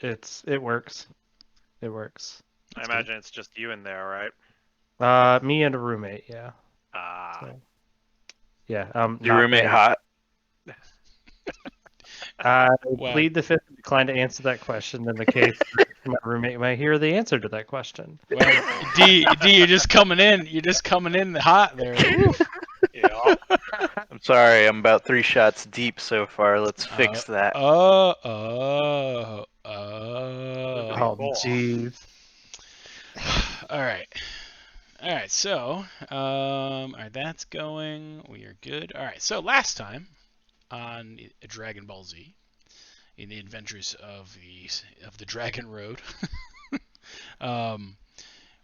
It works. It works. I imagine it's just you in there, right? Me and a roommate, yeah. Ah. So, yeah, Your roommate hot? I Wow. plead the fifth and decline to answer that question in the case my roommate might hear the answer to that question. Well, D, you're just coming in. You're just coming in hot there. Woof. Yeah. I'm sorry, I'm about 3 shots deep so far. Let's fix that. Oh, Cool. jeez. All right. All right. So, all right, that's going. We are good. All right. So last time on Dragon Ball Z, in the adventures of the Dragon Road,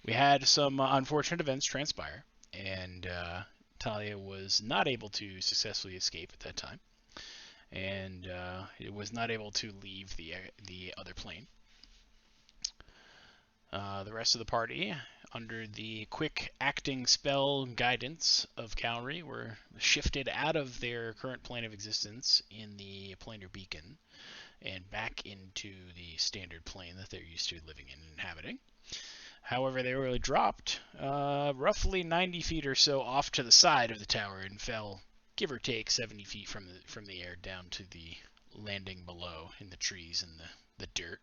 we had some unfortunate events transpire, and Talia was not able to successfully escape at that time, and it was not able to leave the other plane. The rest of the party, under the quick acting spell guidance of Calry, were shifted out of their current plane of existence in the planar beacon and back into the standard plane that they're used to living in and inhabiting. However, they were dropped roughly 90 feet or so off to the side of the tower and fell, give or take, 70 feet from the air down to the landing below in the trees and the dirt.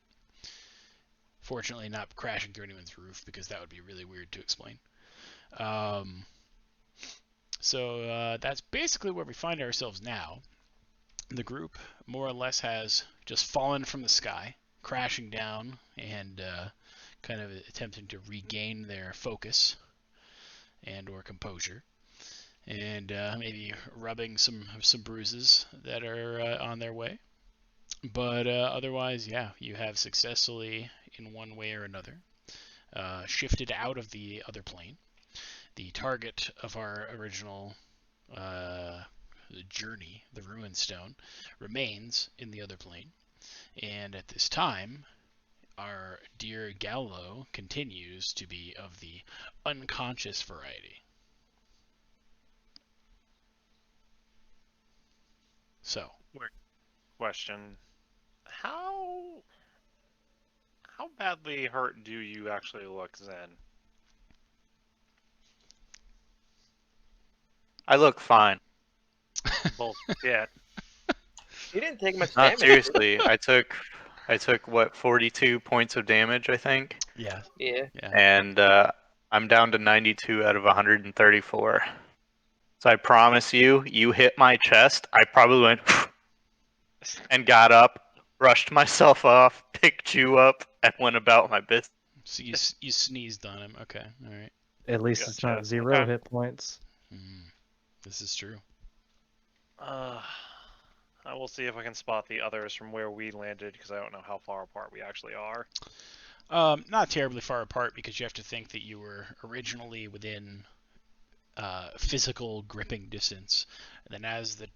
Fortunately, not crashing through anyone's roof, because that would be really weird to explain. So that's basically where we find ourselves now. The group more or less has just fallen from the sky, crashing down and kind of attempting to regain their focus and or composure, and maybe rubbing some bruises that are on their way. But otherwise, yeah, you have successfully, in one way or another, shifted out of the other plane. The target of our original journey, the Ruin Stone, remains in the other plane. And at this time, our dear Gallo continues to be of the unconscious variety. So, Question: How badly hurt do you actually look, Zen? I look fine. Bullshit. You didn't take much Not damage. seriously. I took what, 42 points of damage, I think, yeah, Yeah. and I'm down to 92 out of 134. So I promise you, you hit my chest, I probably went and got up, brushed myself off, picked you up, and went about my business. so you sneezed on him. Okay, all right. At least it's not Gotcha. 0 Okay. hit points. This is true. I will see if I can spot the others from where we landed, because I don't know how far apart we actually are. Not terribly far apart, because you have to think that you were originally within physical gripping distance. And then as the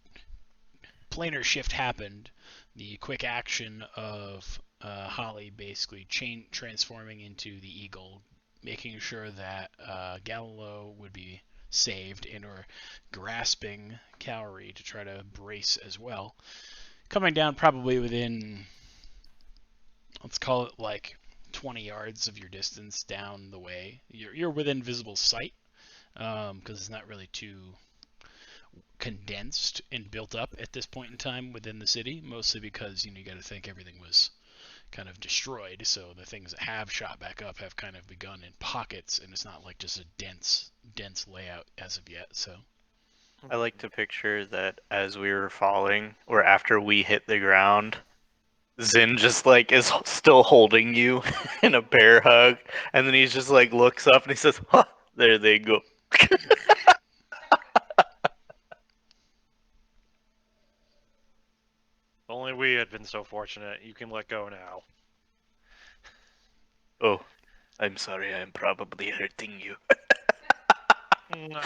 planar shift happened, the quick action of Holly basically transforming into the eagle, making sure that Galileo would be saved, and or grasping Calorie to try to brace as well. Coming down probably within, let's call it like 20 yards of your distance down the way. You're within visible sight, because it's not really too condensed and built up at this point in time within the city, mostly because you got to think everything was kind of destroyed, so the things that have shot back up have kind of begun in pockets, and it's not like just a dense layout as of yet. So I like to picture that as we were falling, or after we hit the ground, Zin just like is still holding you in a bear hug, and then he's just like looks up and he says, "Huh, there they go." Only we had been so fortunate. You can let go now. Oh, I'm sorry, I'm probably hurting you. No,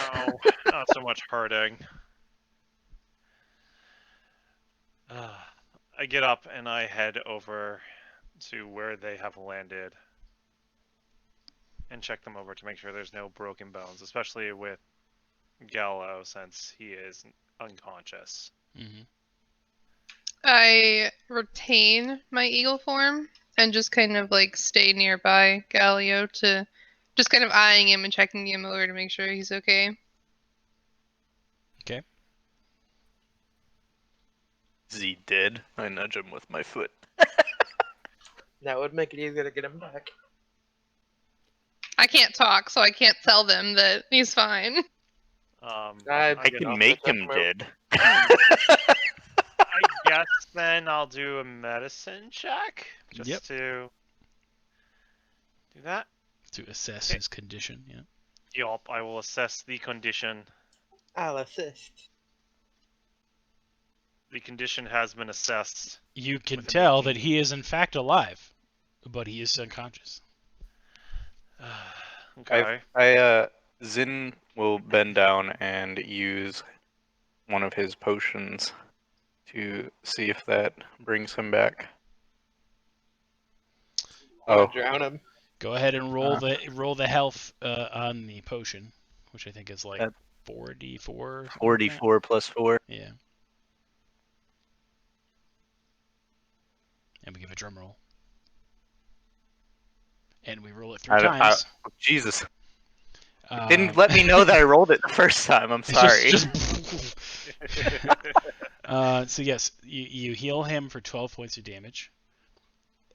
not so much hurting. I get up and I head over to where they have landed and check them over to make sure there's no broken bones, especially with Gallo, since he is unconscious. mm-hmm. I retain my eagle form and just kind of like stay nearby Galio to just kind of eyeing him and checking him over to make sure he's okay. Okay. Is he dead? I nudge him with my foot. That would make it easier to get him back. I can't talk, so I can't tell them that he's fine. I Good can off make the him top dead. I guess then I'll do a medicine check just Yep. to do that. To assess Okay. his condition, yeah. Yup, I will assess the condition. I'll assist. The condition has been assessed. You can With an tell that 18. he is in fact alive, but he is unconscious. Okay. Zin will bend down and use one of his potions to see if that brings him back. Wanna drown him. Go ahead and roll the health on the potion, which I think is like That- 44. something like that. 44 plus 4. Yeah. And we give a drum roll. And we roll it 3 times. Jesus. Didn't let me know that I rolled it the first time. I'm it's sorry. just so yes, you heal him for 12 points of damage,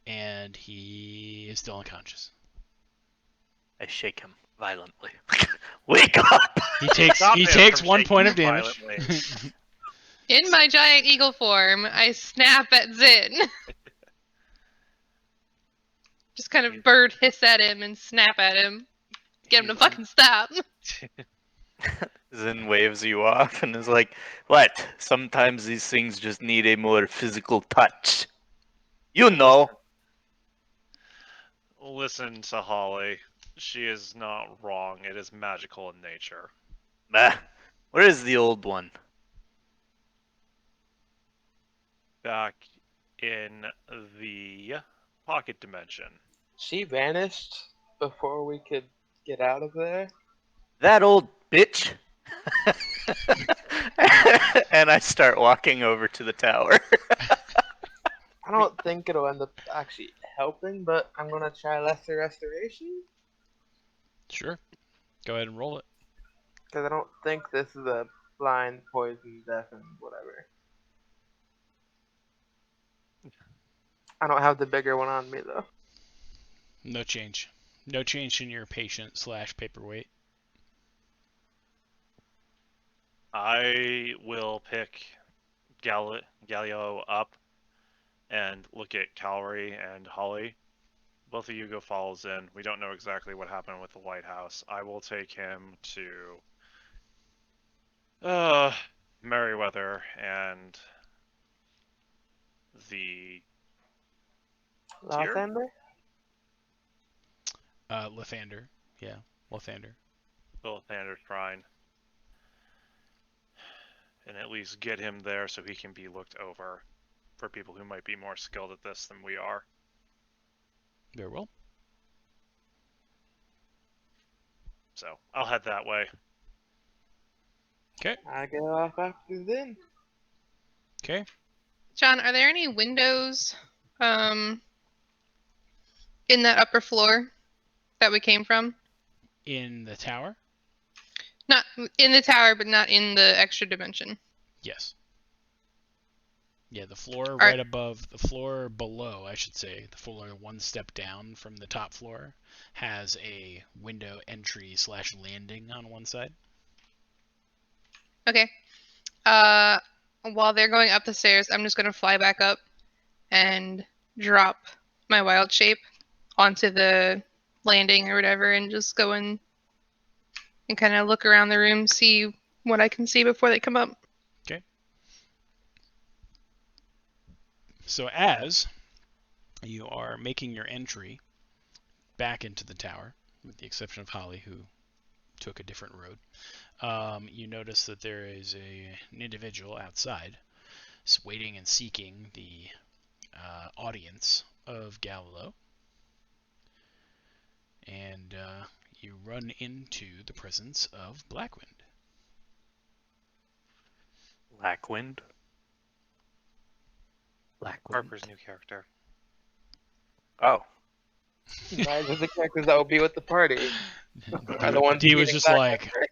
and he is still unconscious. I shake him violently. Wake up! He takes Stop he him takes from 1 shaking point of you damage. violently. In my giant eagle form, I snap at Zin. Just kind of bird hiss at him and snap at him. Get him to fucking stop. Zin waves you off and is like, "What? Sometimes these things just need a more physical touch. You know." Listen to Holly. She is not wrong. It is magical in nature. Bah. Where is the old one? Back in the pocket dimension. She vanished before we could get out of there. That old bitch. And I start walking over to the tower. I don't think it'll end up actually helping, but I'm gonna try lesser restoration Sure. Go ahead and roll it. because I don't think this is a blind, poison, death, and whatever. I don't have the bigger one on me though. No change. No change in your patient/paperweight. I will pick Galio up and look at Calvary and Holly. Both of you go follow Zin. We don't know exactly what happened with the lighthouse. I will take him to Merryweather and the Lathander? Lathander. Yeah, Lathander. Lathander Shrine. And at least get him there so he can be looked over for people who might be more skilled at this than we are. Very well. So I'll head that way. Okay. I get off after then. Okay. John, are there any windows in that upper floor that we came from? In the tower? Not in the tower, but not in the extra dimension. Yes. Yeah, the floor right. right above, the floor below, I should say, the floor one step down from the top floor has a window entry/landing on one side. Okay. While they're going up the stairs, I'm just gonna fly back up and drop my wild shape onto the landing or whatever, and just go in and kind of look around the room, see what I can see before they come up. Okay. So as you are making your entry back into the tower, with the exception of Holly, who took a different road, you notice that there is an individual outside waiting and seeking the audience of Galileo. And you run into the presence of Blackwind. Blackwind? Harper's new character. Oh. Neither of the characters that will be with the party are the ones D was eating just that like, character.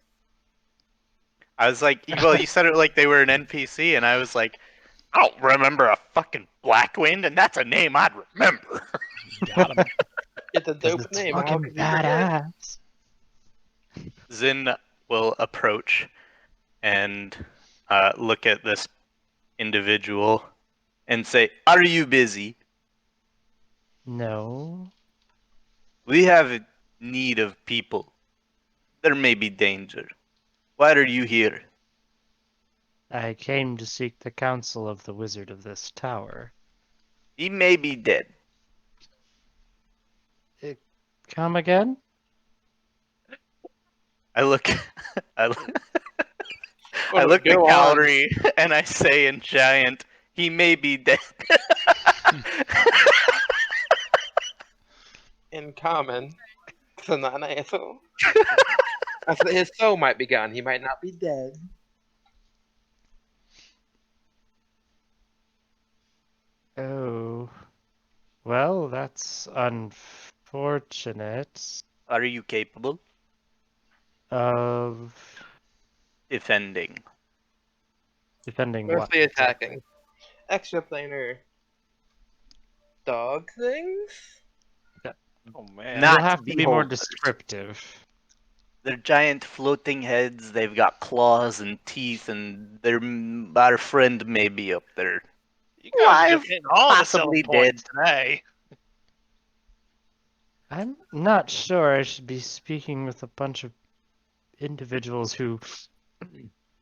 I was like, well, you said it like they were an NPC, and I was like, I don't remember a fucking Blackwind, and that's a name I'd remember. got him. It's a 'Cause dope it's name. How fucking could you forget? badass. Zin will approach and look at this individual and say, "Are you busy? No. We have need of people. There may be danger. Why are you here?" I came to seek the counsel of the wizard of this tower. "He may be dead." Come again? I look, I look, I Oh, look at go on. Calorie and I say in giant, "He may be dead." In common. So not an asshole. I said his soul might be gone. He might not be dead. Oh. Well, that's unfortunate. Are you capable? Of Defending. defending what? Mostly attacking. Extraplanar dog things? Oh man. Not You'll have to be more beholders. descriptive. They're giant floating heads. They've got claws and teeth, and our friend may be up there. You guys are Alive, just hitting all the possibly selling points today. I'm not sure I should be speaking with a bunch of individuals who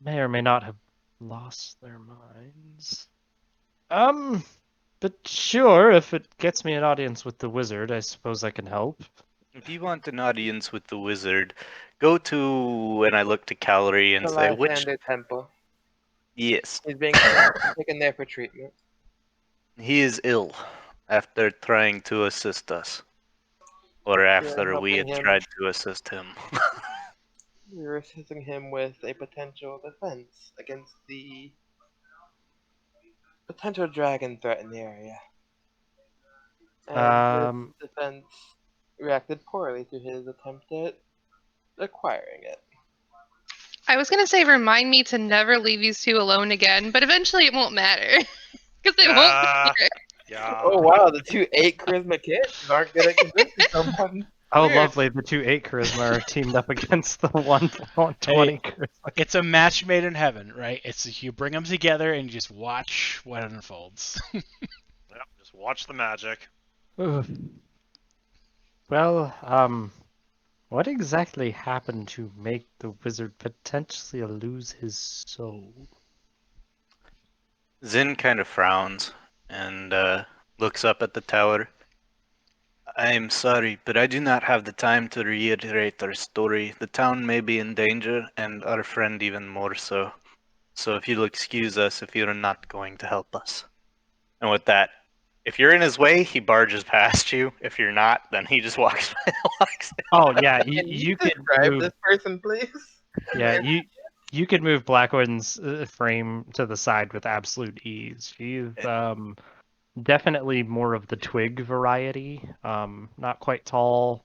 may or may not have lost their minds. But sure, if it gets me an audience with the wizard, I suppose I can help. If you want an audience with the wizard, go to, and I look to Calorie and The say, which? Lysander Temple. Yes, He's being taken there for treatment. he is ill after trying to assist us. Or after we had helping him. tried to assist him. We were assisting him with a potential defense against the potential dragon threat in the area. And this defense reacted poorly to his attempt at acquiring it. I was gonna say remind me to never leave these two alone again, but eventually it won't matter. Because they won't Yeah. be here. Yeah. Oh wow, the 2 8 charisma kids aren't good at convincing someone. Oh, Weird. lovely. The 2 8 charisma are teamed up against the 120 charisma. It's a match made in heaven, right? It's you bring them together and you just watch what unfolds. Yep, just watch the magic. Ugh. Well, what exactly happened to make the wizard potentially lose his soul? Zin kind of frowns and looks up at the tower. "I am sorry, but I do not have the time to reiterate our story. The town may be in danger, and our friend even more so. So if you'll excuse us if you're not going to help us." And with that, if you're in his way, he barges past you. If you're not, then he just walks walks in. Oh yeah, Can you could describe move. this person, please? Yeah, you could move Blackwood's frame to the side with absolute ease. She's definitely more of the twig variety. Not quite tall,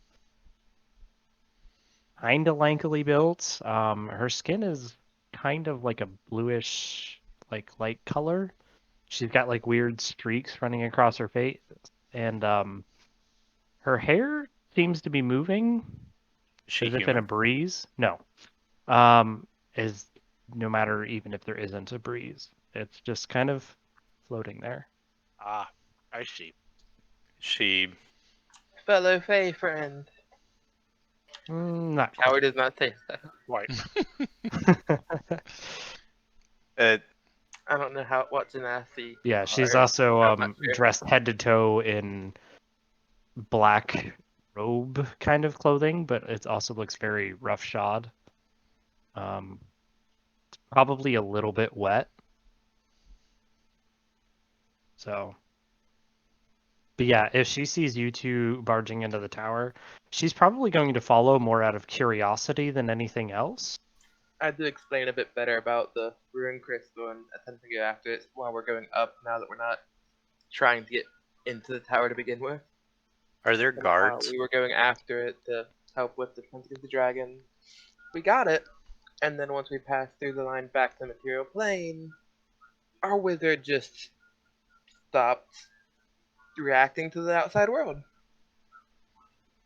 kind of lankily built. Her skin is kind of like a bluish, like light color. She's got like weird streaks running across her face, and her hair seems to be moving She as if in human. a breeze. No, is no matter even if there isn't a breeze, it's just kind of floating there. Ah, I see. She Fellow Fey friend. Not Howard does not say that. Right. uh, I don't know what Genasi. Yeah, she's are. also I'm not sure. dressed head to toe in black robe kind of clothing, but it also looks very roughshod. It's probably a little bit wet. So, but yeah, if she sees you two barging into the tower, she's probably going to follow more out of curiosity than anything else. I had to explain a bit better about the ruined crystal and attempting to go after it while we're going up now that we're not trying to get into the tower to begin with. Are there And, guards? we were going after it to help with defending the dragon. We got it, and then once we passed through the line back to the material plane, our wizard just stopped reacting to the outside world.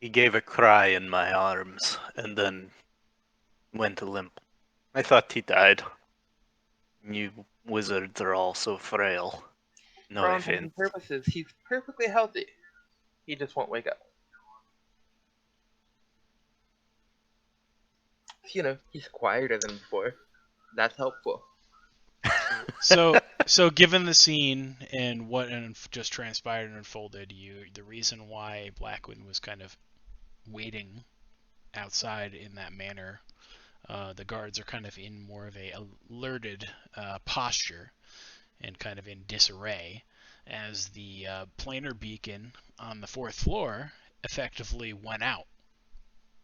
He gave a cry in my arms and then went limp. I thought he died. You wizards are all so frail. No For all intents offense. and purposes, he's perfectly healthy. He just won't wake up. You know, he's quieter than before. That's helpful. So given the scene and what just transpired and unfolded, the reason why Blackwind was kind of waiting outside in that manner, the guards are kind of in more of a alerted posture and kind of in disarray, as the planar beacon on the 4th floor effectively went out.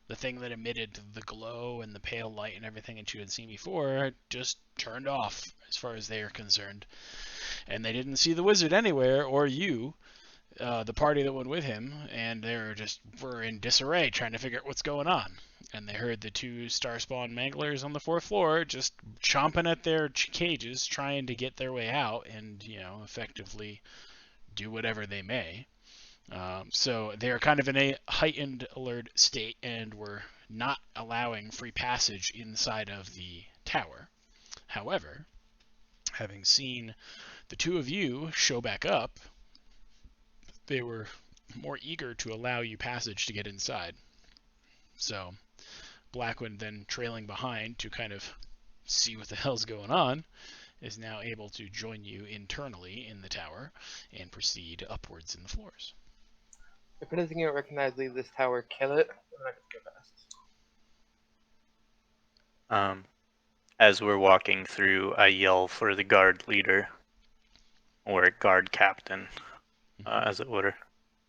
The thing that emitted the glow and the pale light and everything that you had seen before just turned off as far as they are concerned. And they didn't see the wizard anywhere, or you, the party that went with him, and they were in disarray trying to figure out what's going on. And they heard the 2 Starspawn Manglers on the 4th floor just chomping at their cages, trying to get their way out and, effectively do whatever they may. So they are kind of in a heightened alert state and were not allowing free passage inside of the tower. However, having seen the 2 of you show back up, they were more eager to allow you passage to get inside. So Blackwind, then trailing behind to kind of see what the hell's going on, is now able to join you internally in the tower and proceed upwards in the floors. If anything you don't recognize, leave this tower, kill it, and I can go fast. As we're walking through, I yell for the guard leader, or guard captain, as it were.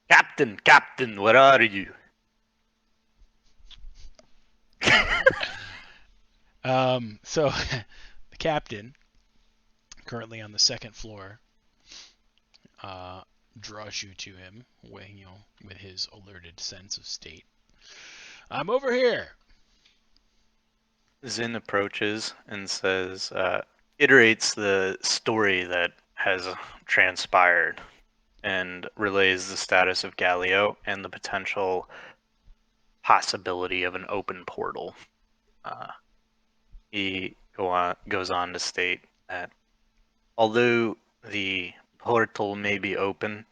Captain, Captain, where are you? So the captain, currently on the 2nd floor, draws you to him, with his alerted sense of state. I'm over here. Zin approaches and says, iterates the story that has transpired and relays the status of Galileo and the potential possibility of an open portal. He goes on to state that although the portal may be open,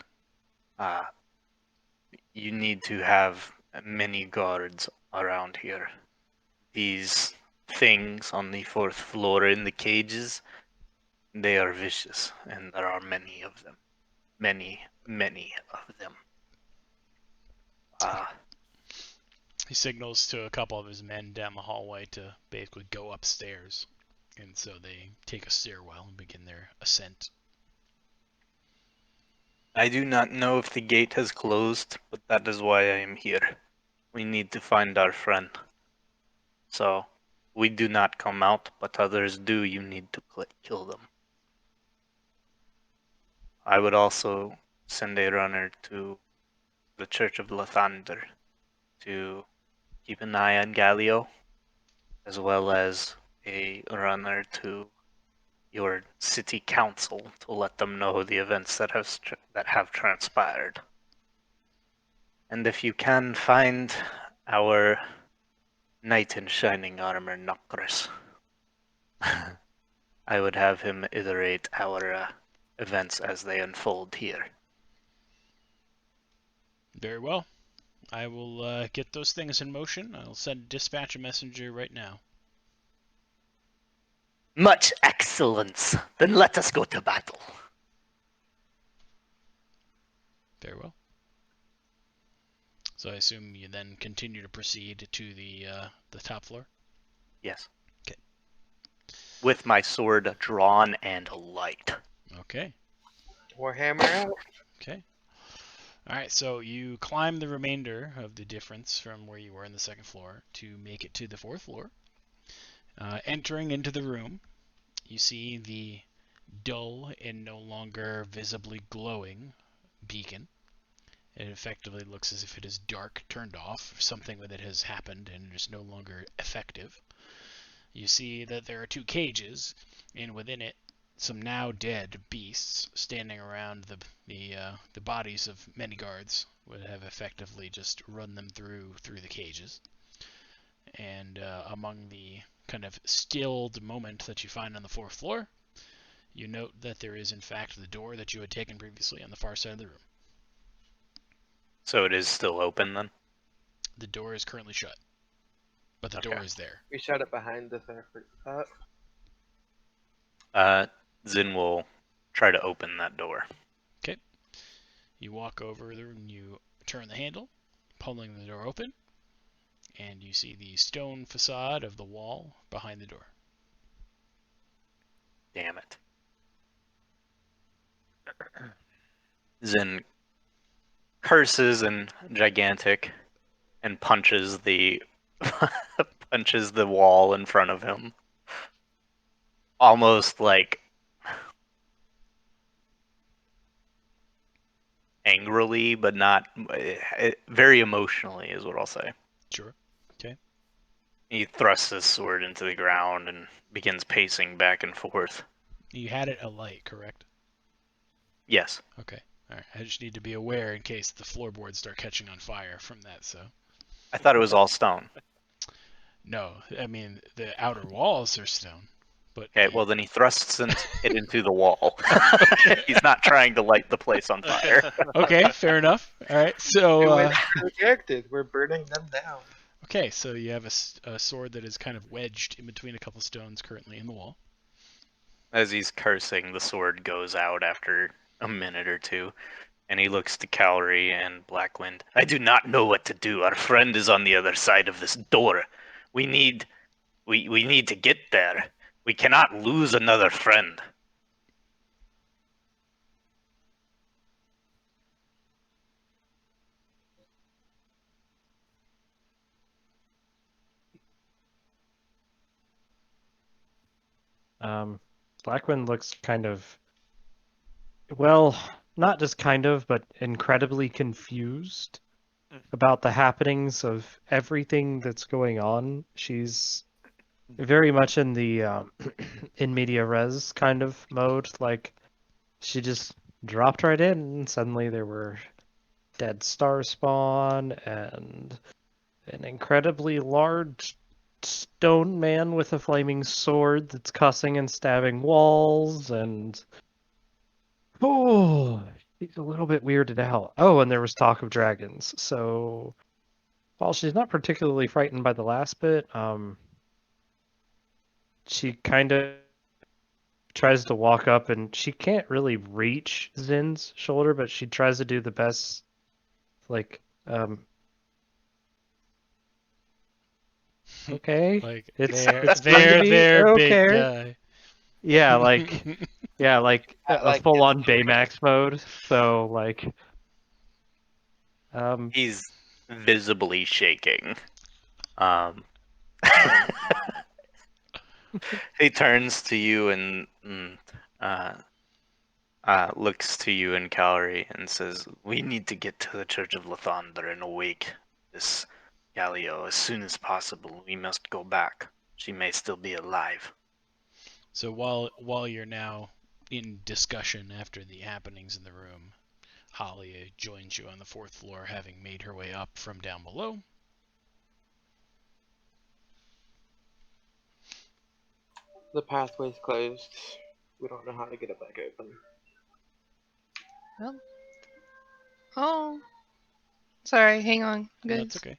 you need to have many guards around here. These things on the 4th floor in the cages, they are vicious, and there are many of them. Many, many of them. He signals to a couple of his men down the hallway to basically go upstairs. And so they take a stairwell and begin their ascent. I do not know if the gate has closed, but that is why I am here. We need to find our friend. So, we do not come out, but others do. You need to kill them. I would also send a runner to the Church of Lathander to keep an eye on Galileo, as well as a runner to your city council to let them know the events that have transpired. And if you can find our knight in shining armor, Nokris, I would have him iterate our events as they unfold here. Very well. I will get those things in motion. I'll dispatch a messenger right now. Much excellence. Then let us go to battle. Very well. So I assume you then continue to proceed to the top floor? Yes. Okay. With my sword drawn and light. Okay. Warhammer out. Okay. Alright, so you climb the remainder of the difference from where you were in the 2nd floor to make it to the 4th floor. Entering into the room, you see the dull and no longer visibly glowing beacon, It effectively looks as if it is dark, turned off, something with it has happened and it is no longer effective. You see that there are 2 cages, and within it, some now dead beasts standing around the bodies of many guards would have effectively just run them through the cages. And among the kind of stilled moment that you find on the 4th floor, you note that there is in fact the door that you had taken previously on the far side of the room. So it is still open then? The door is currently shut, but the Okay. door is there. We shut it behind us after that. Zin will try to open that door. You walk over there and you turn the handle, pulling the door open, and you see the stone facade of the wall behind the door. Damn it. Zin curses in gigantic and punches the punches the wall in front of him. Almost like angrily, but not very emotionally is what I'll say. Sure. Okay. He thrusts his sword into the ground and begins pacing back and forth. You had it alight, correct? Yes. Okay. All right. I just need to be aware in case the floorboards start catching on fire from that. So. I thought it was all stone. No, I mean the outer walls are stone. But Okay, well then he thrusts it into the wall. He's not trying to light the place on fire. Okay, fair enough. All right. So. Protected. We're burning them down. Okay, so you have a sword that is kind of wedged in between a couple stones currently in the wall. As he's cursing, the sword goes out after a minute or two, and he looks to Cowrie and Blackwind. I do not know what to do. Our friend is on the other side of this door. We need to get there. We cannot lose another friend. Blackwind looks kind of, well, not just kind of, but incredibly confused about the happenings of everything that's going on. She's very much in the in media res kind of mode. Like, she just dropped right in, and suddenly there were dead star spawn and an incredibly large stone man with a flaming sword that's cussing and stabbing walls, and she's a little bit weirded out. Oh, and there was talk of dragons. So while she's not particularly frightened by the last bit, she kind of tries to walk up, and she can't really reach Zin's shoulder, but she tries to do the best, like, okay, Like it's there, fun to be big okay. guy. Yeah, like a like full-on it's- Baymax mode. So like, He's visibly shaking. He turns to you and looks to you and Calorie and says, "We need to get to the Church of Lathander and awake this Galio as soon as possible. We must go back. She may still be alive." So while you're now in discussion after the happenings in the room, Holly joins you on the 4th floor, having made her way up from down below. The pathway's closed. We don't know how to get it back open. Well. Oh. Sorry, hang on. No, Good. that's okay.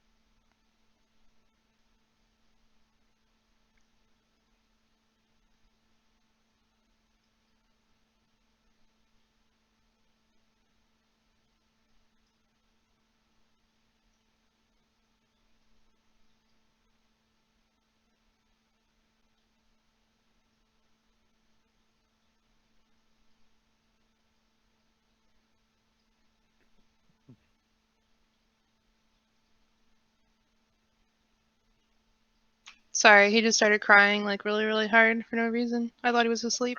Sorry, he just started crying like really, really hard for no reason. I thought he was asleep.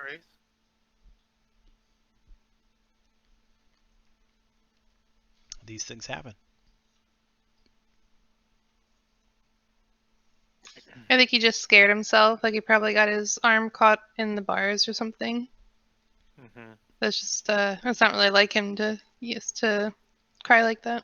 these things happen. I think he just scared himself. Like he probably got his arm caught in the bars or something. Mm-hmm. That's just that's not really like him to used to cry like that.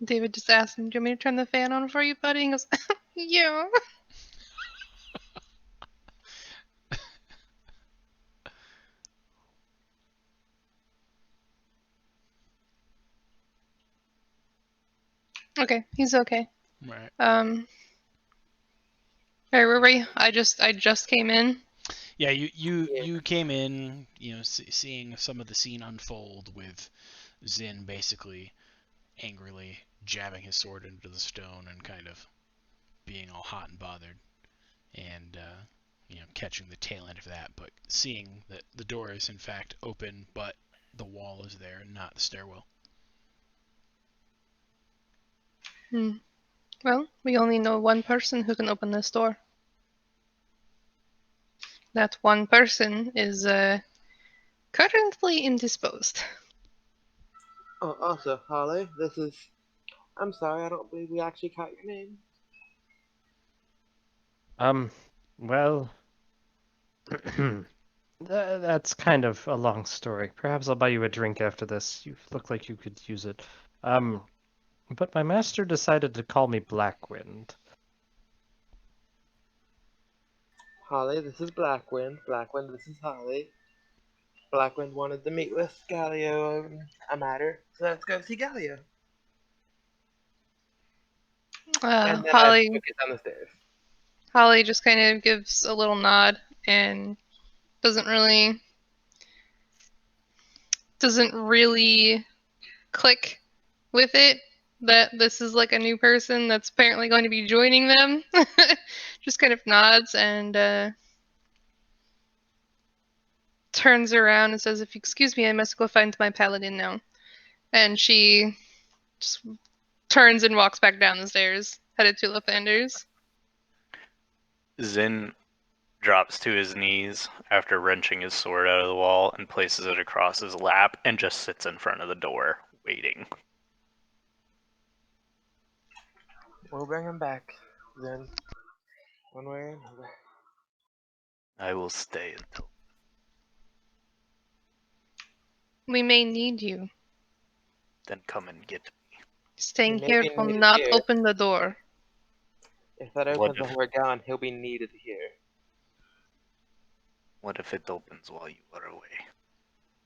David just asked him, "Do you want me to turn the fan on for you, buddy?" And he goes, "Yeah." Okay, he's okay. Right. Alright, where were we? I just came in. Yeah, you Yeah. came in, seeing some of the scene unfold with Zin basically angrily jabbing his sword into the stone and kind of being all hot and bothered, and catching the tail end of that, but seeing that the door is in fact open, but the wall is there, not the stairwell. Well, we only know one person who can open this door. That one person is currently indisposed. Oh, also, Holly, this is. I'm sorry, I don't believe we actually caught your name. Well, that's kind of a long story. Perhaps I'll buy you a drink after this. You look like you could use it. But my master decided to call me Blackwind. Holly, this is Blackwind. Blackwind, this is Holly. Blackwind wanted to meet with Galio on a matter, so let's go see Galio. And then I took it down the stairs. Holly just kind of gives a little nod and doesn't really click with it that this is like a new person that's apparently going to be joining them. Just kind of nods and turns around and says, "If you excuse me, I must go find my paladin now." And she just turns and walks back down the stairs, headed to Lathander's. Zin drops to his knees after wrenching his sword out of the wall and places it across his lap and just sits in front of the door, waiting. We'll bring him back, then. One way or another. I will stay until. We may need you. Then come and get me. Staying He may here be will needed not here. open the door. If that What opens if- while we're gone, he'll be needed here. What if it opens while you are away?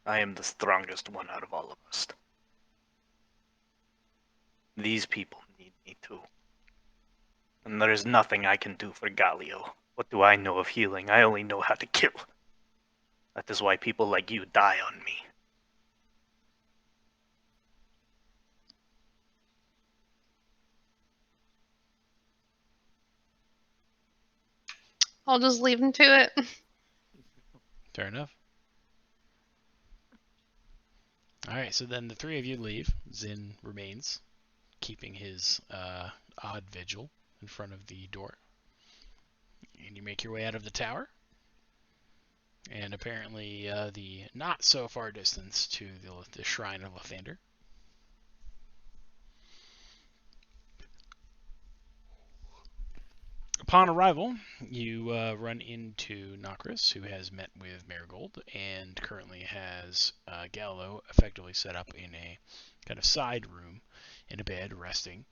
I am the strongest one out of all of us. These people need me too. And there is nothing I can do for Galio. What do I know of healing? I only know how to kill. That is why people like you die on me. I'll just leave him to it. Fair enough. Alright, so then the three of you leave. Zin remains, keeping his odd vigil in front of the door. And you make your way out of the tower. And apparently the not so far distance to the shrine of Lathander. Upon arrival, you run into Nokris, who has met with Marigold and currently has Gallo effectively set up in a kind of side room in a bed, resting.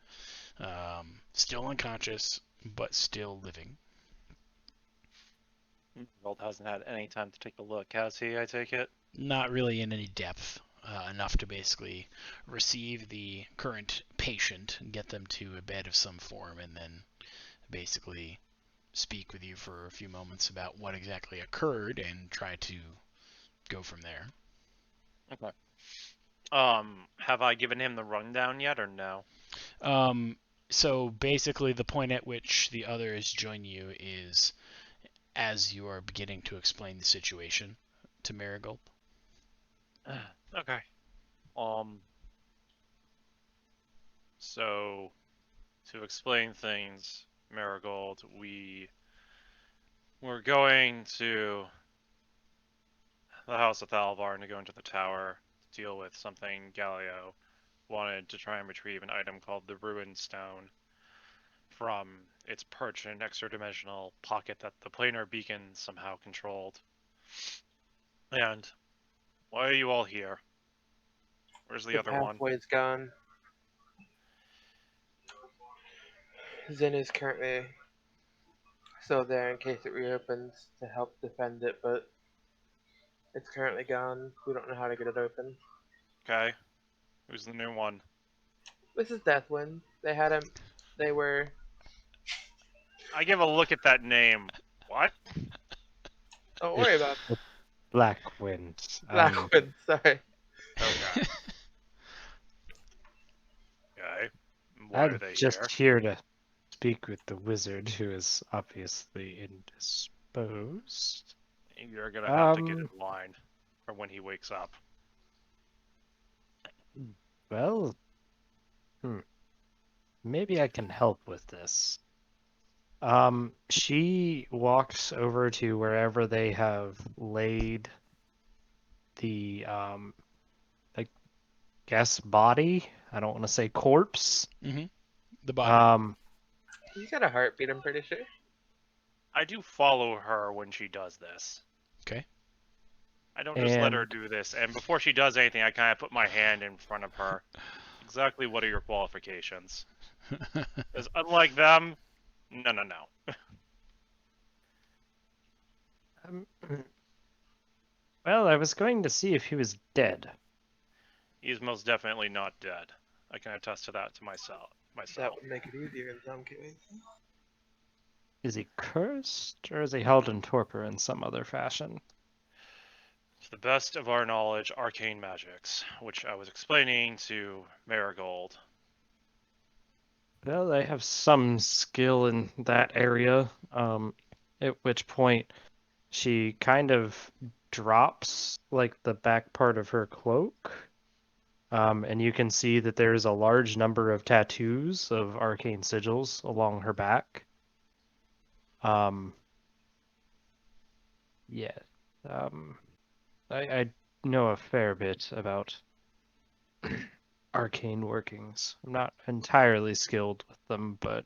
Still unconscious, but still living. Gold hasn't had any time to take a look, has he, I take it? Not really in any depth, enough to basically receive the current patient and get them to a bed of some form, and then basically speak with you for a few moments about what exactly occurred and try to go from there. Okay. Have I given him the rundown yet, or no? So basically, the point at which the others join you is as you are beginning to explain the situation to Marigold. Okay. So, to explain things, Marigold, we're going to the House of Thalvarn to go into the tower to deal with something Galio wanted to try and retrieve an item called the Ruined Stone from its perch in an extra-dimensional pocket that the planar beacon somehow controlled. And why are you all here? Where's the other one? pathway's gone. Zen is currently still there in case it reopens to help defend it, but it's currently gone. We don't know how to get it open. Okay. Who's the new one? This is Deathwind. They had him. They were. I give a look at that name. What? Don't worry about Black Wind. Blackwind. Sorry. Okay. Okay. Why are I'm they just here? here to speak with the wizard, who is obviously indisposed. You're gonna have to get Um, in line for when he wakes up. Well, maybe I can help with this. She walks over to wherever they have laid the, I guess body. I don't want to say corpse. The body. He's got a heartbeat, I'm pretty sure. I do follow her when she does this. Okay. I don't just let her And do this. And before she does anything, I kind of put my hand in front of her. Exactly what are your qualifications? Because unlike them, no. um, well, I was going to see if he was dead. He's most definitely not dead. I can attest to that to myself. That would make it easier in some cases. Is he cursed, or is he held in torpor in some other fashion? To the best of our knowledge, arcane magics, which I was explaining to Marigold. Well, I have some skill in that area. At which point she kind of drops like the back part of her cloak. And you can see that there's a large number of tattoos of arcane sigils along her back. Yeah. I know a fair bit about arcane workings. I'm not entirely skilled with them, but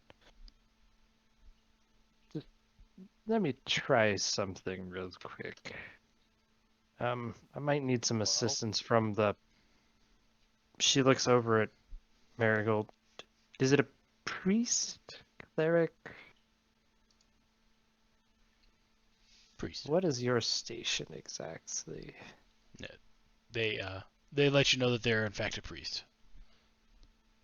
just let me try something real quick. I might need some assistance from the. She looks over at Marigold. Is it a priest? Cleric? Priest. What is your station exactly? They let you know that they're in fact a priest.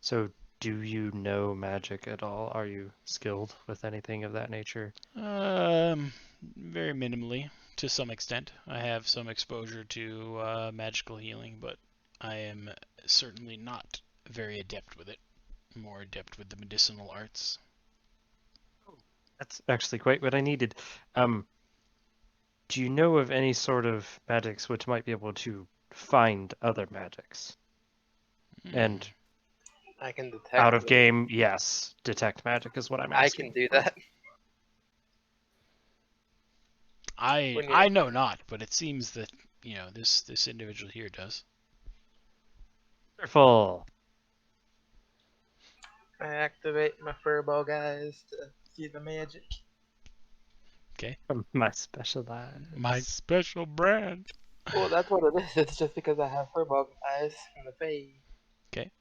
So, do you know magic at all? Are you skilled with anything of that nature? Very minimally, to some extent. I have some exposure to magical healing, but I am certainly not very adept with it. More adept with the medicinal arts. That's actually quite what I needed. Do you know of any sort of magics which might be able to find other magics? And I can detect. out of game, yes, detect magic is what I'm I asking. can do that. I know not, but it seems that this individual here does. Wonderful. I activate my furball guys to see the magic. Okay. My specialized. My special brand. Well, that's what it is. It's just because I have furball guys in the face. Okay.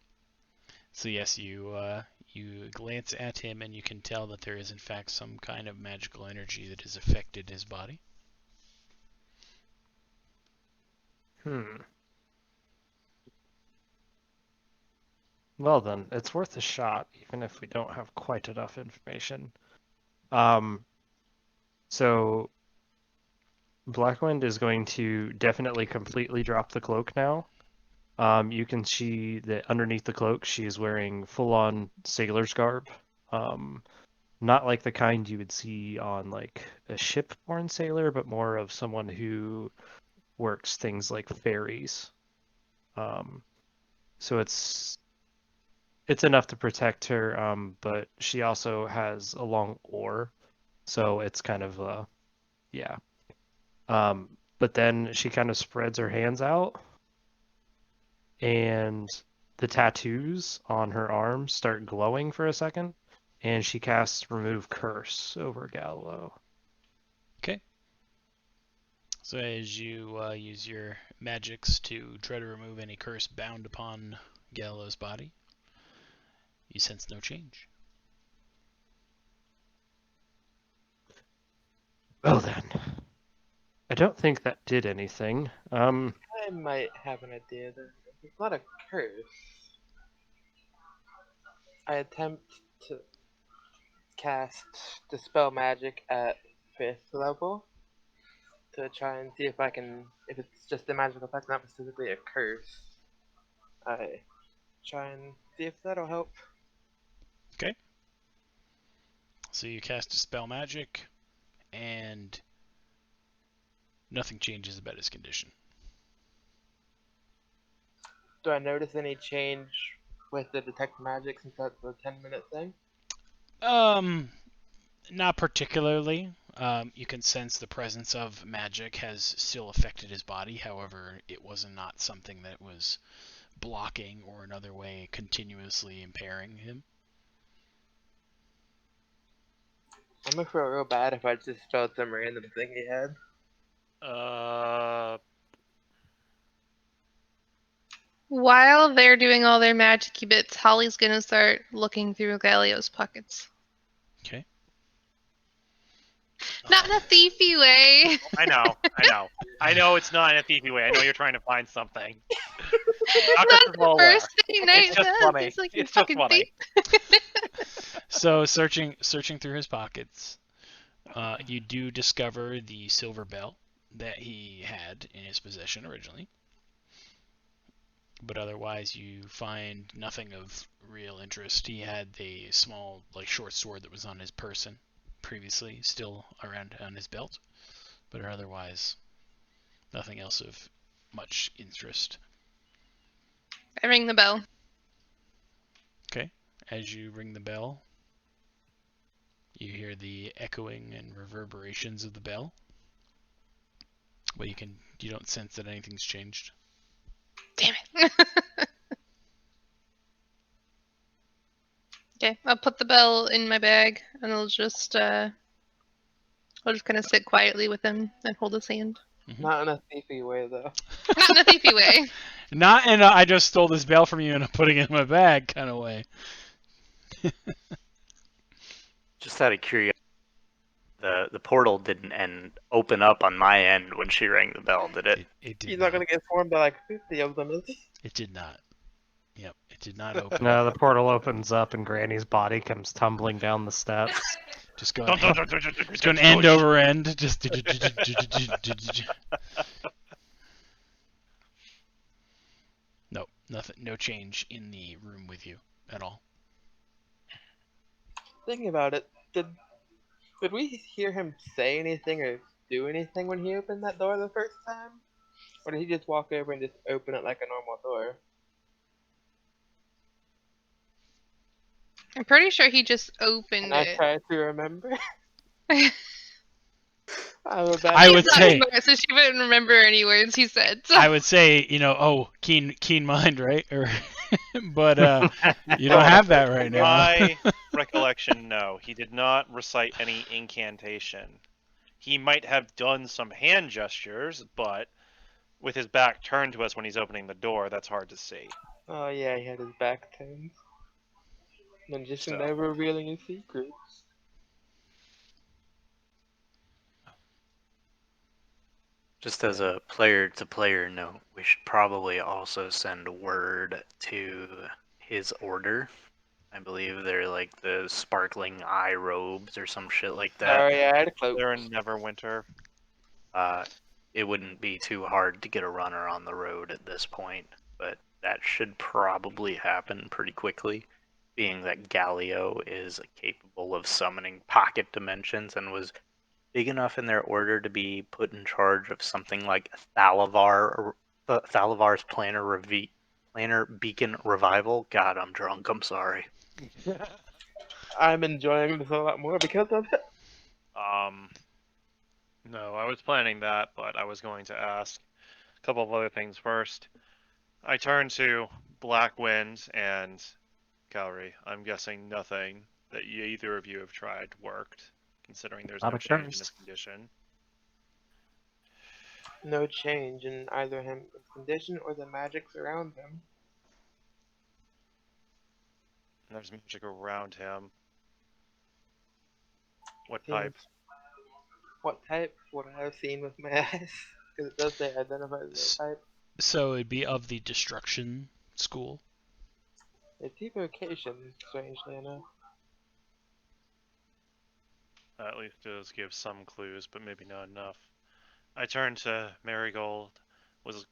So yes, you glance at him and you can tell that there is in fact some kind of magical energy that has affected his body. Well then, it's worth a shot, even if we don't have quite enough information. So Blackwind is going to definitely completely drop the cloak now, You can see that underneath the cloak, she is wearing full-on sailor's garb. Not like the kind you would see on like a ship-borne sailor, but more of someone who works things like ferries. So it's enough to protect her, but she also has a long oar, so it's kind of yeah. But then she kind of spreads her hands out, and the tattoos on her arms start glowing for a second, and she casts Remove Curse over Gallo. Okay. So as you use your magics to try to remove any curse bound upon Gallo's body, you sense no change. Well then, I don't think that did anything. I might have an idea then. It's not a curse. I attempt to cast Dispel Magic at 5th level to try and see if I can, if it's just a magical effect, not specifically a curse. I try and see if that'll help. Okay. So you cast Dispel Magic, and nothing changes about his condition. Do I notice any change with the Detect Magic since that's a 10-minute thing? Not particularly. You can sense the presence of magic has still affected his body. However, it was not something that was blocking or another way continuously impairing him. I'm gonna feel real bad if I just spelled some random thing he had. While they're doing all their magic bits, Holly's gonna start looking through Galio's pockets. Okay. Not in a thiefy way. I know it's not in a thiefy way. I know you're trying to find something. Not Marcus is the well aware. first thing, right? It's just funny. It's like It's you just fucking funny. thief. So searching through his pockets, you do discover the silver bell that he had in his possession originally. But otherwise, you find nothing of real interest. He had a small, like, short sword that was on his person previously, still around on his belt. But otherwise, nothing else of much interest. I ring the bell. Okay. As you ring the bell, you hear the echoing and reverberations of the bell. But you don't sense that anything's changed. Damn it. Okay, I'll put the bell in my bag, and I'll just kind of sit quietly with him and hold his hand. Not in a thiefy way, though. Not in a thiefy way. Not in a I just stole this bell from you and I'm putting it in my bag kind of way. Just out of curiosity, the portal didn't open up on my end when she rang the bell, did it? It did He's not. not gonna get formed by like 50 of them, is he? It did not. Yep, it did not open. No, the portal opens up and Granny's body comes tumbling down the steps. Just going end over end. Just. No, nothing. No change in the room with you at all. Thinking about it, did we hear him say anything or do anything when he opened that door the first time? Or did he just walk over and just open it like a normal door? I'm pretty sure he just opened And I it. try to remember. I'm a bad I He's would not say- smart, so she wouldn't remember any words he said. So. I would say, keen mind, right? Or, but you don't have that right now. My recollection, no. He did not recite any incantation. He might have done some hand gestures, but with his back turned to us when he's opening the door, that's hard to see. Oh yeah, he had his back turned. And just So. never revealing his secrets. Just as a player-to-player note, we should probably also send word to his order. I believe they're like the sparkling eye robes or some shit like that. Oh yeah, I had a cloak. They're in Neverwinter. It wouldn't be too hard to get a runner on the road at this point. but that should probably happen pretty quickly, being that Galio is capable of summoning pocket dimensions and was big enough in their order to be put in charge of something like Thalavar's planar beacon revival. God, I'm drunk. I'm sorry. I'm enjoying this a lot more because of it. No, I was planning that, but I was going to ask a couple of other things first. I turn to Black Wind and Calorie. I'm guessing nothing that either of you have tried worked, considering there's Not no a change in curse. his condition. No change in either his condition or the magics around him. And there's magic around him. What Seems- type? What type? What I have seen with my eyes. Because it does say identify the type. So it'd be of the destruction school. It's evocation, strangely enough. That at least does give some clues, but maybe not enough. I turn to Marigold. Was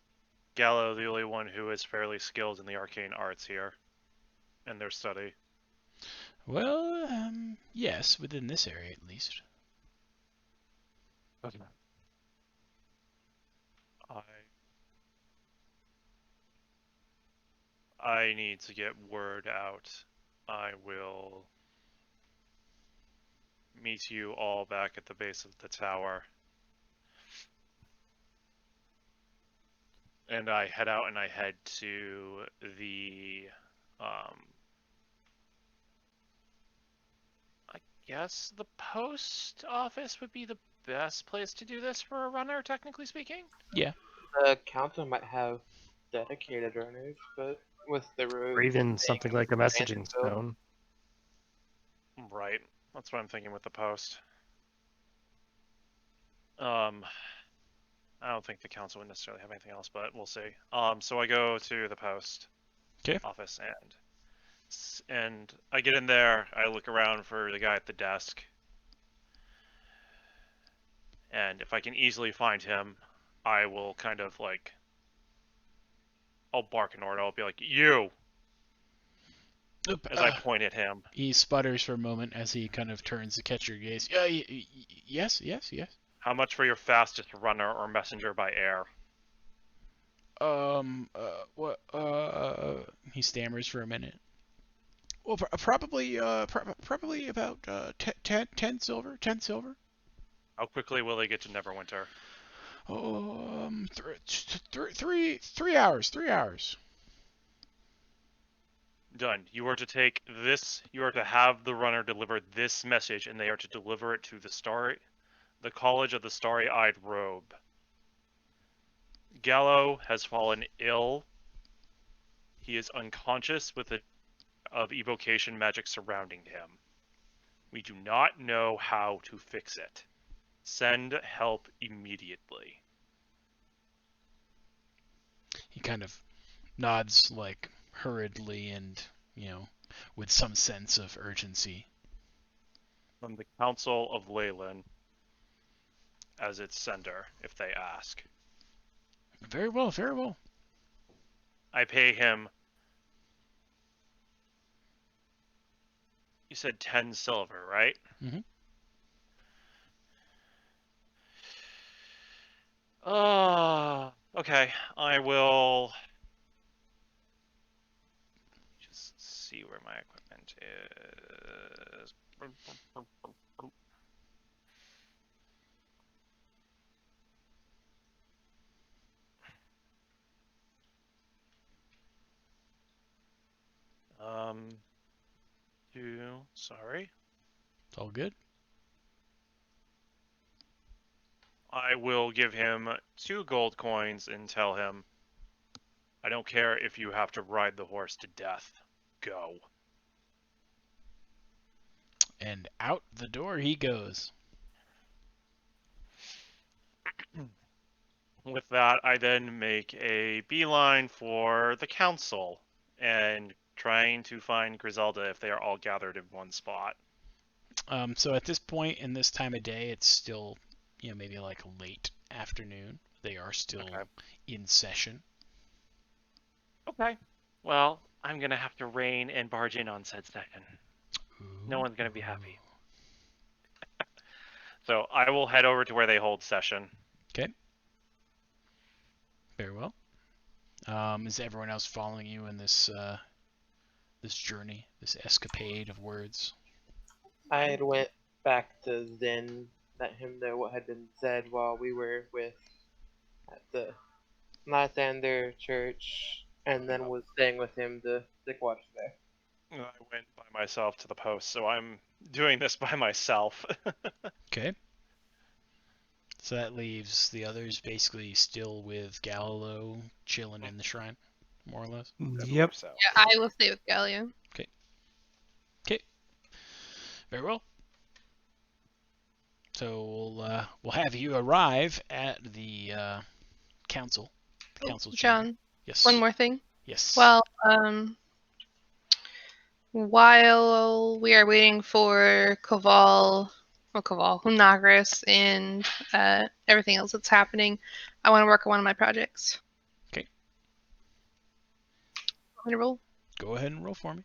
Gallo the only one who is fairly skilled in the arcane arts here? In their study? Well, yes, within this area at least. Okay. I need to get word out. I will meet you all back at the base of the tower. And I head out and I head to the, I guess the post office would be the best place to do this for a runner, technically speaking? Yeah. The council might have dedicated runners, but with the road. Or even something like a messaging Antidote. stone. Right. That's what I'm thinking with the post. I don't think the council would necessarily have anything else, but we'll see. So I go to the post office and I get in there. I look around for the guy at the desk, and if I can easily find him, I will kind of like, I'll bark an order. I'll be like, "You!" as I point at him. He sputters for a moment as he kind of turns to catch your gaze. Yes. How much for your fastest runner or messenger by air? What? He stammers for a minute. Well, probably about 10 silver. 10 silver. How quickly will they get to Neverwinter? 3 hours. 3 hours. Done. You are to take this. You are to have the runner deliver this message, and they are to deliver it to the College of the Starry-Eyed Robe. Gallo has fallen ill. He is unconscious with of evocation magic surrounding him. We do not know how to fix it. Send help immediately. He kind of nods like hurriedly and, with some sense of urgency. From the Council of Leyland as its sender, if they ask. Very well, very well. I pay him. You said 10 silver, right? Mm-hmm. Okay. I will just see where my equipment is. Sorry. It's all good. I will give him 2 gold coins and tell him, I don't care if you have to ride the horse to death. Go. And out the door he goes. With that, I then make a beeline for the council and trying to find Griselda if they are all gathered in one spot. So at this point in this time of day, it's still, maybe like late afternoon. They are still in session. Okay. Well, I'm gonna have to rein and barge in on said session. No one's gonna be happy. So I will head over to where they hold session. Okay. Very well. Is everyone else following you in this this journey, this escapade of words? I had went back to Zen, let him know what had been said while we were at the Lysander Church, and then was staying with him to take watch there. I went by myself to the post, so I'm doing this by myself. Okay. So that leaves the others basically still with Galileo chilling in the shrine, more or less. Yep. So. Yeah, I will stay with Gallia. Okay. Very well. So we'll have you arrive at the council. The Oh, council chamber. John, Yes. one more thing. Yes. Well, while we are waiting for Hunagris, and everything else that's happening, I want to work on one of my projects. Okay. Want me to roll? Go ahead and roll for me.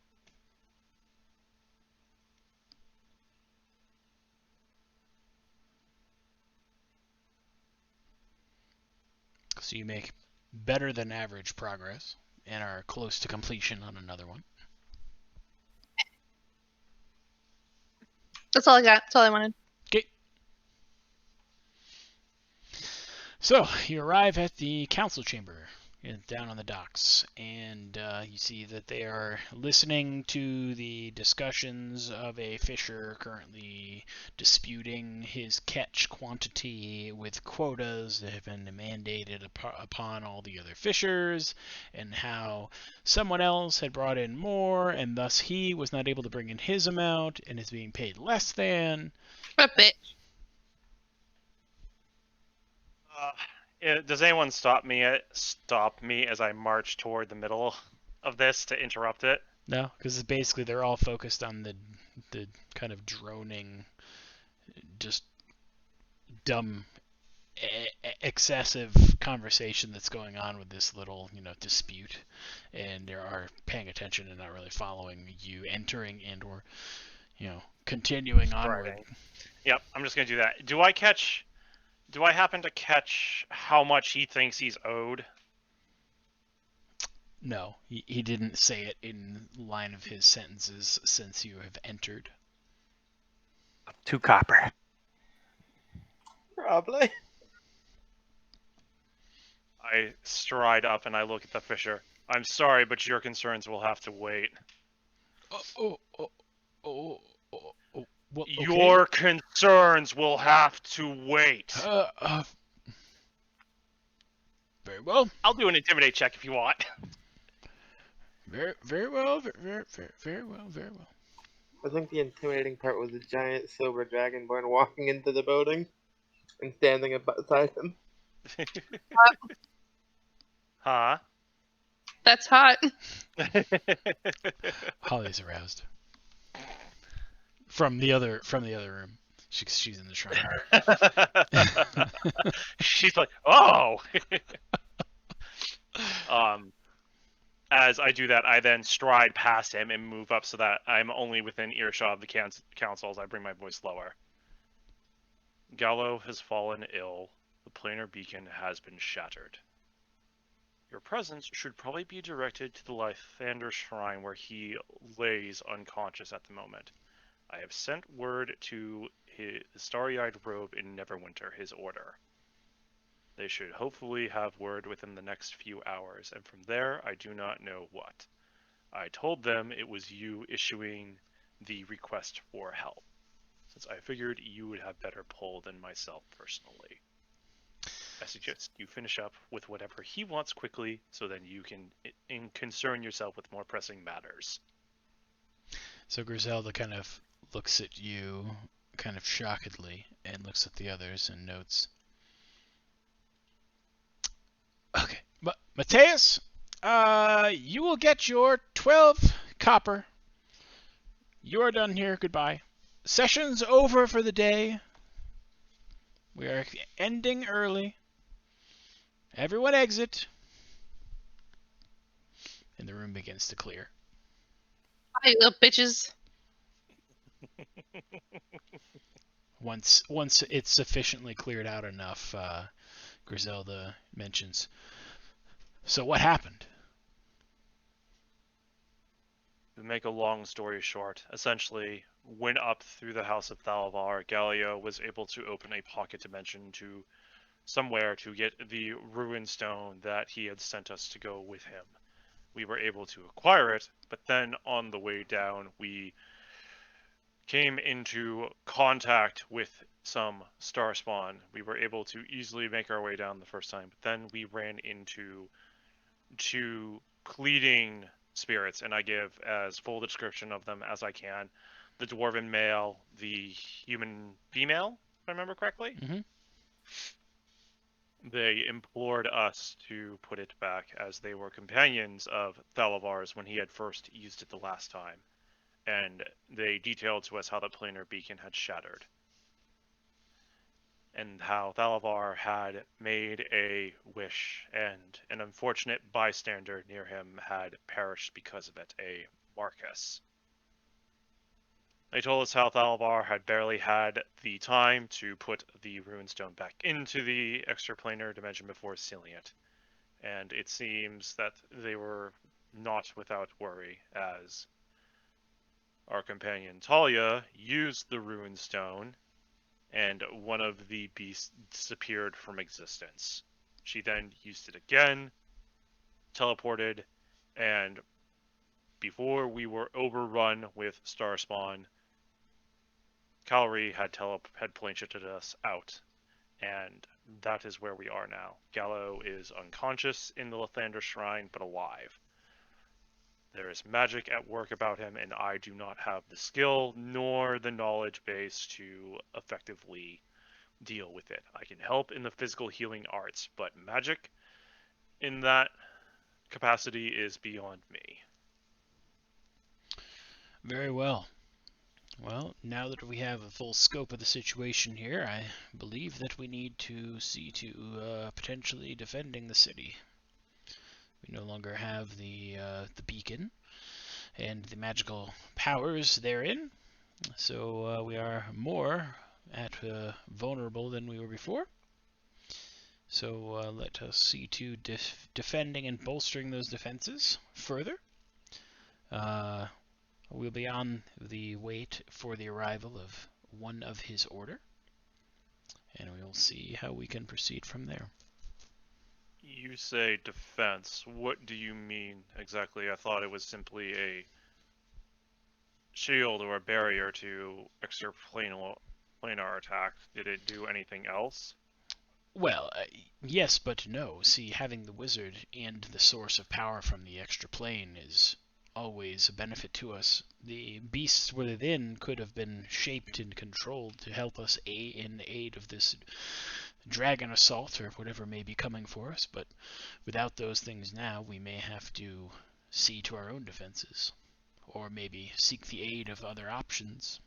So you make better than average progress and are close to completion on another one. That's all I got. That's all I wanted. Okay. So you arrive at the council chamber down on the docks, and you see that they are listening to the discussions of a fisher currently disputing his catch quantity with quotas that have been mandated upon all the other fishers, and how someone else had brought in more, and thus he was not able to bring in his amount and is being paid less than. What a bitch. Does anyone stop me as I march toward the middle of this to interrupt it? No, because basically they're all focused on the kind of droning, just dumb, excessive conversation that's going on with this little, dispute, and they are paying attention and not really following you entering and or, continuing onward. Right. Yep, I'm just gonna do that. Do I happen to catch how much he thinks he's owed? No, he didn't say it in line of his sentences since you have entered. 2 copper. Probably. I stride up and I look at the fisher. I'm sorry, but your concerns will have to wait. Well, okay. Your concerns will have to wait. Very well. I'll do an intimidate check if you want. Very well. Very well. I think the intimidating part was a giant silver dragonborn walking into the building and standing beside him. Huh? That's hot. Holly's aroused. From the other room. She's in the shrine. She's like, oh. As I do that, I then stride past him and move up so that I'm only within earshot of the council as I bring my voice lower. Gallo has fallen ill. The planar beacon has been shattered. Your presence should probably be directed to the Lysander shrine where he lays unconscious at the moment. I have sent word to the Starry-Eyed Robe in Neverwinter, his order. They should hopefully have word within the next few hours, and from there I do not know what. I told them it was you issuing the request for help, since I figured you would have better pull than myself personally. I suggest you finish up with whatever he wants quickly, so then you can concern yourself with more pressing matters. So Griselda kind of looks at you, kind of shockedly, and looks at the others and notes. Okay, but Mateus, you will get your 12 copper. You're done here. Goodbye. Session's over for the day. We are ending early. Everyone exit. and the room begins to clear. Hi, little bitches. Once it's sufficiently cleared out enough, Griselda mentions, "So what happened?" To make a long story short, essentially, when up through the House of Thalavar, Galio was able to open a pocket dimension to somewhere to get the ruined stone that he had sent us to go with him. We were able to acquire it, but then on the way down, we came into contact with some Starspawn. We were able to easily make our way down the first time, but then we ran into two Pleading Spirits, and I give as full description of them as I can. The Dwarven male, the human female, if I remember correctly. Mm-hmm. They implored us to put it back, as they were companions of Thalavar's when he had first used it the last time. And they detailed to us how the planar beacon had shattered, and how Thalavar had made a wish, and an unfortunate bystander near him had perished because of it, a Marcus. They told us how Thalavar had barely had the time to put the runestone back into the extraplanar dimension before sealing it, and it seems that they were not without worry, as our companion Talia used the runestone, and one of the beasts disappeared from existence. She then used it again, teleported, and before we were overrun with Starspawn, Calry had plane shifted us out, and that is where we are now. Gallo is unconscious in the Lathander Shrine, but alive. There is magic at work about him, and I do not have the skill nor the knowledge base to effectively deal with it. I can help in the physical healing arts, but magic in that capacity is beyond me. Very well. Well, now that we have a full scope of the situation here, I believe that we need to see to potentially defending the city. We no longer have the beacon and the magical powers therein, so we are more vulnerable than we were before. So let us see to defending and bolstering those defenses further. We'll be on the wait for the arrival of one of his order, and we will see how we can proceed from there. You say defense. What do you mean exactly? I thought it was simply a shield or a barrier to extraplanar attack. Did it do anything else? Well, yes, but no. See, having the wizard and the source of power from the extra plane is always a benefit to us. The beasts within could have been shaped and controlled to help us in aid of this dragon assault or whatever may be coming for us, but without those things now, we may have to see to our own defenses, or maybe seek the aid of other options.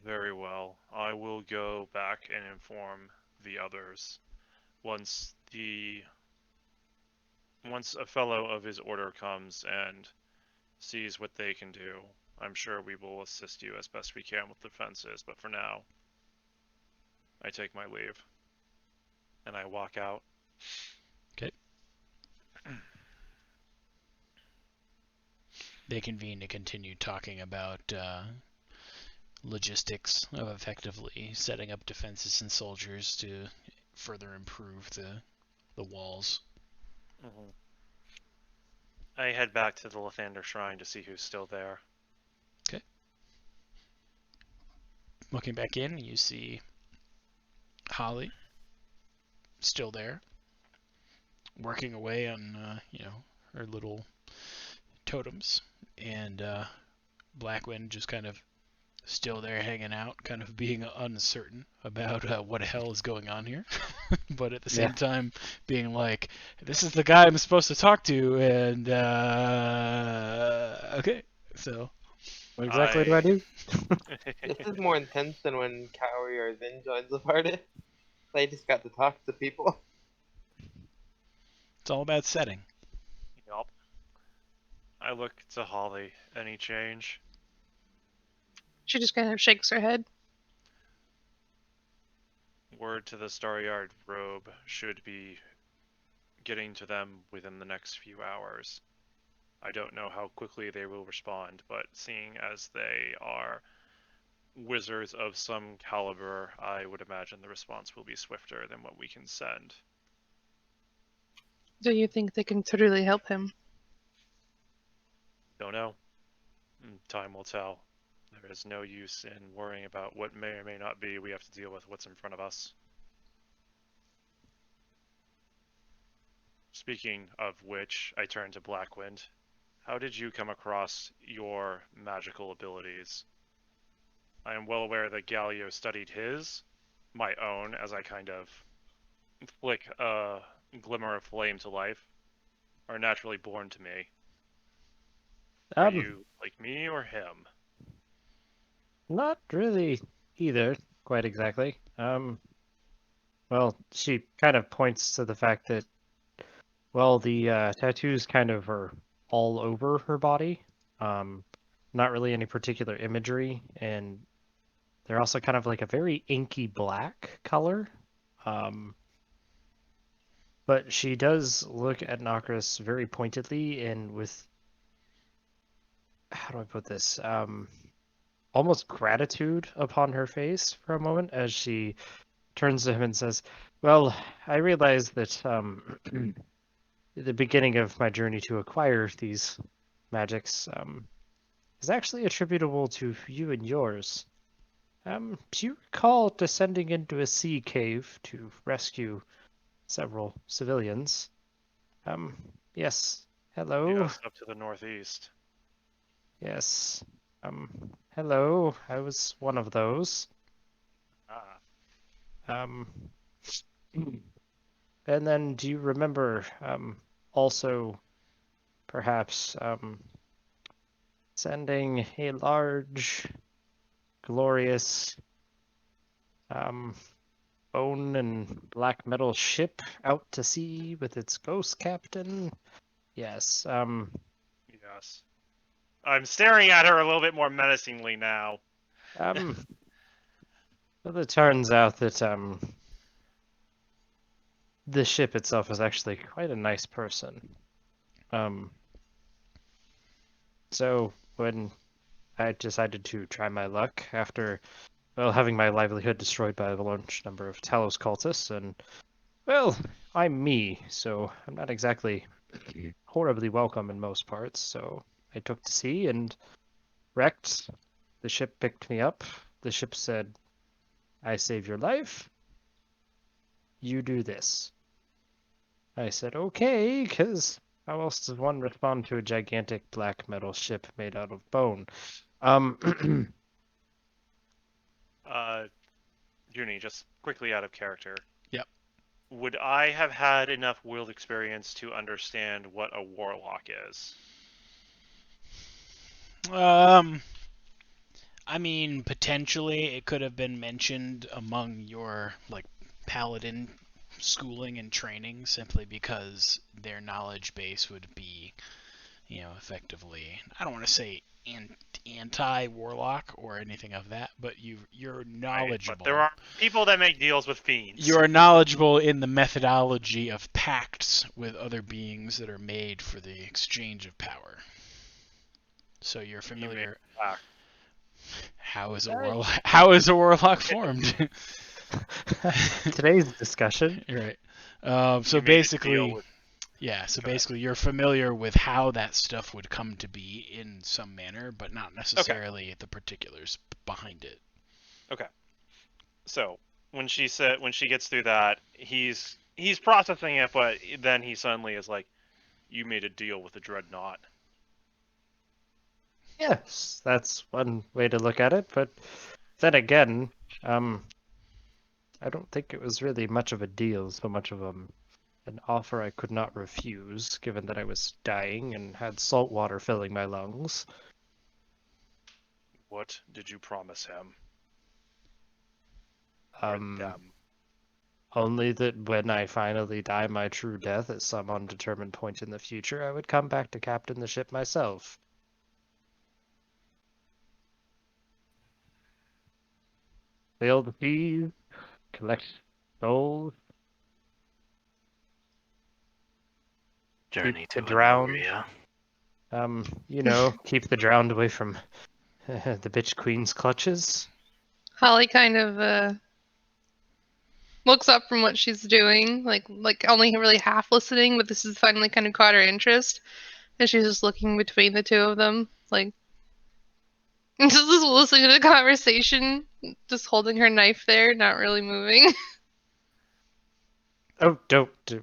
Very well. I will go back and inform the others. Once a fellow of his order comes and sees what they can do, I'm sure we will assist you as best we can with defenses, but for now, I take my leave. And I walk out. Okay. They convene to continue talking about logistics of effectively setting up defenses and soldiers to further improve the walls. Mm-hmm. I head back to the Lathander Shrine to see who's still there. Okay. Looking back in, you see Holly still there, working away on her little totems, and Blackwind just kind of still there hanging out, kind of being uncertain about what the hell is going on here, but at the same time being like, this is the guy I'm supposed to talk to, and okay, so What exactly do I do? This is more intense than when Cowrie or Vin joins the party. They just got to talk to people. It's all about setting. Yup. I look to Holly. Any change? She just kind of shakes her head. Word to the Staryard Robe should be getting to them within the next few hours. I don't know how quickly they will respond, but seeing as they are wizards of some caliber, I would imagine the response will be swifter than what we can send. Do you think they can truly help him? Don't know. Time will tell. There is no use in worrying about what may or may not be. We have to deal with what's in front of us. Speaking of which, I turn to Blackwind. How did you come across your magical abilities? I am well aware that Galio studied his, my own, as I kind of flick a glimmer of flame to life, are naturally born to me. Are you like me or him? Not really either, quite exactly. Well, she kind of points to the fact that, well, the tattoos kind of are all over her body. Not really any particular imagery, and they're also kind of like a very inky black color. But she does look at Nokris very pointedly and with, how do I put this? Almost gratitude upon her face for a moment as she turns to him and says, "Well, I realize that the beginning of my journey to acquire these magics is actually attributable to you and yours. Do you recall descending into a sea cave to rescue several civilians? Yes. Hello. Yes, up to the northeast. Yes. Hello. I was one of those. Ah, Um, and then do you remember also perhaps sending a large, glorious bone and black metal ship out to sea with its ghost captain? Yes. yes. I'm staring at her a little bit more menacingly now. Well, it turns out that the ship itself is actually quite a nice person. So when I decided to try my luck after, well, having my livelihood destroyed by a large number of Talos cultists, and, well, I'm me, so I'm not exactly horribly welcome in most parts, so I took to sea and wrecked. The ship picked me up. The ship said, I save your life. You do this. I said, okay, because how else does one respond to a gigantic black metal ship made out of bone? Junie, just quickly out of character. Yep. Would I have had enough world experience to understand what a warlock is? I mean, potentially it could have been mentioned among your like paladin schooling and training simply because their knowledge base would be, effectively, I don't want to say anti-warlock or anything of that, but you're Right, knowledgeable. but there are people that make deals with fiends. You are knowledgeable in the methodology of pacts with other beings that are made for the exchange of power. So you're familiar. How is a warlock formed? Today's discussion. Right. You made a deal with- Basically you're familiar with how that stuff would come to be in some manner, but not necessarily the particulars behind it. Okay. So when she gets through that, he's processing it, but then he suddenly is like, "You made a deal with the dreadnought." Yes, that's one way to look at it, but then again, I don't think it was really much of a deal, so much of an offer I could not refuse, given that I was dying and had salt water filling my lungs. What did you promise him? Or them? Only that when I finally die my true death at some undetermined point in the future, I would come back to captain the ship myself. Sail the seas, collect souls, Journey keep the to drowned. Anoria. Keep the drowned away from the bitch queen's clutches. Holly kind of looks up from what she's doing, like only really half listening, but this has finally kind of caught her interest, and she's just looking between the two of them, like just listening to the conversation, just holding her knife there, not really moving. Oh,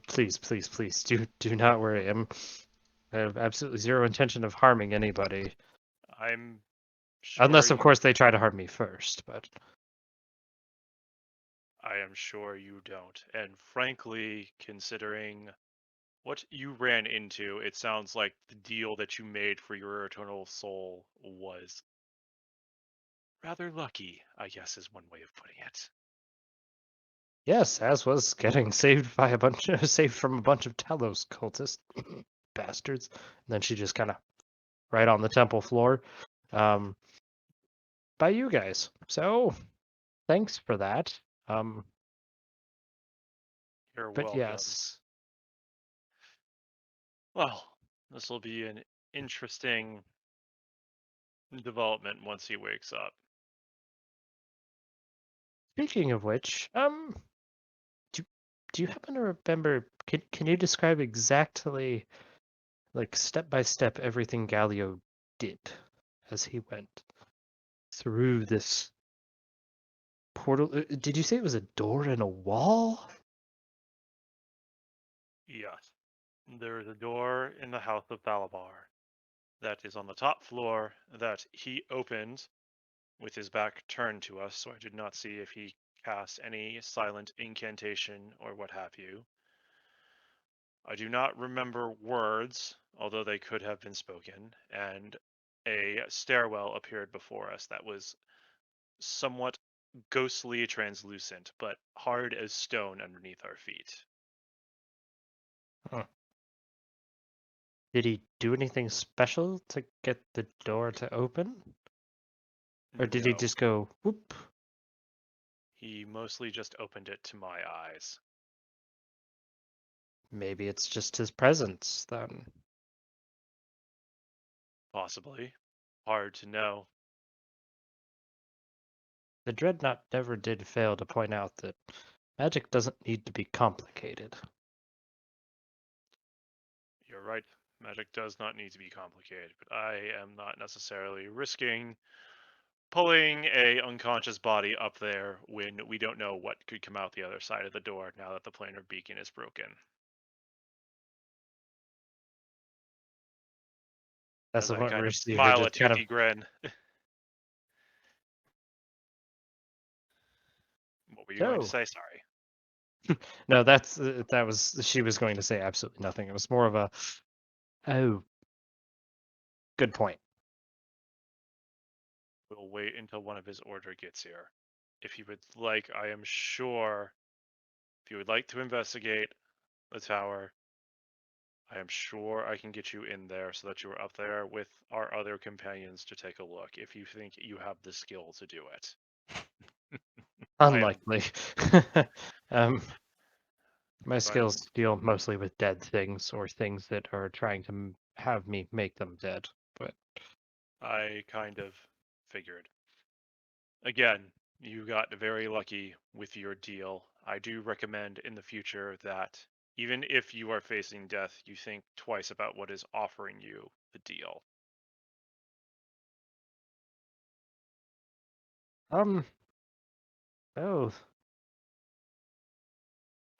please, please, please, do not worry. I have absolutely zero intention of harming anybody. I'm sure Unless, of you, course, they try to harm me first, but... I am sure you don't. And frankly, considering what you ran into, it sounds like the deal that you made for your eternal soul was rather lucky, I guess is one way of putting it. Yes, as was getting saved from a bunch of Talos cultists. Bastards. And then she just kind of right on the temple floor. By you guys. So, thanks for that. You're But welcome. yes. Well, this will be an interesting development once he wakes up. Speaking of which, do you happen to remember, can you describe exactly, like, step by step everything Galio did as he went through this portal? Did you say it was a door in a wall? Yes. There is a door in the House of Thalabar that is on the top floor that he opened with his back turned to us, so I did not see if he cast any silent incantation or what have you. I do not remember words, although they could have been spoken, and a stairwell appeared before us that was somewhat ghostly translucent, but hard as stone underneath our feet. Huh. Did he do anything special to get the door to open? Or did he No, just go, whoop? he mostly just opened it to my eyes. Maybe it's just his presence, then. Possibly. Hard to know. The Dreadnought never did fail to point out that magic doesn't need to be complicated. You're right. Magic does not need to be complicated, but I am not necessarily risking pulling a unconscious body up there when we don't know what could come out the other side of the door now that the planar beacon is broken. That's As the I point kind where of you see her smile a just kind of... toothy grin. What were you going to Oh. say? Sorry. No, she was going to say absolutely nothing. It was more of a, oh, good point. We'll wait until one of his order gets here. If you would like, I am sure, if you would like to investigate the tower, I am sure I can get you in there so that you are up there with our other companions to take a look if you think you have the skill to do it. Unlikely. My But skills deal mostly with dead things or things that are trying to have me make them dead. But I kind of figured. Again, you got very lucky with your deal. I do recommend in the future that even if you are facing death, you think twice about what is offering you the deal. oh,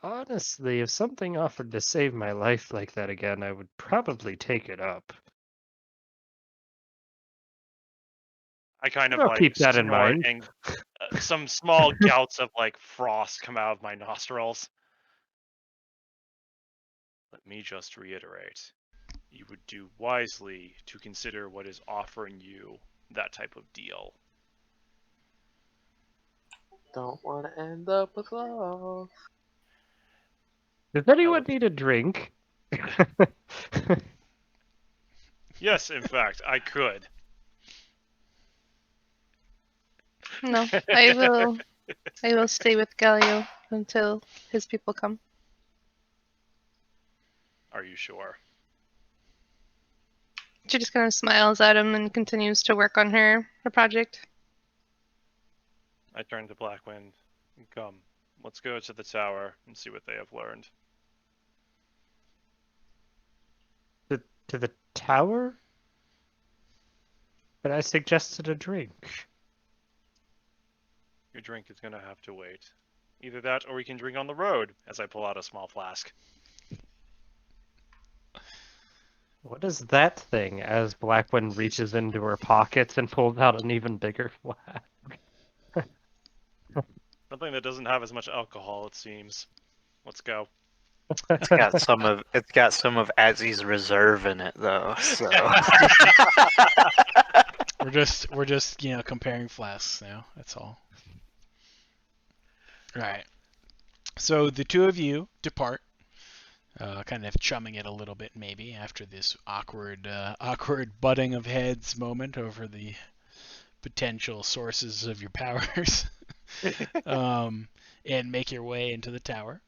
honestly, if something offered to save my life like that again, I would probably take it up. I kind of I'll like keep that in snort mind. and some small gouts of like frost come out of my nostrils. Let me just reiterate. You would do wisely to consider what is offering you that type of deal. Don't want to end up with love. Does anyone need a drink? Yes, in fact, I could. No, I will. I will stay with Galio until his people come. Are you sure? She just kind of smiles at him and continues to work on her project. I turn to Blackwind. Come, let's go to the tower and see what they have learned. To the tower? But I suggested a drink. Your drink is gonna have to wait. Either that, or we can drink on the road, as I pull out a small flask. What is that thing? As Blackwind reaches into her pockets and pulls out an even bigger flask. Something that doesn't have as much alcohol, it seems. Let's go. It's got some of Azzy's reserve in it though. So We're just comparing flasks now. That's all. Right. So the two of you depart, kind of chumming it a little bit maybe after this awkward butting of heads moment over the potential sources of your powers, and make your way into the tower.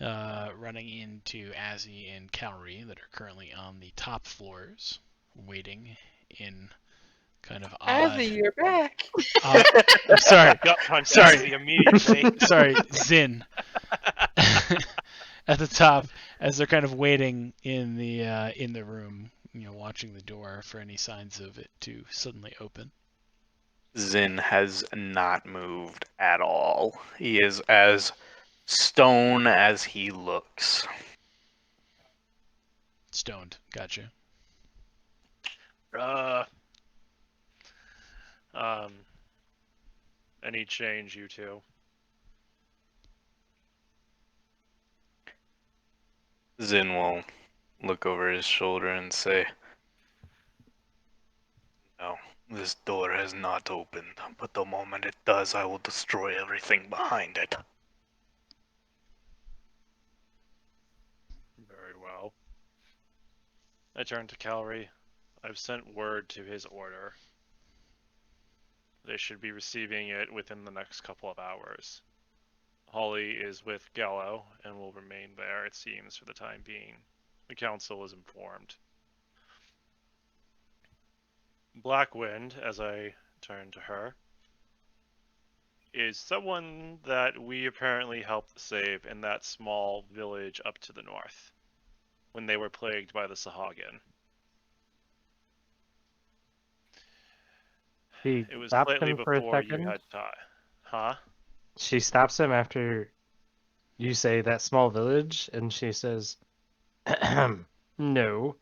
Running into Azzy and Calry that are currently on the top floors, waiting in kind of odd. Azzy, you're back. I'm sorry, Gut punch Sorry. Azzy immediately. sorry, Zin. At the top, as they're kind of waiting in the room, watching the door for any signs of it to suddenly open. Zin has not moved at all. He is as stone as he looks. Stoned. Gotcha. Any change, you two? Zin will look over his shoulder and say, "No, this door has not opened, but the moment it does, I will destroy everything behind it." Very well. I turn to Calry. I've sent word to his order. They should be receiving it within the next couple of hours. Holly is with Gallo and will remain there, it seems, for the time being. The council is informed. Blackwind, as I turn to her, is someone that we apparently helped save in that small village up to the north, when they were plagued by the Sahagin. She It was stops slightly him for a before you second. had time. Huh? She stops him after you say that small village, and she says, no.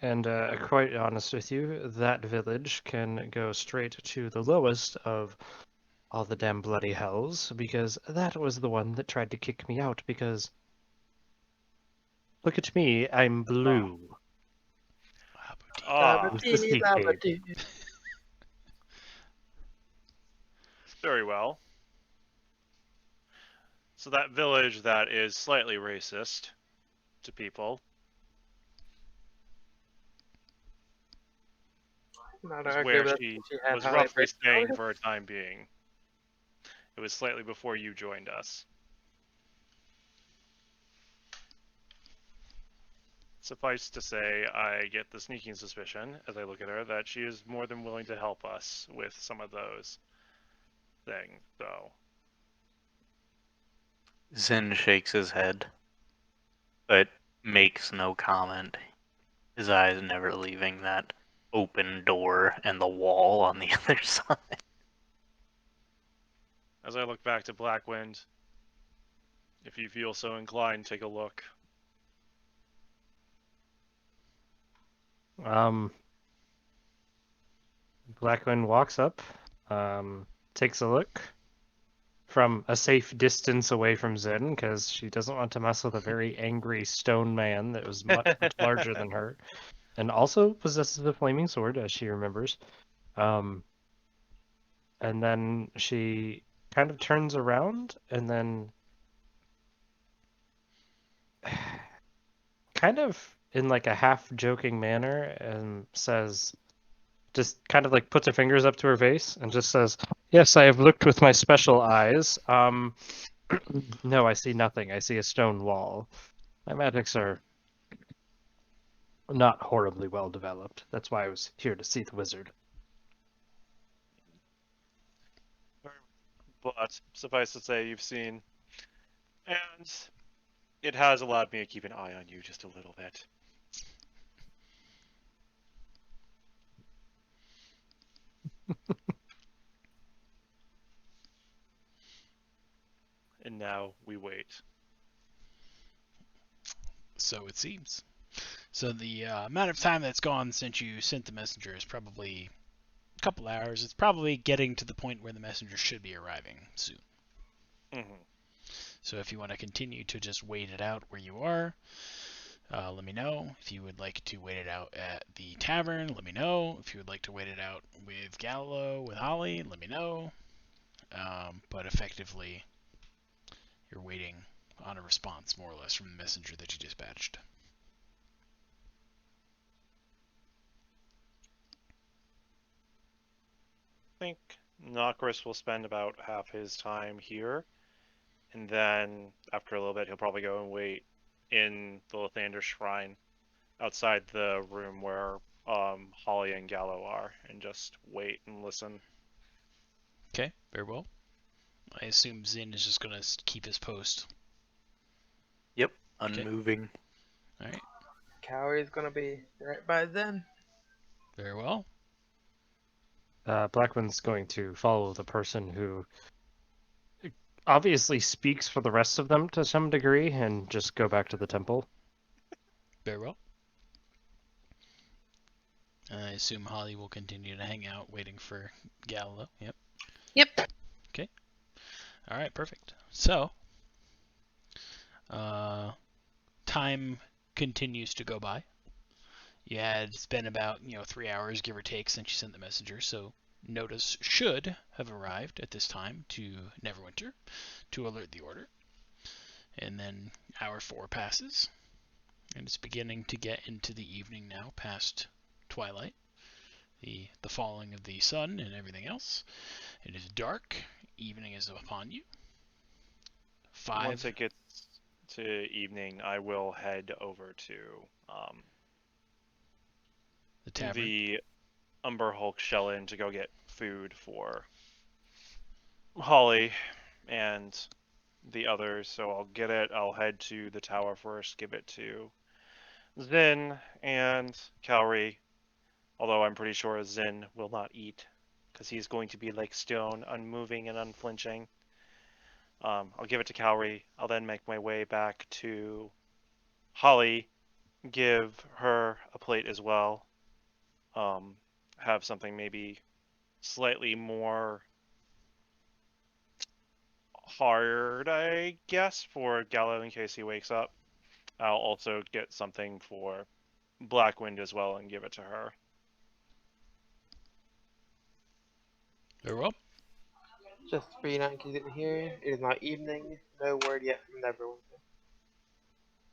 And quite honest with you, that village can go straight to the lowest of all the damn bloody hells, because that was the one that tried to kick me out, because look at me, I'm blue. Ah, Sneak very well. So that village that is slightly racist to people Not is argue where with she had was how they roughly break staying down. for a time being. It was slightly before you joined us. Suffice to say, I get the sneaking suspicion, as I look at her, that she is more than willing to help us with some of those things, so... Zin shakes his head, but makes no comment. His eyes never leaving that open door and the wall on the other side. As I look back to Blackwind, if you feel so inclined, take a look. Blackwind walks up, takes a look from a safe distance away from Zen, because she doesn't want to mess with a very angry stone man that was much, much larger than her, and also possesses a flaming sword, as she remembers. And then she kind of turns around and then kind of in like a half joking manner and says, just kind of like puts her fingers up to her face and just says, "Yes, I have looked with my special eyes. No, I see nothing. I see a stone wall. My magics are not horribly well developed. That's why I was here to see the wizard." But suffice to say, you've seen, and it has allowed me to keep an eye on you just a little bit. And now we wait. So it seems. So the amount of time that's gone since you sent the messenger is probably a couple hours. It's probably getting to the point where the messenger should be arriving soon. Mm-hmm. So if you want to continue to just wait it out where you are, let me know. If you would like to wait it out at the tavern, let me know. If you would like to wait it out with Gallo, with Holly, let me know. But effectively, you're waiting on a response, more or less, from the messenger that you dispatched. I think Nokris will spend about half his time here, and then after a little bit, he'll probably go and wait in the Lathander Shrine outside the room where Holly and Gallo are, and just wait and listen. Okay, very well. I assume Zin is just going to keep his post. Yep, Okay. unmoving. All right, Cowrie's gonna be right by then. very well. Blackman's going to follow the person who obviously speaks for the rest of them to some degree and just go back to the temple. Very well. I assume Holly will continue to hang out waiting for Gallo. Yep. Yep. All right, perfect. So, time continues to go by. You had it's been about 3 hours, give or take, since you sent the messenger. So notice should have arrived at this time to Neverwinter to alert the order. And then hour 4 passes, and it's beginning to get into the evening now, past twilight, the falling of the sun and everything else. It is dark. Evening is upon you. Once it gets to evening, I will head over to The tavern. the Umber Hulk Shell-In to go get food for Holly and the others. So I'll get it. I'll head to the tower first, give it to Zin and Cowrie. Although I'm pretty sure Zin will not eat, because he's going to be like stone, unmoving and unflinching. I'll give it to Cowrie. I'll then make my way back to Holly, give her a plate as well. Have something maybe slightly more hard, I guess, for Gallo in case he wakes up. I'll also get something for Blackwind as well and give it to her. Very well. Just for you not in case you didn't hear, it is now evening. No word yet from Neverwinter.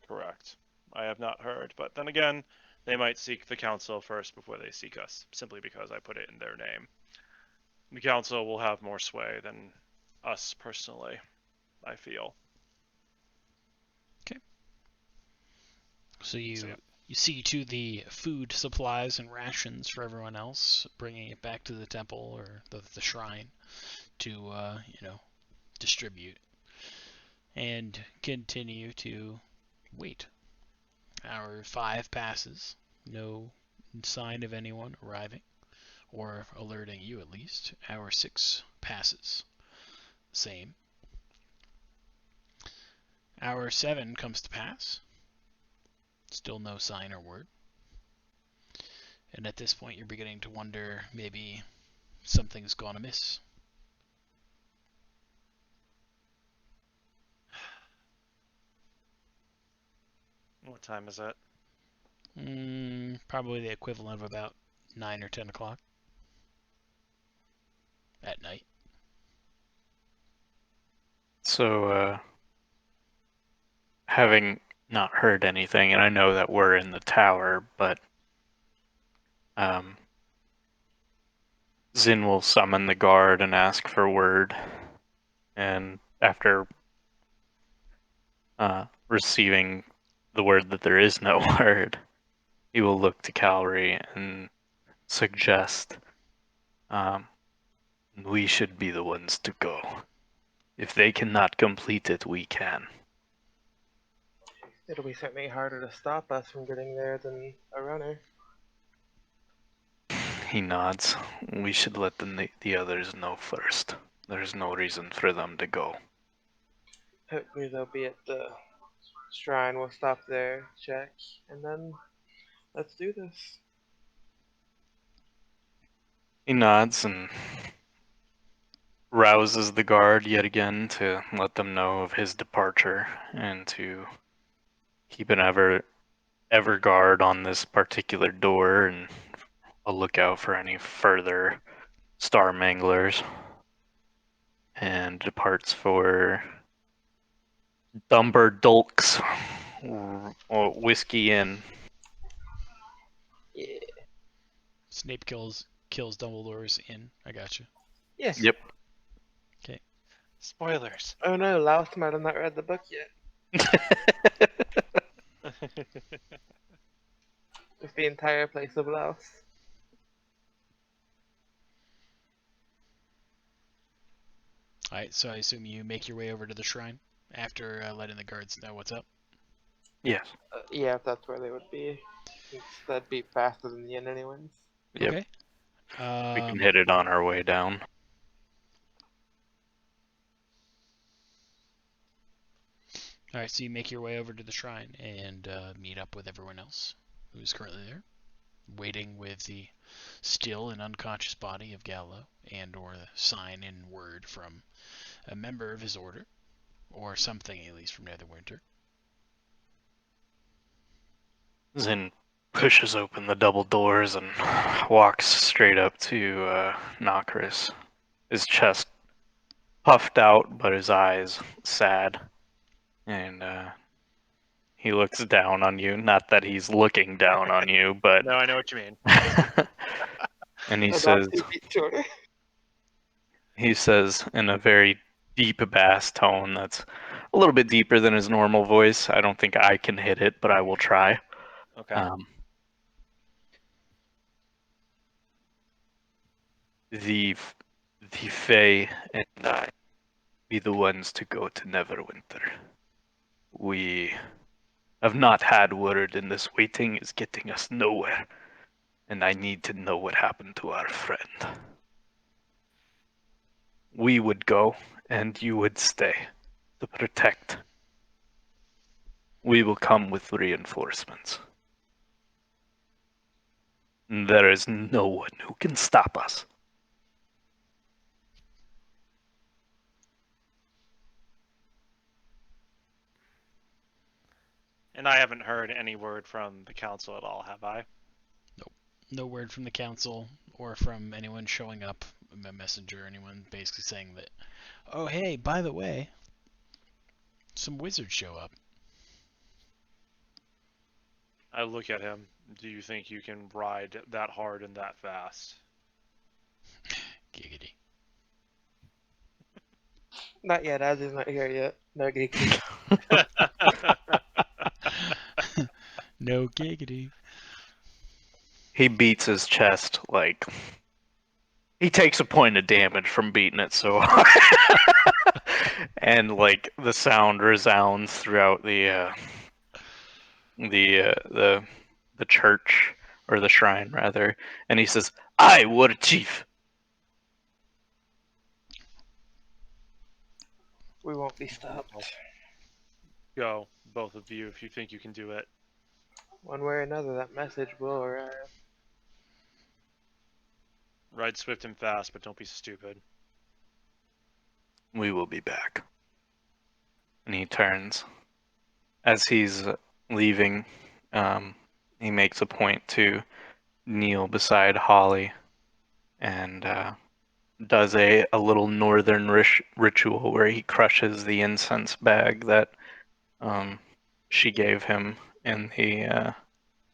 Correct. I have not heard, but then again, they might seek the council first before they seek us, simply because I put it in their name. The council will have more sway than us personally, I feel. So you So, yeah. you see to the food supplies and rations for everyone else, bringing it back to the temple or the shrine to distribute, and continue to wait. Hour 5 passes, no sign of anyone arriving or alerting you at least. Hour 6 passes, same. Hour 7 comes to pass. Still no sign or word. And at this point, you're beginning to wonder maybe something's gone amiss. What time is it? Probably the equivalent of about 9 or 10 o'clock at night. So, having not heard anything, and I know that we're in the tower, but Zin will summon the guard and ask for word, and after receiving the word that there is no word, he will look to Calry and suggest we should be the ones to go. If they cannot complete it, we can. It'll be certainly harder to stop us from getting there than a runner. He nods. We should let the others know first. There's no reason for them to go. Hopefully they'll be at the shrine. We'll stop there, check, and then let's do this. He nods and rouses the guard yet again to let them know of his departure and to keep an ever guard on this particular door and a lookout for any further star manglers, and departs for Dumber Dulk's Whiskey Inn. Yeah. Snape kills Dumbledore's inn. I gotcha. Yes. Yep. Spoilers. Oh no, Laos might have not read the book yet. Just the entire place of Laos. Alright, so I assume you make your way over to the shrine after letting the guards know what's up. Yes. Yeah, if that's where they would be. That'd be faster than the inn anyways. Yep. Okay. We can hit it on our way down. Alright, so you make your way over to the shrine and meet up with everyone else who's currently there, waiting with the still and unconscious body of Gallo, and or the sign and word from a member of his order, or something at least from Netherwinter. Zin pushes open the double doors and walks straight up to Nokris, his chest puffed out, but his eyes sad. And he looks down on you. Not that he's looking down on you, but No, I know what you mean. and he About says, 2 feet shorter. in a very deep bass tone that's a little bit deeper than his normal voice. I don't think I can hit it, but I will try. Okay. The Fae and I be the ones to go to Neverwinter. We have not had word, and this waiting is getting us nowhere. And I need to know what happened to our friend. We would go, and you would stay to protect. We will come with reinforcements. There is no one who can stop us. And I haven't heard any word from the council at all, have I? No word from the council or from anyone showing up, a messenger, anyone basically saying that, oh hey, by the way, some wizards show up. I look at him. Do you think you can ride that hard and that fast? Giggity. Not yet, Az is not here yet. No geeky. No giggity. He beats his chest like he takes a point of damage from beating it so hard. And like the sound resounds throughout the church, or the shrine rather, and he says, "I war chief." We won't be stopped. Go, both of you, if you think you can do it. One way or another, that message will arrive. Ride swift and fast, but don't be stupid. We will be back. And he turns. As he's leaving, he makes a point to kneel beside Holly and does a little northern ritual where he crushes the incense bag that she gave him in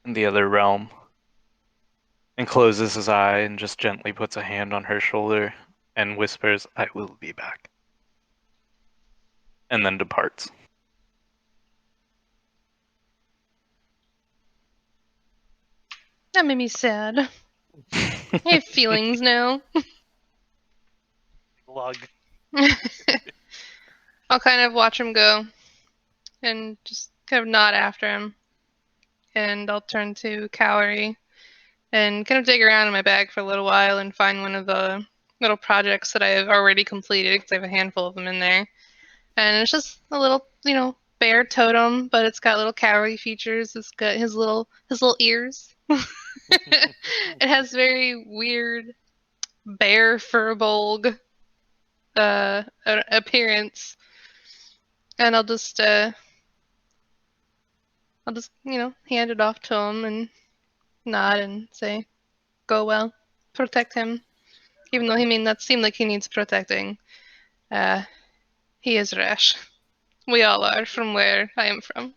the other realm, and closes his eye and just gently puts a hand on her shoulder and whispers, "I will be back," and then departs. That made me sad. I have feelings now. Lug. I'll kind of watch him go and just kind of nod after him. And I'll turn to Cowrie and kind of dig around in my bag for a little while and find one of the little projects that I've already completed because I have a handful of them in there. And it's just a little, bear totem, but it's got little Cowrie features. It's got his little ears. It has very weird bear furbolg appearance, and I'll just hand it off to him and nod and say, "Go well, protect him." Even though he may not seem like he needs protecting, he is rash. We all are from where I am from.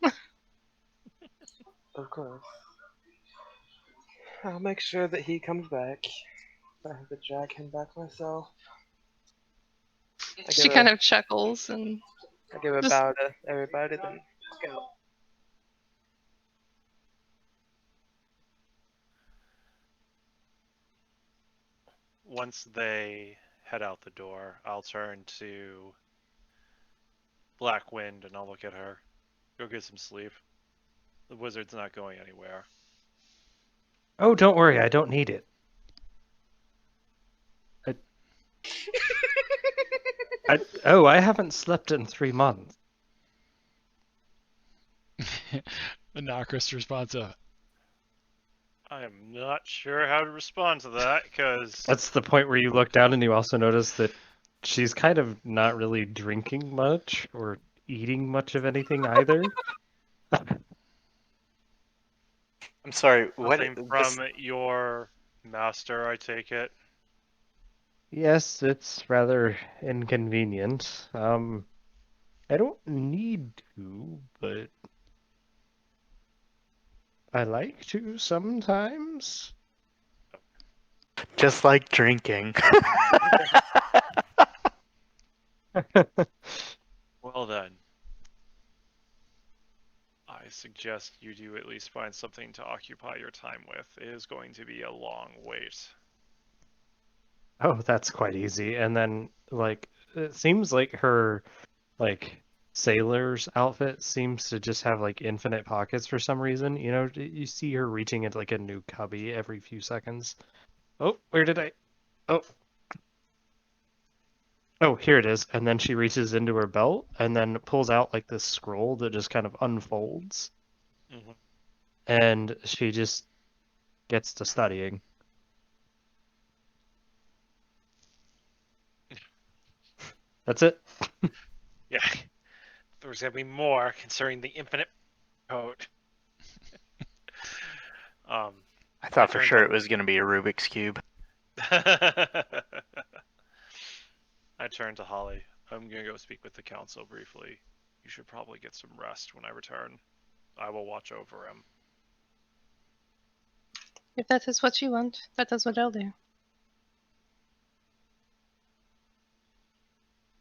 Of course. I'll make sure that he comes back. I have to drag him back myself. She kind of chuckles and I give a just- bow to everybody, then go. Once they head out the door, I'll turn to Black Wind and I'll look at her. Go get some sleep. The wizard's not going anywhere. Oh, don't worry, I don't need it. I haven't slept in 3 months. The Nocris response of, I am not sure how to respond to that because That's the point where you look down and you also notice that she's kind of not really drinking much or eating much of anything either. I'm sorry, what? nothing from your master, I take it. Yes, it's rather inconvenient. I don't need to, but I like to sometimes. Just like drinking. Well then, I suggest you do at least find something to occupy your time with. It is going to be a long wait. Oh, that's quite easy. And then, like, it seems like her, like, sailor's outfit seems to just have, like, infinite pockets for some reason. You know, you see her reaching into, like, a new cubby every few seconds. Oh, where did I? Oh. Oh, here it is. And then she reaches into her belt and then pulls out, like, this scroll that just kind of unfolds. Mm-hmm. And she just gets to studying. That's it. Yeah, there's gonna be more concerning the infinite code. I thought for turned sure to- it was going to be a Rubik's Cube. I turn to Holly. I'm gonna go speak with the council briefly. You should probably get some rest when I return. I will watch over him. if that is what you want, that is what I'll do.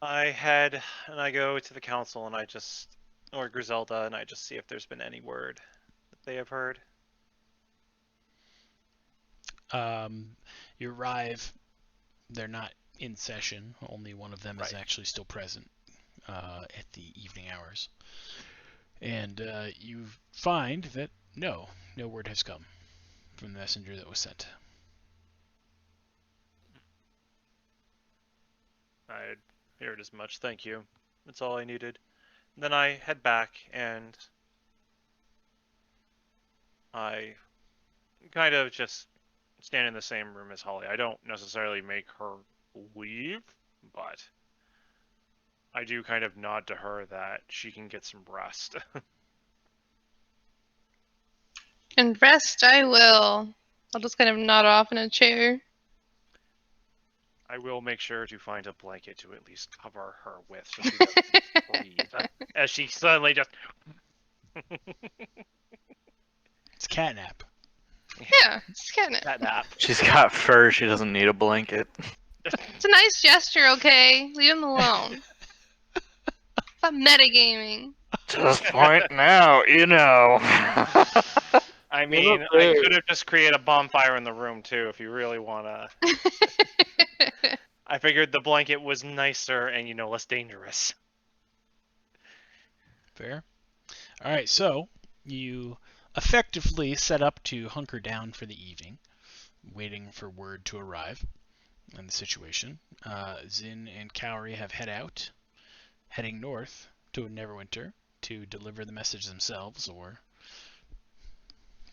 I head and I go to the council and or Griselda, and I just see if there's been any word that they have heard. you arrive, they're not in session. Only one of them is Right. actually still present at the evening hours. And you find that no word has come from the messenger that was sent. I heard as much. Thank you. That's all I needed. And then I head back and I kind of just stand in the same room as Holly. I don't necessarily make her leave, but I do kind of nod to her that she can get some rest. And rest I will. I'll just kind of nod off in a chair. I will make sure to find a blanket to at least cover her with so she doesn't breathe. As she suddenly just It's catnap. Yeah, it's catnip. That nap. She's got fur. She doesn't need a blanket. It's a nice gesture, okay? Leave him alone. Stop metagaming. Just pointing out, you know. I You're mean, not I there. could have just created a bonfire in the room too, if you really wanna. I figured the blanket was nicer and less dangerous. Fair. All right, so you effectively set up to hunker down for the evening, waiting for word to arrive on the situation. Zin and Cowrie have heading north to Neverwinter to deliver the message themselves or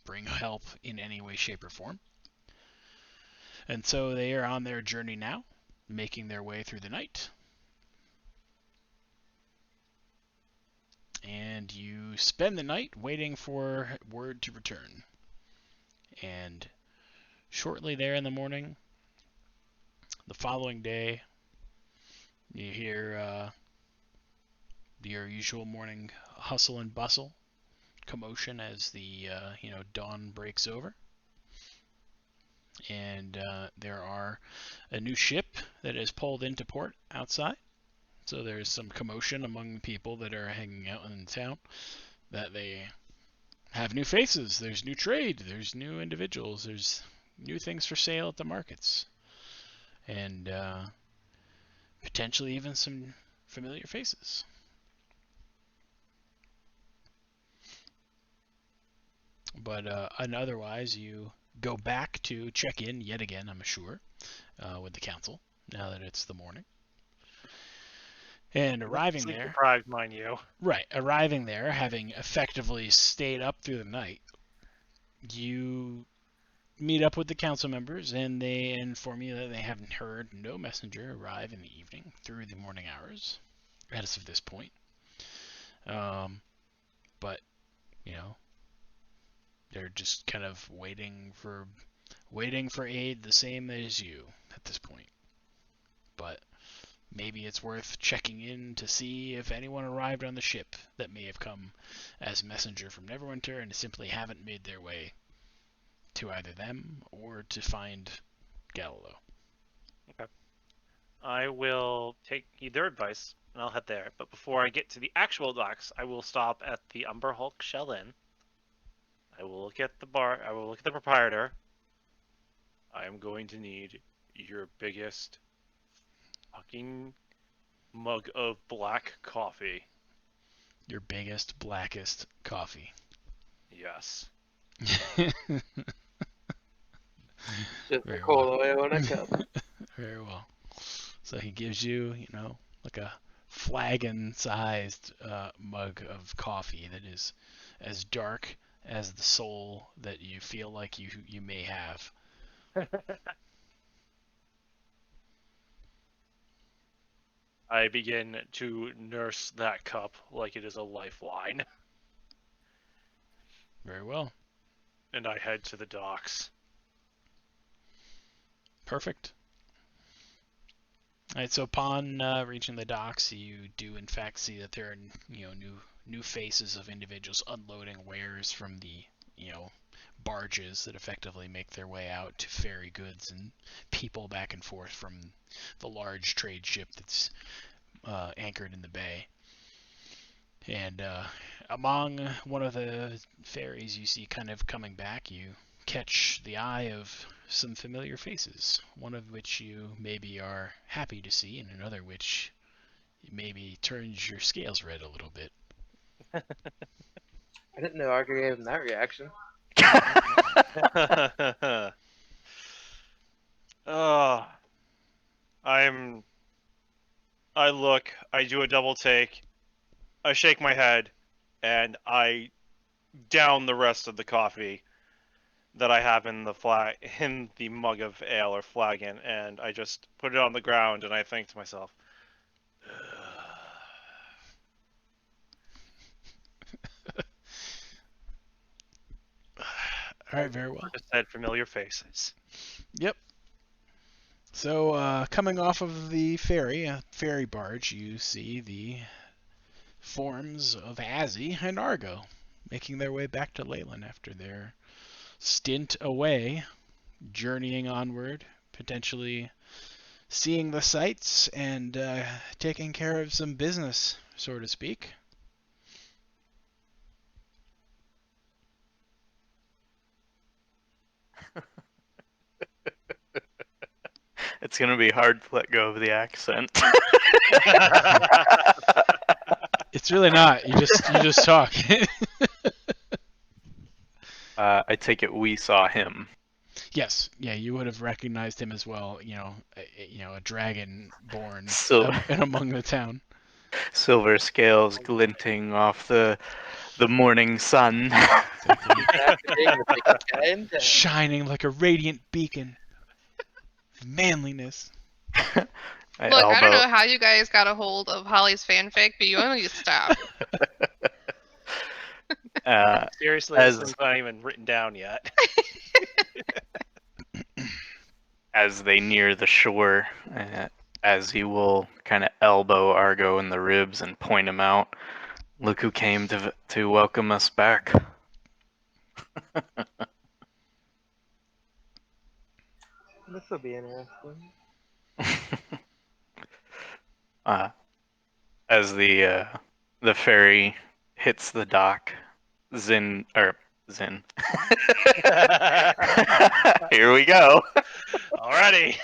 bring help in any way, shape, or form. And so they are on their journey now, making their way through the night. And you spend the night waiting for word to return. And shortly there in the morning, the following day, you hear your usual morning hustle and bustle, commotion as the dawn breaks over. And there are a new ship that is pulled into port outside. So there's some commotion among the people that are hanging out in town that they have new faces. There's new trade. There's new individuals. There's new things for sale at the markets. And potentially even some familiar faces. But and otherwise, you go back to check in yet again, I'm sure, with the council, now that it's the morning. And arriving Sleep there, deprived, mind you. right, arriving there, having effectively stayed up through the night, you meet up with the council members, and they inform you that they haven't heard no messenger arrive in the evening through the morning hours, as of this point. But, they're just kind of waiting for aid the same as you at this point. But maybe it's worth checking in to see if anyone arrived on the ship that may have come as messenger from Neverwinter and simply haven't made their way to either them or to find Galileo. Okay. I will take their advice and I'll head there. But before I get to the actual docks, I will stop at the Umber Hulk Shell Inn. I will look at the bar. I will look at the proprietor. I am going to need your biggest fucking mug of black coffee. Your biggest, blackest coffee. Yes. Just Very a cola oil in a cup. Very well. So he gives you, like a flagon-sized mug of coffee that is as dark as the soul that you feel like you may have. I begin to nurse that cup like it is a lifeline. Very well. And I head to the docks. Perfect. All right, so upon reaching the docks, you do in fact see that there are new faces of individuals unloading wares from the barges that effectively make their way out to ferry goods and people back and forth from the large trade ship that's anchored in the bay. And among one of the ferries you see kind of coming back, you catch the eye of some familiar faces, one of which you maybe are happy to see, and another which maybe turns your scales red a little bit. I didn't know Archer gave him that reaction. I look, I do a double take, I shake my head, and I down the rest of the coffee that I have in the mug of ale or flagon, and I just put it on the ground, and I think to myself, All right, very well. just said familiar faces. Yep. So, coming off of the ferry barge, you see the forms of Azzy and Argo making their way back to Leyland after their stint away, journeying onward, potentially seeing the sights and taking care of some business, so to speak. It's gonna be hard to let go of the accent. It's really not. You just talk. I take it we saw him. Yes, yeah, you would have recognized him as well. A dragon born So and among the town. silver scales glinting off the morning sun. Exactly. After being the biggest guy in town. Shining like a radiant beacon of manliness. Look, I don't know how you guys got a hold of Holly's fanfic, but you only stop. Seriously, As- this thing's not even written down yet. As they near the shore, as he will kind of elbow Argo in the ribs and point him out. Look who came to welcome us back. This will be interesting. As the ferry hits the dock, Zin. Here we go. Alrighty.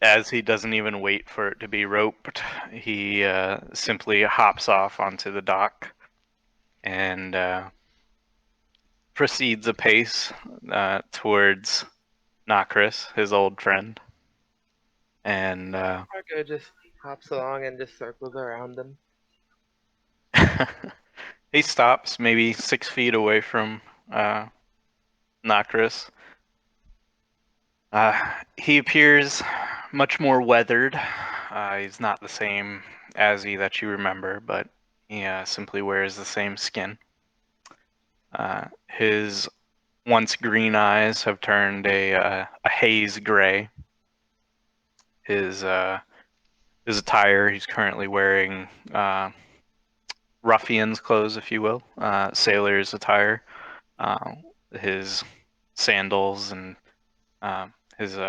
As he doesn't even wait for it to be roped, he simply hops off onto the dock and proceeds apace towards Nokris, his old friend. And Argo just hops along and just circles around them. he stops maybe 6 feet away from Nokris. He appears much more weathered. He's not the same Azzy that you remember, but he simply wears the same skin. His once green eyes have turned a haze gray. His attire, he's currently wearing ruffian's clothes, if you will, sailor's attire. His sandals and his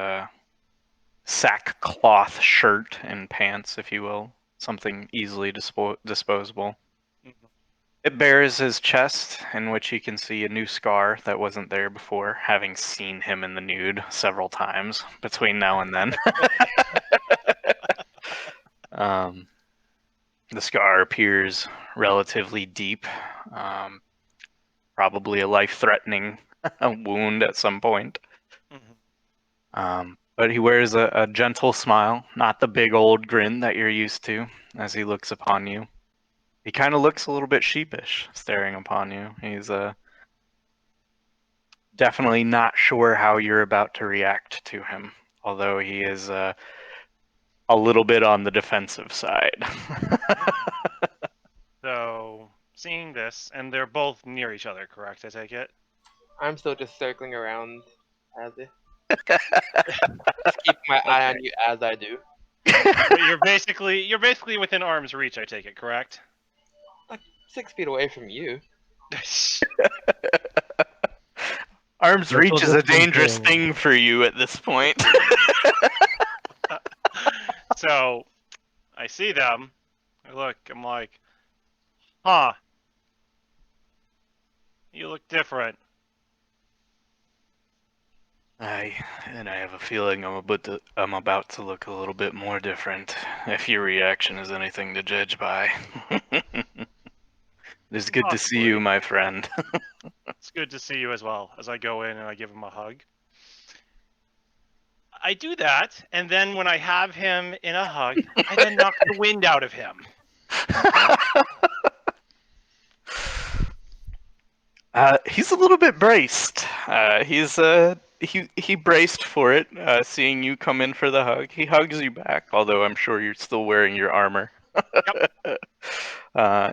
sackcloth shirt and pants, if you will, something easily disposable. Mhm. It bears his chest, in which you can see a new scar that wasn't there before, having seen him in the nude several times between now and then. The scar appears relatively deep, probably a life-threatening wound at some point. Mhm. But he wears a gentle smile, not the big old grin that you're used to as he looks upon you. He kind of looks a little bit sheepish staring upon you. He's definitely not sure how you're about to react to him, although he is a little bit on the defensive side. So, seeing this, and they're both near each other, correct? I take it. I'm still just circling around as if. Just keep my eye on you as I do. But you're basically within arm's reach. I take it, correct? 6 feet away from you. Arm's Social reach is a dangerous distancing. thing for you at this point. So, I see them. I look. I'm like, huh? You look different. I have a feeling I'm about to look a little bit more different, if your reaction is anything to judge by. It is good to see you, Possibly. my friend. It's good to see you as well. As I go in and I give him a hug. I do that, and then when I have him in a hug, I then knock the wind out of him. He's a little bit braced. He braced for it, seeing you come in for the hug. He hugs you back, although I'm sure you're still wearing your armor.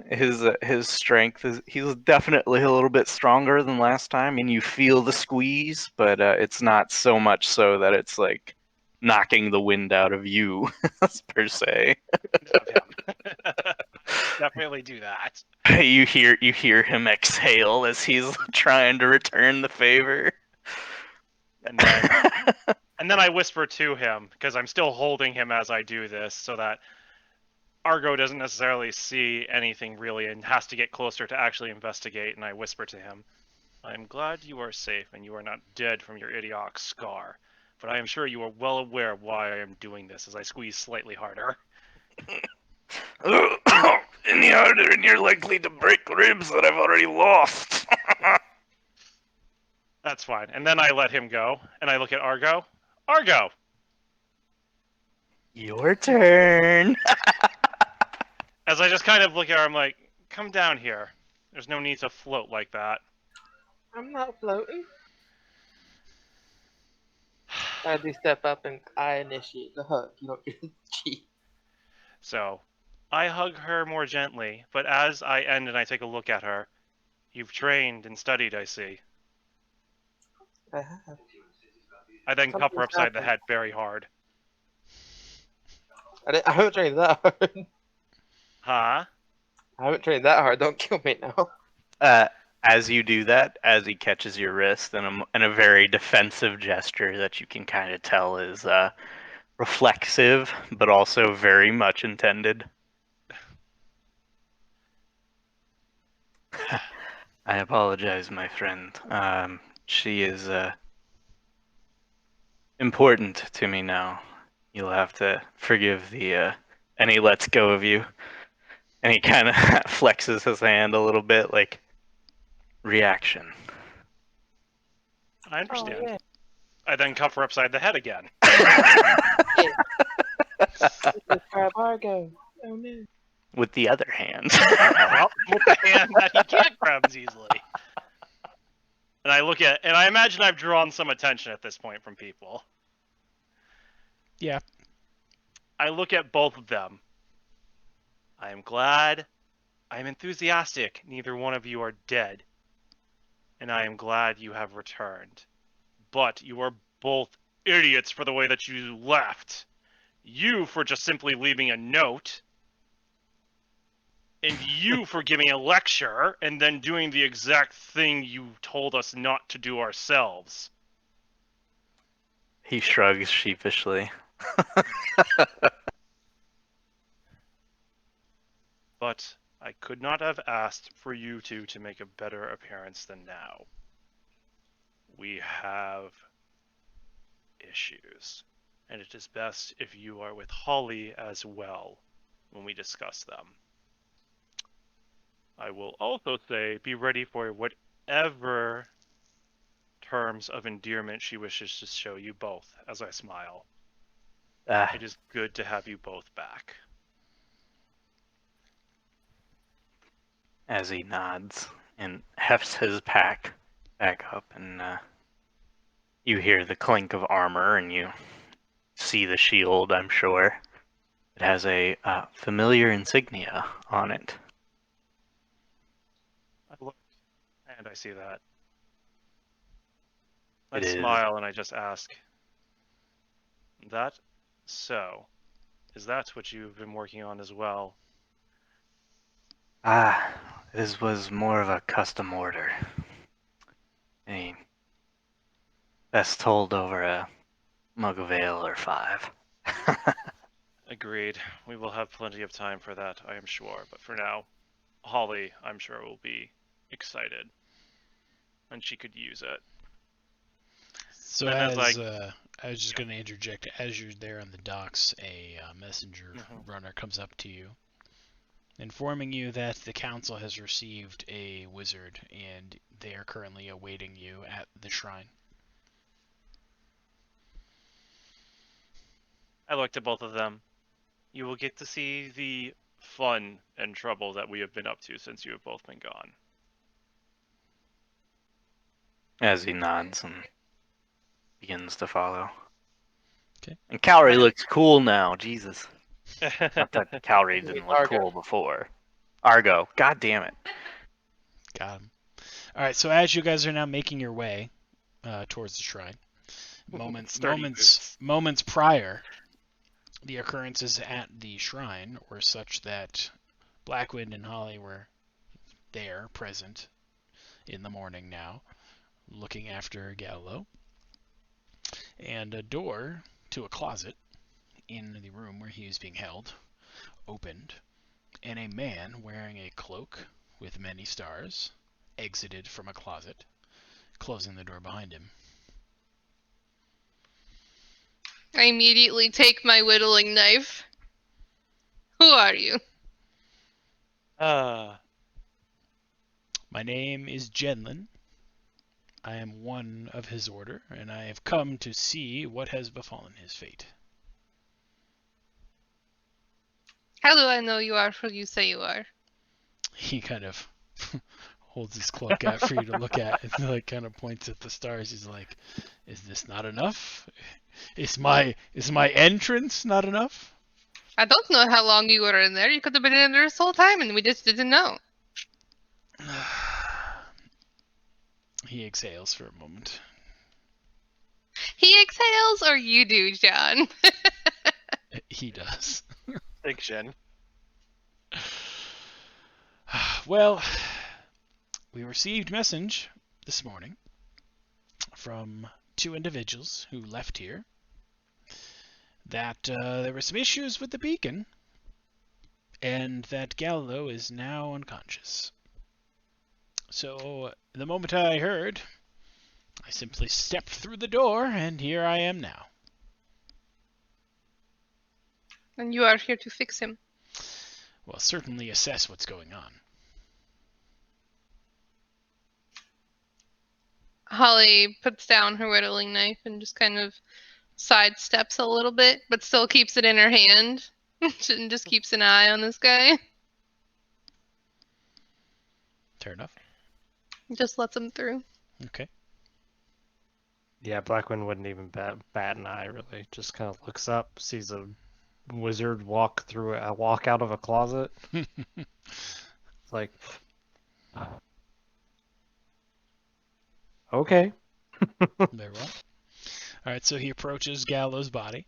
His strength he's definitely a little bit stronger than last time, and you feel the squeeze, but it's not so much so that it's like knocking the wind out of you per se. Of him. definitely do that. You hear him exhale as he's trying to return the favor. And then I whisper to him, because I'm still holding him as I do this, so that Argo doesn't necessarily see anything really and has to get closer to actually investigate. And I whisper to him, "I'm glad you are safe and you are not dead from your idiotic scar. But I am sure you are well aware of why I am doing this," as I squeeze slightly harder. Any harder and you're likely to break ribs that I've already lost. That's fine. And then I let him go, and I look at Argo. Argo! Your turn. As I just kind of look at her, I'm like, come down here. There's no need to float like that. I'm not floating. I do step up and I initiate the hug. You don't get to cheat. So, I hug her more gently, but as I end and I take a look at her, you've trained and studied, I see. I have. I then cuff her Something's upside the happened. head very hard. I haven't trained that hard. Huh? I haven't trained that hard. Don't kill me now. As you do that, as he catches your wrist in a very defensive gesture that you can kind of tell is reflexive, but also very much intended. I apologize, my friend. She is important to me now. You'll have to forgive the. And he lets go of you, and he kind of flexes his hand a little bit, like reaction. I understand. Oh, yeah. I then cuff her upside the head again. Grab Argo. Oh no. With the other hand. Well, with the hand that he can't grab as easily. And I imagine I've drawn some attention at this point from people. Yeah. I look at both of them. I am glad. I am enthusiastic. Neither one of you are dead. And I am glad you have returned. But you are both idiots for the way that you left. You for just simply leaving a note. And you for giving a lecture and then doing the exact thing you told us not to do ourselves. He shrugs sheepishly. But I could not have asked for you two to make a better appearance than now. We have issues, and it is best if you are with Holly as well when we discuss them. I will also say be ready for whatever terms of endearment she wishes to show you both, as I smile. It is good to have you both back. As he nods and hefts his pack back up, and you hear the clink of armor, and you see the shield, I'm sure. It has a familiar insignia on it. I look, and I see that. I It is. smile and I just ask, that so? Is that what you've been working on as well? This was more of a custom order. Best told over a mug of ale or 5. Agreed. We will have plenty of time for that, I am sure. But for now, Holly, I'm sure, will be excited. And she could use it. So And as I was just going to interject, as you're there on the docks, a messenger runner comes up to you, informing you that the council has received a wizard, and they are currently awaiting you at the shrine. I looked at both of them. You will get to see the fun and trouble that we have been up to since you have both been gone. As he nods and begins to follow. Okay. And Calorie looks cool now, Jesus. Not that Calorie didn't look Argo. cool before. Argo, god damn it. Got him. All right. So as you guys are now making your way towards the shrine, moments prior, the occurrences at the shrine were such that Blackwind and Holly were there, present, in the morning now, looking after Gallo. And a door to a closet in the room where he was being held opened, and a man wearing a cloak with many stars exited from a closet, closing the door behind him. I immediately take my whittling knife. Who are you? Uh, My name is Genlin. I am one of his order, and I have come to see what has befallen his fate. How do I know you are who you say you are? He kind of holds his cloak out for you to look at, and like kind of points at the stars. He's like, "Is this not enough? Is my entrance not enough?" I don't know how long you were in there. You could have been in there this whole time and we just didn't know. He exhales for a moment. He exhales or you do, John? He does. thanks, Jen. Well, we received message this morning from 2 individuals who left here that there were some issues with the beacon and that Gallo is now unconscious. So the moment I heard, I simply stepped through the door, and here I am now. And you are here to fix him. Well, certainly assess what's going on. Holly puts down her whittling knife and just kind of sidesteps a little bit, but still keeps it in her hand. And just keeps an eye on this guy. Fair enough. Just lets him through. Okay. Yeah, Blackwind wouldn't even bat an eye, really. Just kind of looks up, sees a wizard walk out of a closet. It's like, okay. Very well. All right, so he approaches Gallo's body,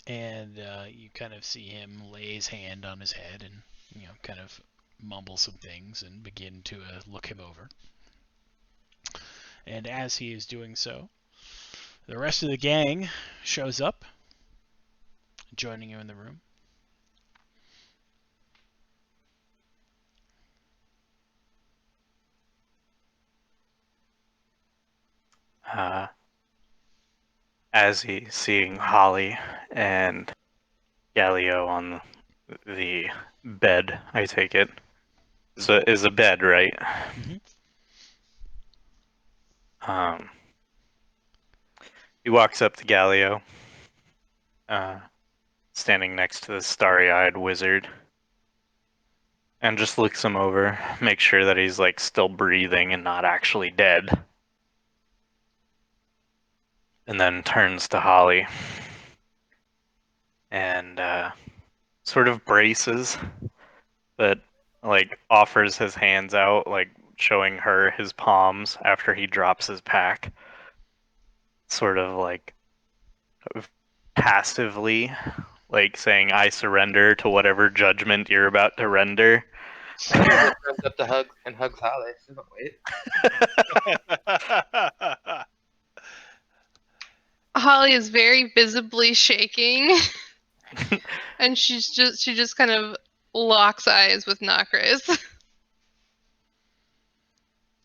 and you kind of see him lay his hand on his head and, kind of mumble some things and begin to look him over. And as he is doing so, the rest of the gang shows up, joining you in the room. As he's seeing Holly and Galio on the bed, I take it. Is a bed, right? Mm-hmm. He walks up to Galio, standing next to the starry-eyed wizard, and just looks him over, makes sure that he's like still breathing and not actually dead. And then turns to Holly and sort of braces, but like offers his hands out, like showing her his palms after he drops his pack. Sort of like passively, like saying, "I surrender to whatever judgment you're about to render." Turns up to hug and hugs Holly. She doesn't wait. Holly is very visibly shaking. And she just kind of locks eyes with Nokris.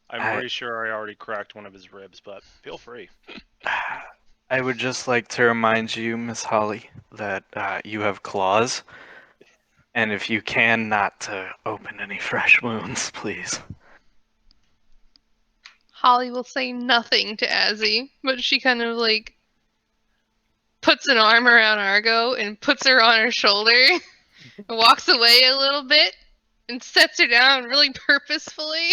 I'm pretty sure I already cracked one of his ribs, but feel free. I would just like to remind you, Miss Holly, that you have claws, and if you can, not to open any fresh wounds, please. Holly will say nothing to Azzy, but she kind of like puts an arm around Argo and puts her on her shoulder and walks away a little bit and sets her down really purposefully,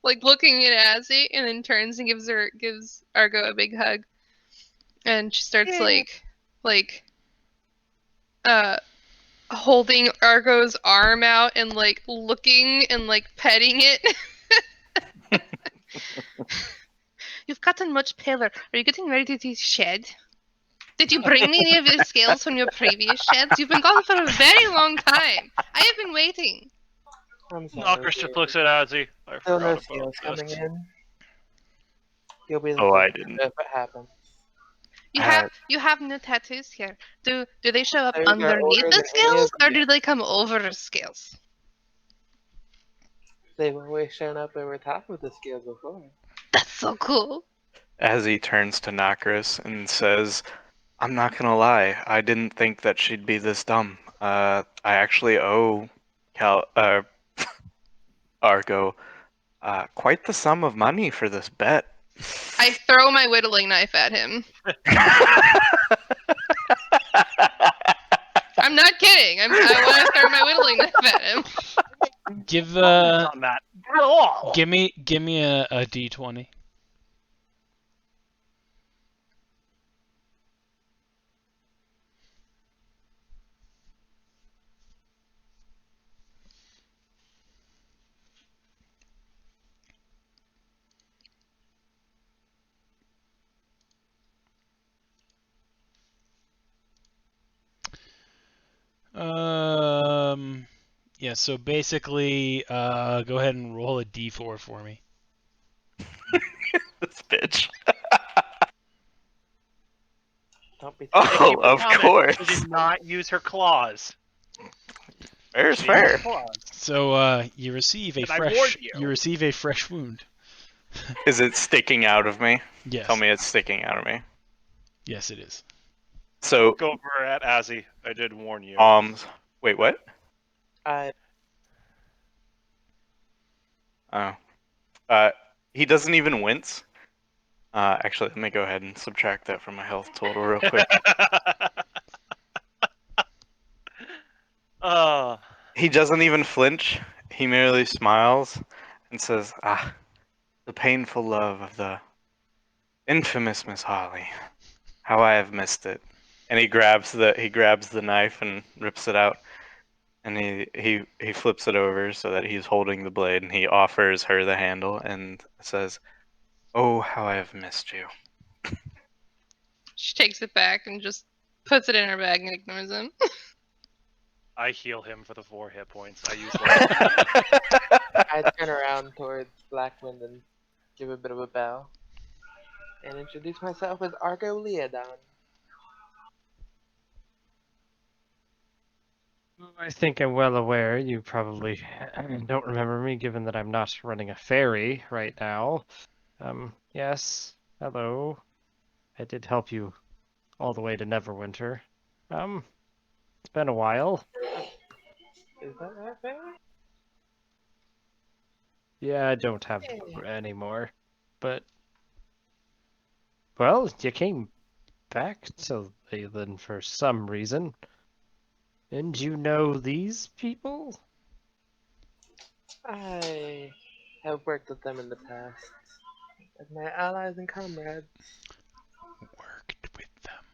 like looking at Azzy, and then turns and gives Argo a big hug. And she starts holding Argo's arm out and like looking and like petting it. You've gotten much paler. Are you getting ready to shed? Did you bring me any of your scales from your previous sheds? You've been gone for a very long time. I have been waiting. I'm sorry. Knockers just dear. looks at Azzy. I Still no forgot scales about coming this. in. You'll be the Oh, I first didn't. if it happens. You have new tattoos here. Do they show up Those are underneath older the than any of scales, or you. do they come over the scales? They've always shown up over top of the scales before. That's so cool. As he turns to Nokris and says, I'm not gonna lie, I didn't think that she'd be this dumb. I actually owe Argo quite the sum of money for this bet. I throw my whittling knife at him. I'm not kidding. I want to throw my whittling knife at him. Give On that at all. give me a d20. Yeah, so basically, go ahead and roll a d4 for me. This bitch. Don't be Oh, of Promise, course. She did not use her claws. Fair's She didn't use her fair. claws. So you receive a And I warned you. you receive a fresh wound. Is it sticking out of me? Yes. Tell me it's sticking out of me. Yes, it is. So, Look over at Azzy. I did warn you. wait, what? I Oh. He doesn't even wince. Actually, let me go ahead and subtract that from my health total real quick. He doesn't even flinch. He merely smiles and says, the painful love of the infamous Miss Holly. How I have missed it. And he grabs the knife and rips it out. And he flips it over so that he's holding the blade, and he offers her the handle and says, "Oh, how I have missed you." She takes it back and just puts it in her bag and ignores him. I heal him for the 4 hit points. I use that. I turn around towards Blackwind and give a bit of a bow. And introduce myself as Argo Leodon. I think I'm well aware you probably don't remember me, given that I'm not running a ferry right now. Yes, hello. I did help you all the way to Neverwinter. It's been a while. Is that right, fair? Yeah, I don't have any more. But, well, you came back to Leyland for some reason. And you know these people? I have worked with them in the past. As my allies and comrades. Worked with them.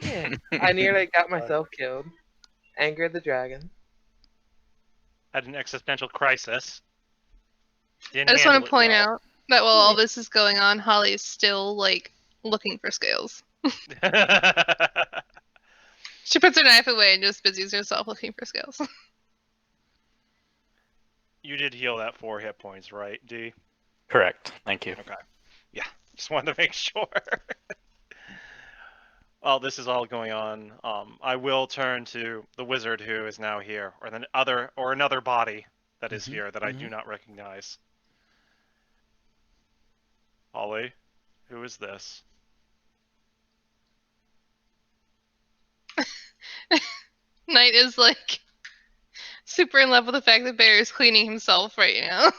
Yeah. I nearly got myself killed. Angered the dragon. Had an existential crisis. Didn't I just want handle to it point well. out that while all this is going on, Holly is still like looking for scales. She puts her knife away and just busies herself looking for scales. You did heal that 4 hit points, right, D? Correct. Thank you. Okay. Yeah, just wanted to make sure. While this is all going on, I will turn to the wizard who is now here, or another body that is here that I do not recognize. Holly, who is this? Knight is like super in love with the fact that Bear is cleaning himself right now.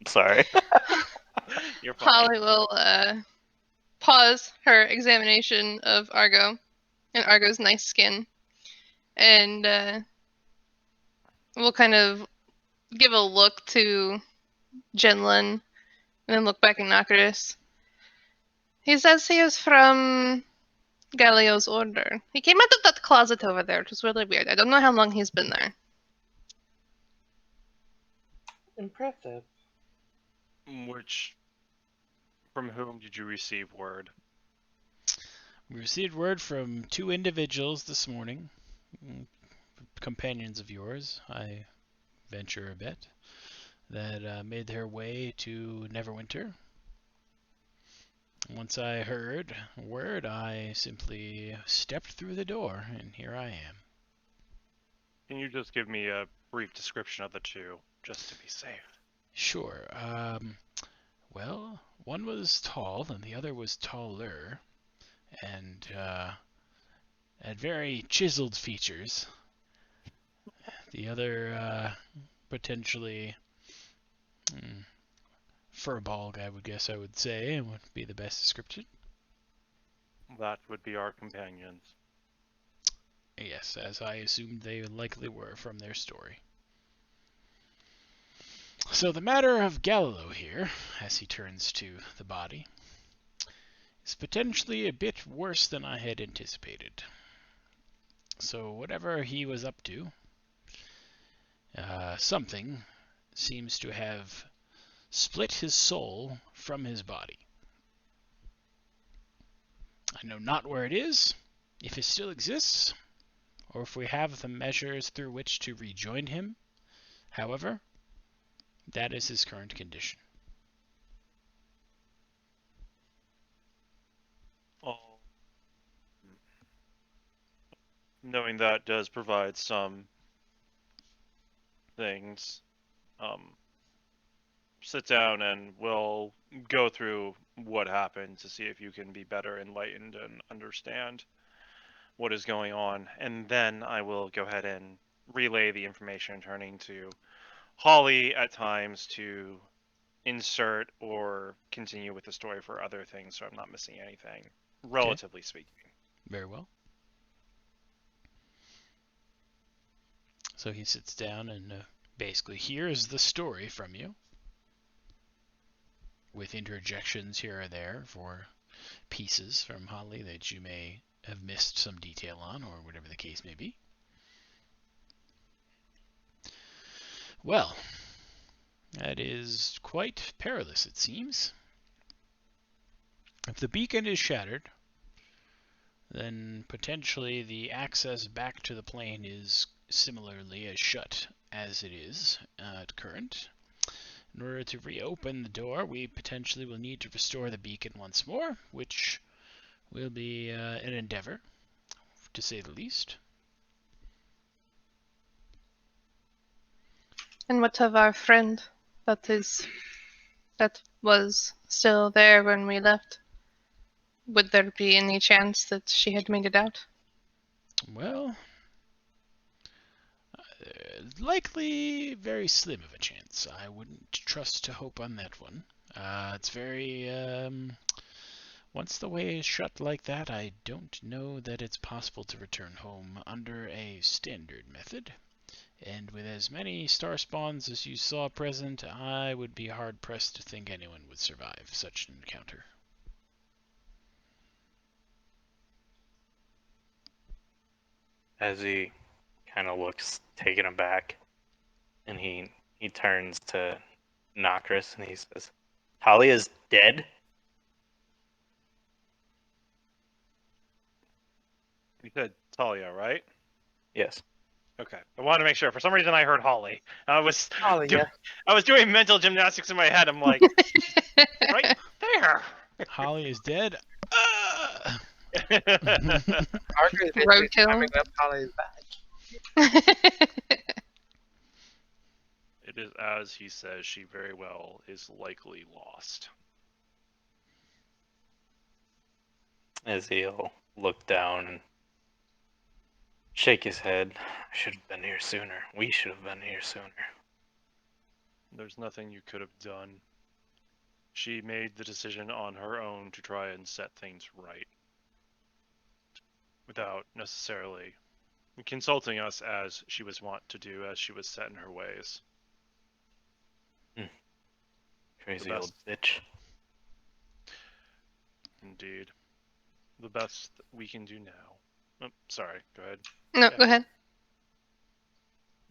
Sorry. You're fine. Holly will pause her examination of Argo and Argo's nice skin, and we'll kind of give a look to Jenlin and then look back at Nakaris. He says he is from Galio's order. He came out of that closet over there, which was really weird. I don't know how long he's been there. Impressive. Which From whom did you receive word? We received word from 2 individuals this morning, companions of yours, I venture a bet, that made their way to Neverwinter. Once I heard word, I simply stepped through the door, and here I am. Can you just give me a brief description of the two, just to be safe? Sure. Well, one was tall, and the other was taller, and had very chiseled features. The other, potentially furball, I would say, would be the best description. That would be our companions. Yes, as I assumed they likely were from their story. So the matter of Galileo here, as he turns to the body, is potentially a bit worse than I had anticipated. So whatever he was up to, something seems to have split his soul from his body. I know not where it is, if it still exists, or if we have the measures through which to rejoin him. However, that is his current condition. Oh. Knowing that does provide some things. Sit down and we'll go through what happened to see if you can be better enlightened and understand what is going on. And then I will go ahead and relay the information, turning to Holly at times to insert or continue with the story for other things so I'm not missing anything, relatively speaking. Very well. So he sits down and basically hears the story from you, with interjections here or there for pieces from Holly that you may have missed some detail on, or whatever the case may be. Well, that is quite perilous, it seems. If the beacon is shattered, then potentially the access back to the plane is similarly as shut as it is at current. In order to reopen the door, we potentially will need to restore the beacon once more, which will be an endeavor, to say the least. And what of our friend that was still there when we left? Would there be any chance that she had made it out? Well, likely very slim of a chance. I wouldn't trust to hope on that one. It's very, once the way is shut like that, I don't know that it's possible to return home under a standard method. And with as many star spawns as you saw present, I would be hard-pressed to think anyone would survive such an encounter. As he kind of looks taken aback, and he turns to Nokris and he says, "Holly is dead?" You said Talia, right? Yes. Okay. I wanted to make sure. For some reason, I heard Holly. I was Holly, yeah. I was doing mental gymnastics in my head. I'm like, right there. Holly is dead. Margaret is Roadkill. coming up. Holly is back. It is as he says. She very well is likely lost. As he'll look down and shake his head. I should have been here sooner. We should have been here sooner. There's nothing you could have done. She made the decision on her own to try and set things right, without necessarily consulting us as she was wont to do, as she was set in her ways. Crazy The old best. bitch. Indeed. The best we can do now. Oh, sorry, go ahead. No, Yeah. go ahead.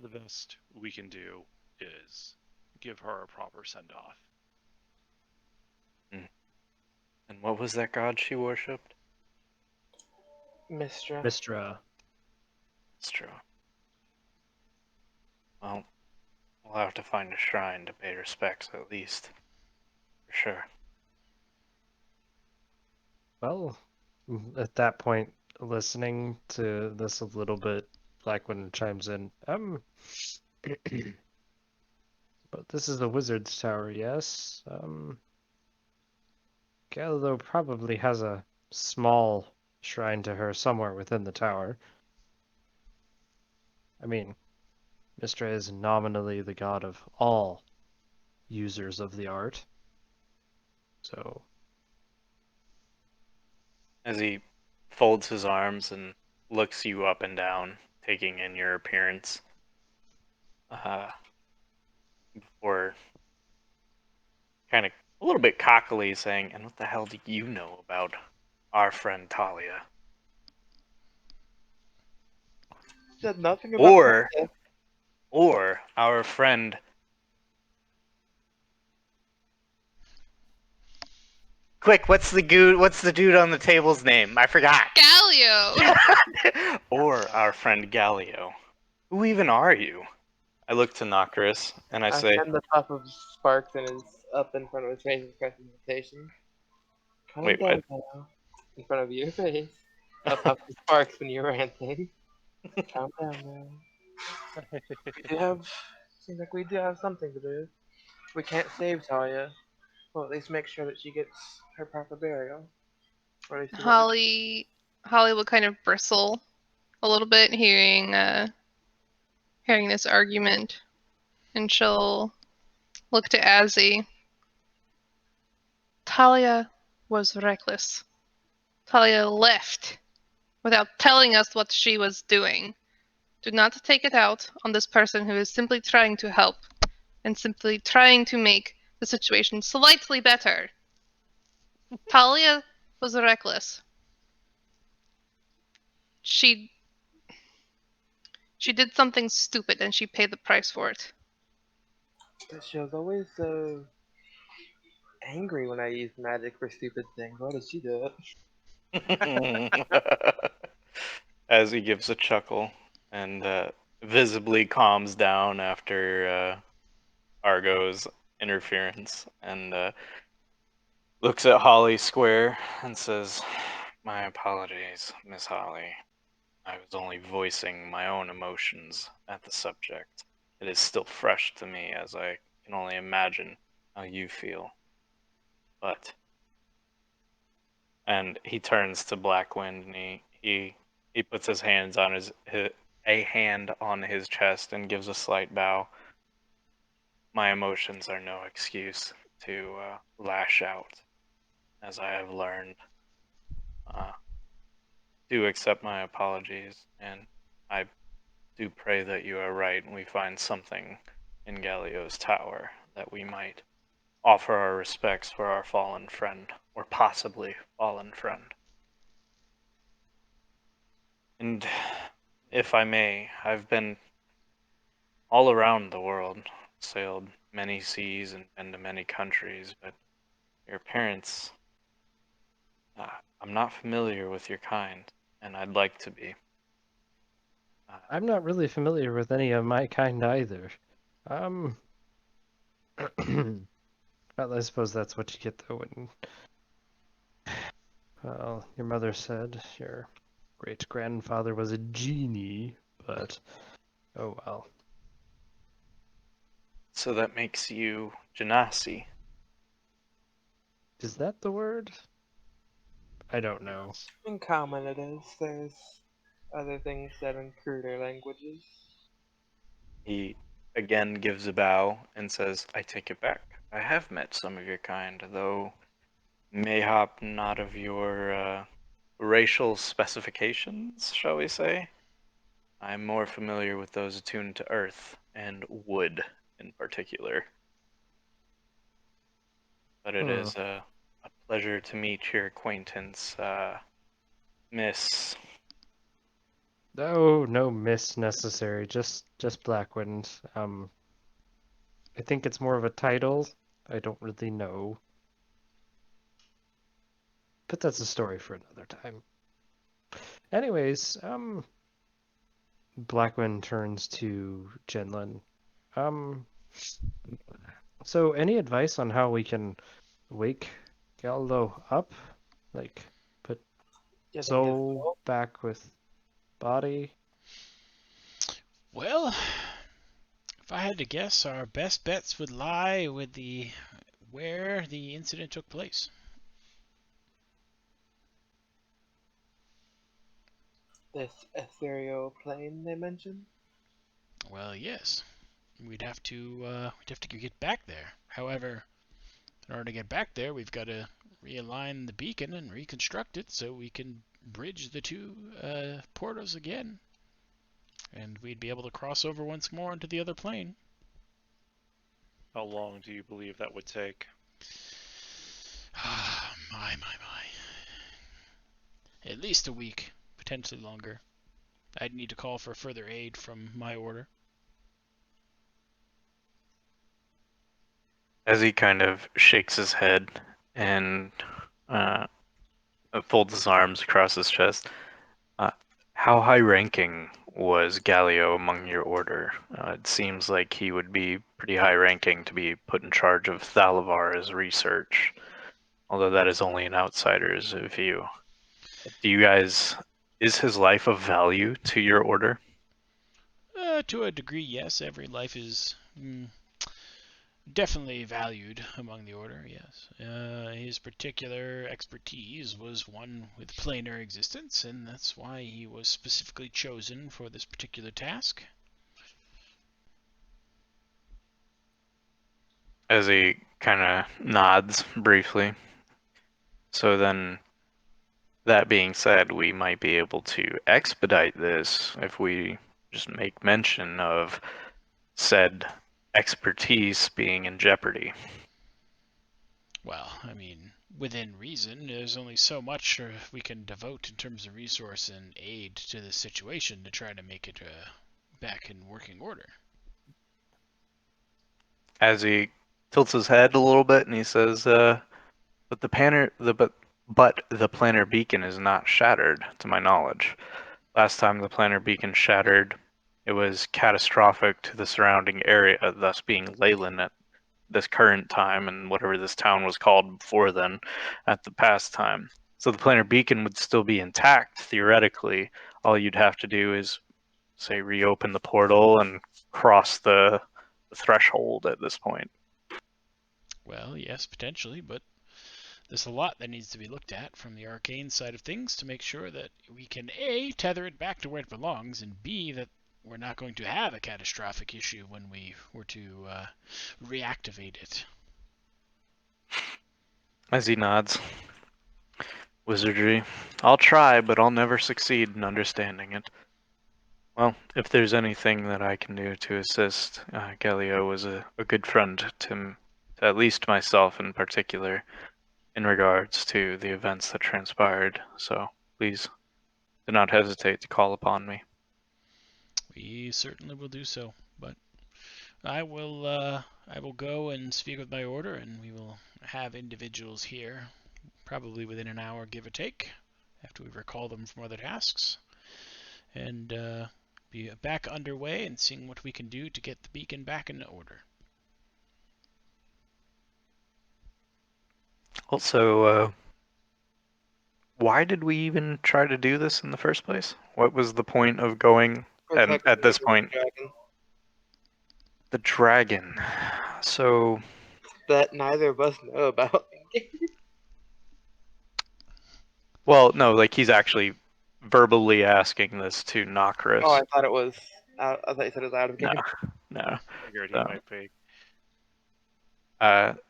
The best we can do is give her a proper send-off. And what was that god she worshipped? Mistra. Mistra. It's true. Well, we'll have to find a shrine to pay respects at least. For sure. Well, at that point, listening to this a little bit, Blackwind chimes in. But this is the wizard's tower, yes? Galileo probably has a small shrine to her somewhere within the tower. I mean, Mistra is nominally the god of all users of the art. So, As he folds his arms and looks you up and down, taking in your appearance, before kind of a little bit cockily saying, "And what the hell do you know about our friend Talia?" Said nothing about Or, Talia. or our friend. Quick, what's the dude on the table's name? I forgot. Galio! Or our friend Galio. Who even are you? I look to Nocris and I I say, hand the puff of sparks and is up in front of his face with presentation. Calm Wait, down what? now. In front of your face. A puff of sparks when you're ranting. Calm down now. Seems like we do have something to do. We can't save Talia. Well, at least make sure that she gets her proper burial. Or at least do what we Holly will kind of bristle a little bit hearing this argument, and she'll look to Azzy. Talia was reckless. Talia left without telling us what she was doing. Do not take it out on this person who is simply trying to help and simply trying to make the situation slightly better. Talia was reckless. She did something stupid and she paid the price for it. But she was always so angry when I used magic for stupid things. Why did she do it? as he gives a chuckle and visibly calms down after Argo's interference and looks at Holly square and says, "My apologies, Miss Holly. I was only voicing my own emotions at the subject. It is still fresh to me, as I can only imagine how you feel. But," and he turns to Blackwind and he puts his hands on a hand on his chest and gives a slight bow. "My emotions are no excuse to lash out, as I have learned. Do accept my apologies, and I do pray that you are right and we find something in Galio's tower that we might offer our respects for our fallen friend, or possibly fallen friend. And if I may, I've been all around the world, sailed many seas and been to many countries, but your parents, I'm not familiar with your kind, and I'd like to be. I'm not really familiar with any of my kind either. Well, I suppose that's what you get though when, well, your mother said your great-grandfather was a genie, but oh well. So that makes you Genasi. Is that the word? I don't know. In common it is. There's other things said in cruder languages. He again gives a bow and says, "I take it back. I have met some of your kind, though mayhap not of your racial specifications, shall we say. I'm more familiar with those attuned to earth and wood in particular. But it is a pleasure to meet your acquaintance, Miss." Oh, no miss necessary. Just Blackwind. I think it's more of a title. I don't really know. But that's a story for another time. Anyways, Blackwind turns to Jinlin. So any advice on how we can wake Galdo up? Like, put You think it's soul cool? back with body? Well, if I had to guess, our best bets would lie with the where the incident took place. This ethereal plane they mentioned? Well, yes, we'd have to get back there. However, in order to get back there, we've got to realign the beacon and reconstruct it so we can bridge the two portals again, and we'd be able to cross over once more into the other plane. How long do you believe that would take? My. At least a week, potentially longer. I'd need to call for further aid from my order. As he kind of shakes his head and folds his arms across his chest, how high-ranking was Galio among your order? It seems like he would be pretty high-ranking to be put in charge of Thalavar's research, although that is only an outsider's view. Do you guys, is his life of value to your order? To a degree, yes. Every life is definitely valued among the order, yes. His particular expertise was one with planar existence, and that's why he was specifically chosen for this particular task. As he kind of nods briefly. So then, that being said, we might be able to expedite this if we just make mention of said expertise being in jeopardy. Well, I mean, within reason, there's only so much we can devote in terms of resource and aid to this situation to try to make it back in working order. As he tilts his head a little bit and he says, but the planar beacon is not shattered, to my knowledge. Last time the planar beacon shattered, it was catastrophic to the surrounding area, thus being Leyland at this current time and whatever this town was called before then at the past time. So the planar beacon would still be intact, theoretically. All you'd have to do is, say, reopen the portal and cross the threshold at this point. Well, yes, potentially, but there's a lot that needs to be looked at from the arcane side of things to make sure that we can A, tether it back to where it belongs, and B, that we're not going to have a catastrophic issue when we were to reactivate it. As he nods. Wizardry. I'll try, but I'll never succeed in understanding it. Well, if there's anything that I can do to assist, Galio was a good friend to at least myself in particular in regards to the events that transpired, so please do not hesitate to call upon me. We certainly will do so, but I will go and speak with my order, and we will have individuals here, probably within an hour, give or take, after we recall them from other tasks, and be back underway and seeing what we can do to get the beacon back in order. Also, why did we even try to do this in the first place? What was the point of going at this point? Dragon. The dragon. So, That neither of us know about. well, no, like he's actually verbally asking this to Nokris. Oh, I thought it was. I thought you said it was out of game. No. Figured he So, might be.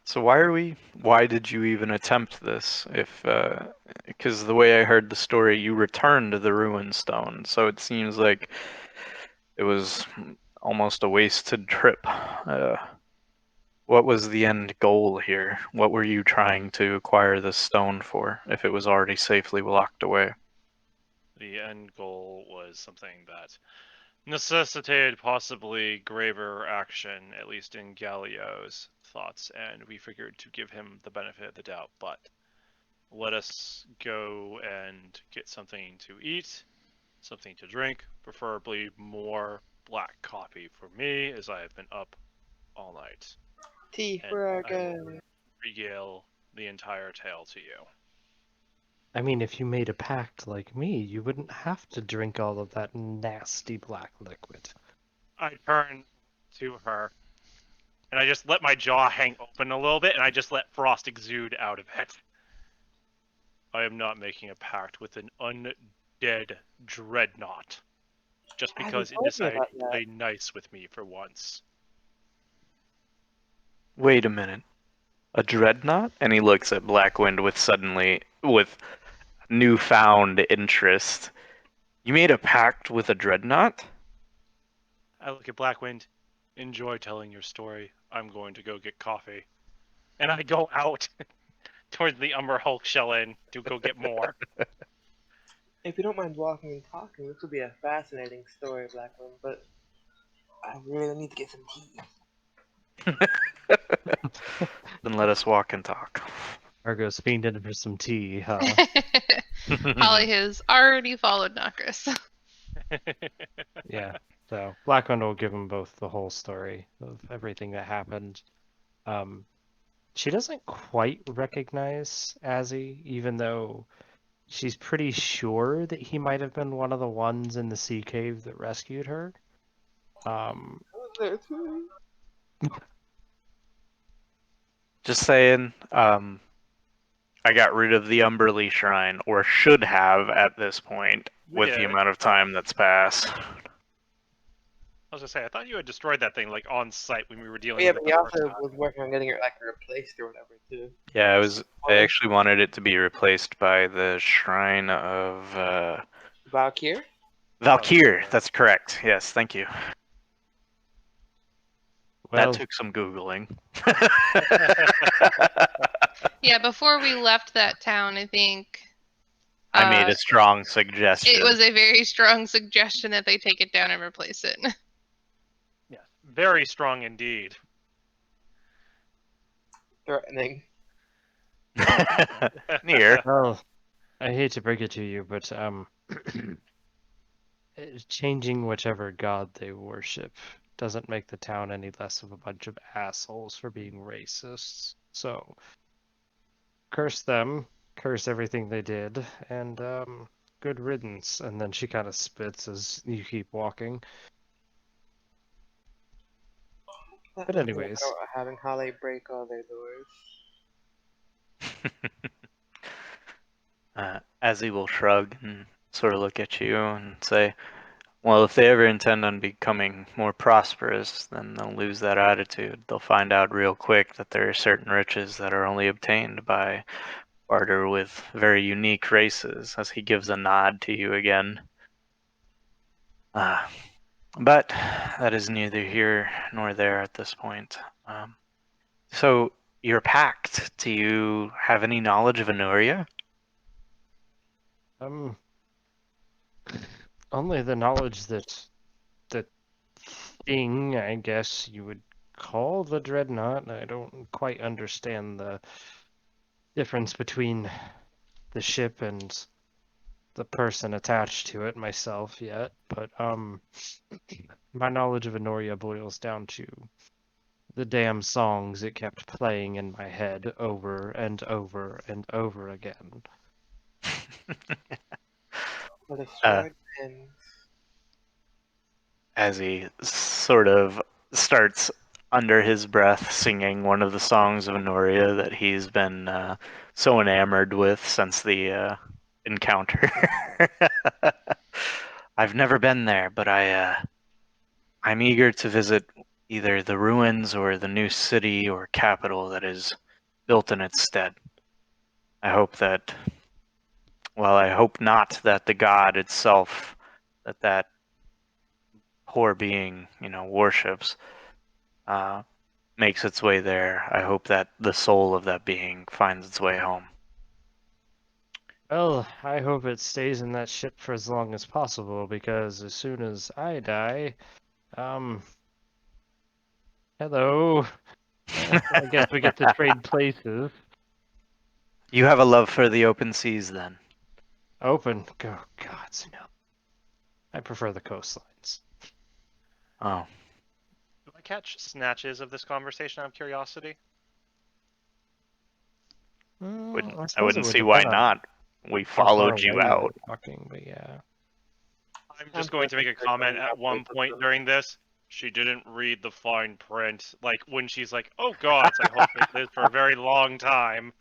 so why did you even attempt this? If, because the way I heard the story, you returned the ruin stone, so it seems like it was almost a wasted trip. What was the end goal here? What were you trying to acquire this stone for, if it was already safely locked away? The end goal was something that necessitated possibly graver action, at least in Galio's thoughts, and we figured to give him the benefit of the doubt, but let us go and get something to eat, something to drink, preferably more black coffee for me, as I have been up all night. Tea And for our I will guy. regale the entire tale to you. I mean, if you made a pact like me, you wouldn't have to drink all of that nasty black liquid. I turn to her, and I just let my jaw hang open a little bit, and I just let frost exude out of it. I am not making a pact with an undead dreadnought, just Have you because it told me decided about to that? play nice with me for once. Wait a minute. A dreadnought? And he looks at Blackwind with newfound interest. You made a pact with a dreadnought? I look at Blackwind, enjoy telling your story. I'm going to go get coffee. And I go out towards the Umber Hulk shell in to go get more. If you don't mind walking and talking, this would be a fascinating story, Blackman, but I really need to get some tea. Then let us walk and talk. Argo's fiending for some tea, huh? Holly has already followed Nokris. Yeah. So Blackwind will give them both the whole story of everything that happened. She doesn't quite recognize Azzy, even though she's pretty sure that he might have been one of the ones in the sea cave that rescued her. I was there too. Just saying, I got rid of the Umberly Shrine, or should have at this point, You with the did. amount of time that's passed. I was gonna say, I thought you had destroyed that thing like on site when we were dealing Yeah, with but it he the first also time. was working on getting it like replaced or whatever too. Yeah, I actually wanted it to be replaced by the Shrine of Valkyr? Valkyr. That's correct. Yes, thank you. That Well, took some googling. Yeah, before we left that town, I think I made a strong it suggestion. was a very strong suggestion that they take it down and replace it. Yes, very strong indeed. Threatening. Near. well, I hate to break it to you, but changing whichever god they worship doesn't make the town any less of a bunch of assholes for being racists. So curse them, curse everything they did, and good riddance. And then she kind of spits as you keep walking. That But must be anyways, about having Holly break all their doors. Azzy will shrug and sort of look at you and say, well, if they ever intend on becoming more prosperous, then they'll lose that attitude. They'll find out real quick that there are certain riches that are only obtained by barter with very unique races, as he gives a nod to you again. But that is neither here nor there at this point. So, your pact, do you have any knowledge of Anuria? only the knowledge that the thing, I guess you would call the dreadnought. I don't quite understand the difference between the ship and the person attached to it myself yet, but my knowledge of Honoria boils down to the damn songs it kept playing in my head over and over and over again. For destroyed men. As he sort of starts under his breath singing one of the songs of Honoria that he's been so enamored with since the encounter. I've never been there, but I'm eager to visit either the ruins or the new city or capital that is built in its stead. I hope that, well, I hope not that the god itself, that poor being, worships, makes its way there. I hope that the soul of that being finds its way home. Well, I hope it stays in that ship for as long as possible, because as soon as I die, hello. I guess we get to trade places. You have a love for the open seas, then. Open? Oh, gods, no. I prefer the coastlines. Oh, Do I catch snatches of this conversation out of curiosity? I I suppose it wouldn't would see why depend on not. We how far followed you away you were out. talking, but yeah. I'm I'm just going to make a perfectly comment going at up one with point them. during this. She didn't read the fine print. Like when she's like, "Oh gods, I hope it lives for a very long time."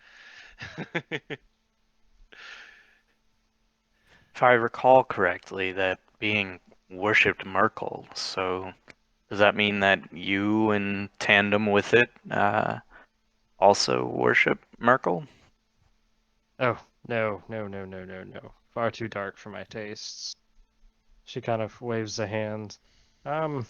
If I recall correctly, that being worshipped Merkel, so does that mean that you, in tandem with it, also worship Merkel? Oh, no. Far too dark for my tastes. She kind of waves a hand. I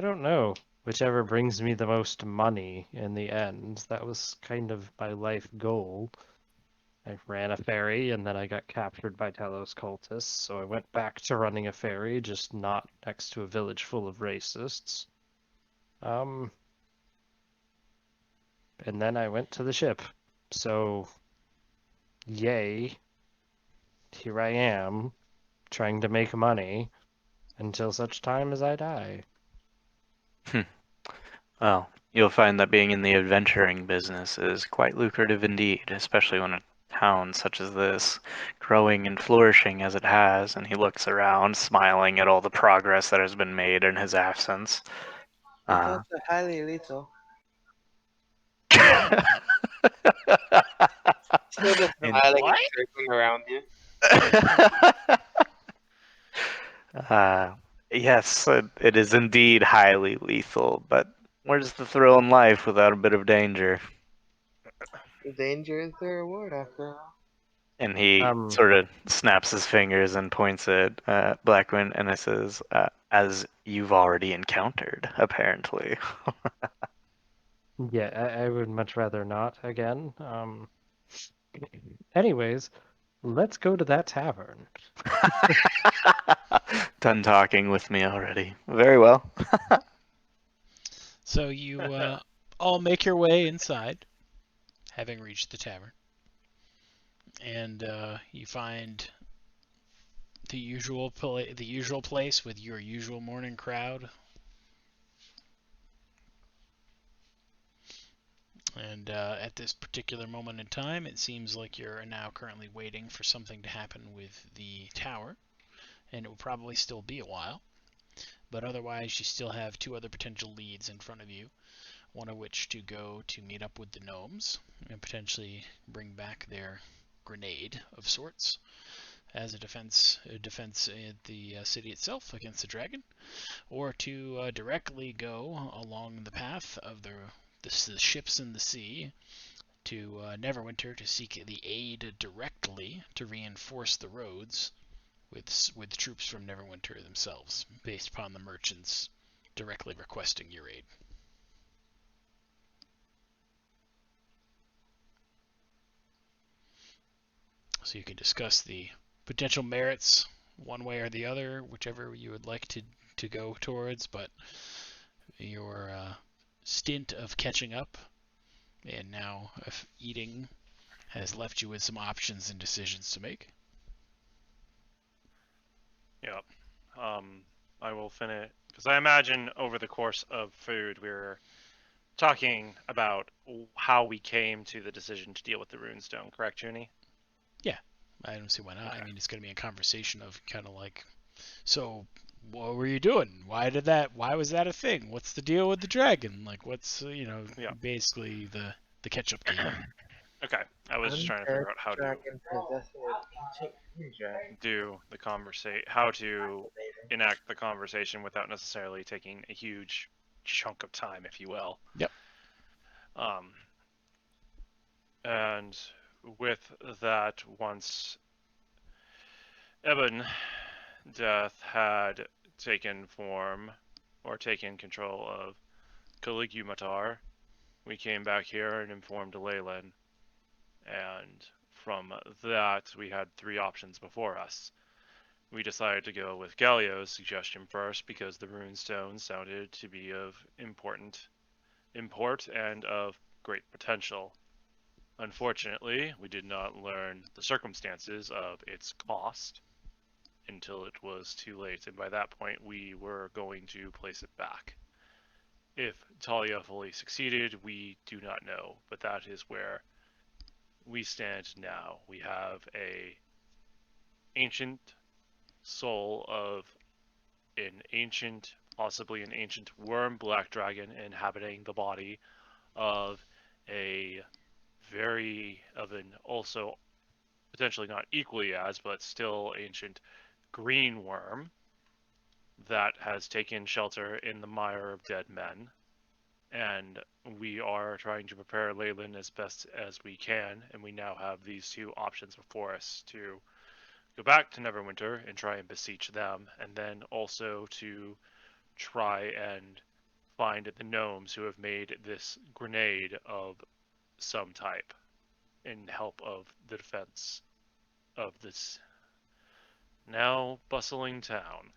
don't know. Whichever brings me the most money in the end. That was kind of my life goal. I ran a ferry and then I got captured by Talos cultists, so I went back to running a ferry, just not next to a village full of racists. And then I went to the ship. So, yay. Here I am, trying to make money until such time as I die. Well, you'll find that being in the adventuring business is quite lucrative indeed, especially when a town such as this, growing and flourishing as it has, and he looks around, smiling at all the progress that has been made in his absence. It's also highly lethal. Still just In smiling what? and circling around you. uh, yes, it is indeed highly lethal, but where's the thrill in life without a bit of danger? The danger is the reward, after all. And he Um, sort of snaps his fingers and points at Blackwind, and it says, "As you've already encountered, apparently." yeah, I would much rather not again. Anyways, let's go to that tavern. Done talking with me already. Very well. So you all make your way inside, having reached the tavern, and you find the usual place with your usual morning crowd. And at this particular moment in time, it seems like you're now currently waiting for something to happen with the tower, and it will probably still be a while. But otherwise, you still have two other potential leads in front of you, one of which to go to meet up with the gnomes and potentially bring back their grenade of sorts as a defense at the city itself against the dragon, or to directly go along the path of the ships in the sea to Neverwinter to seek the aid directly to reinforce the roads with troops from Neverwinter themselves, based upon the merchants directly requesting your aid. So you can discuss the potential merits one way or the other, whichever you would like to go towards, but your stint of catching up and now of eating has left you with some options and decisions to make. Yep. I will finish because I imagine over the course of food we're talking about how we came to the decision to deal with the runestone. Correct, Junie? Yeah, I don't see why not. Okay. I mean, it's going to be a conversation of kind of like, so what were you doing? Why was that a thing? What's the deal with the dragon? Like, what's, Yeah. basically the catch-up game. Okay. I was just trying to figure out how to Dragon possessing an ancient green dragon. do the how to enact the conversation without necessarily taking a huge chunk of time, if you will. Yep. And with that, once Eben Death had taken form or taken control of Caligumatar, we came back here and informed Leyland. And from that, we had three options before us. We decided to go with Galio's suggestion first because the runestone sounded to be of important import and of great potential. Unfortunately, we did not learn the circumstances of its cost until it was too late, and by that point we were going to place it back. If Talia fully succeeded, we do not know, but that is where we stand now. We have a ancient soul of an ancient, possibly an ancient worm black dragon inhabiting the body of a of an also potentially not equally as, but still ancient green worm that has taken shelter in the mire of dead men. And we are trying to prepare Leyland as best as we can, and we now have these two options before us to go back to Neverwinter and try and beseech them, and then also to try and find the gnomes who have made this grenade of some type in help of the defense of this now bustling town.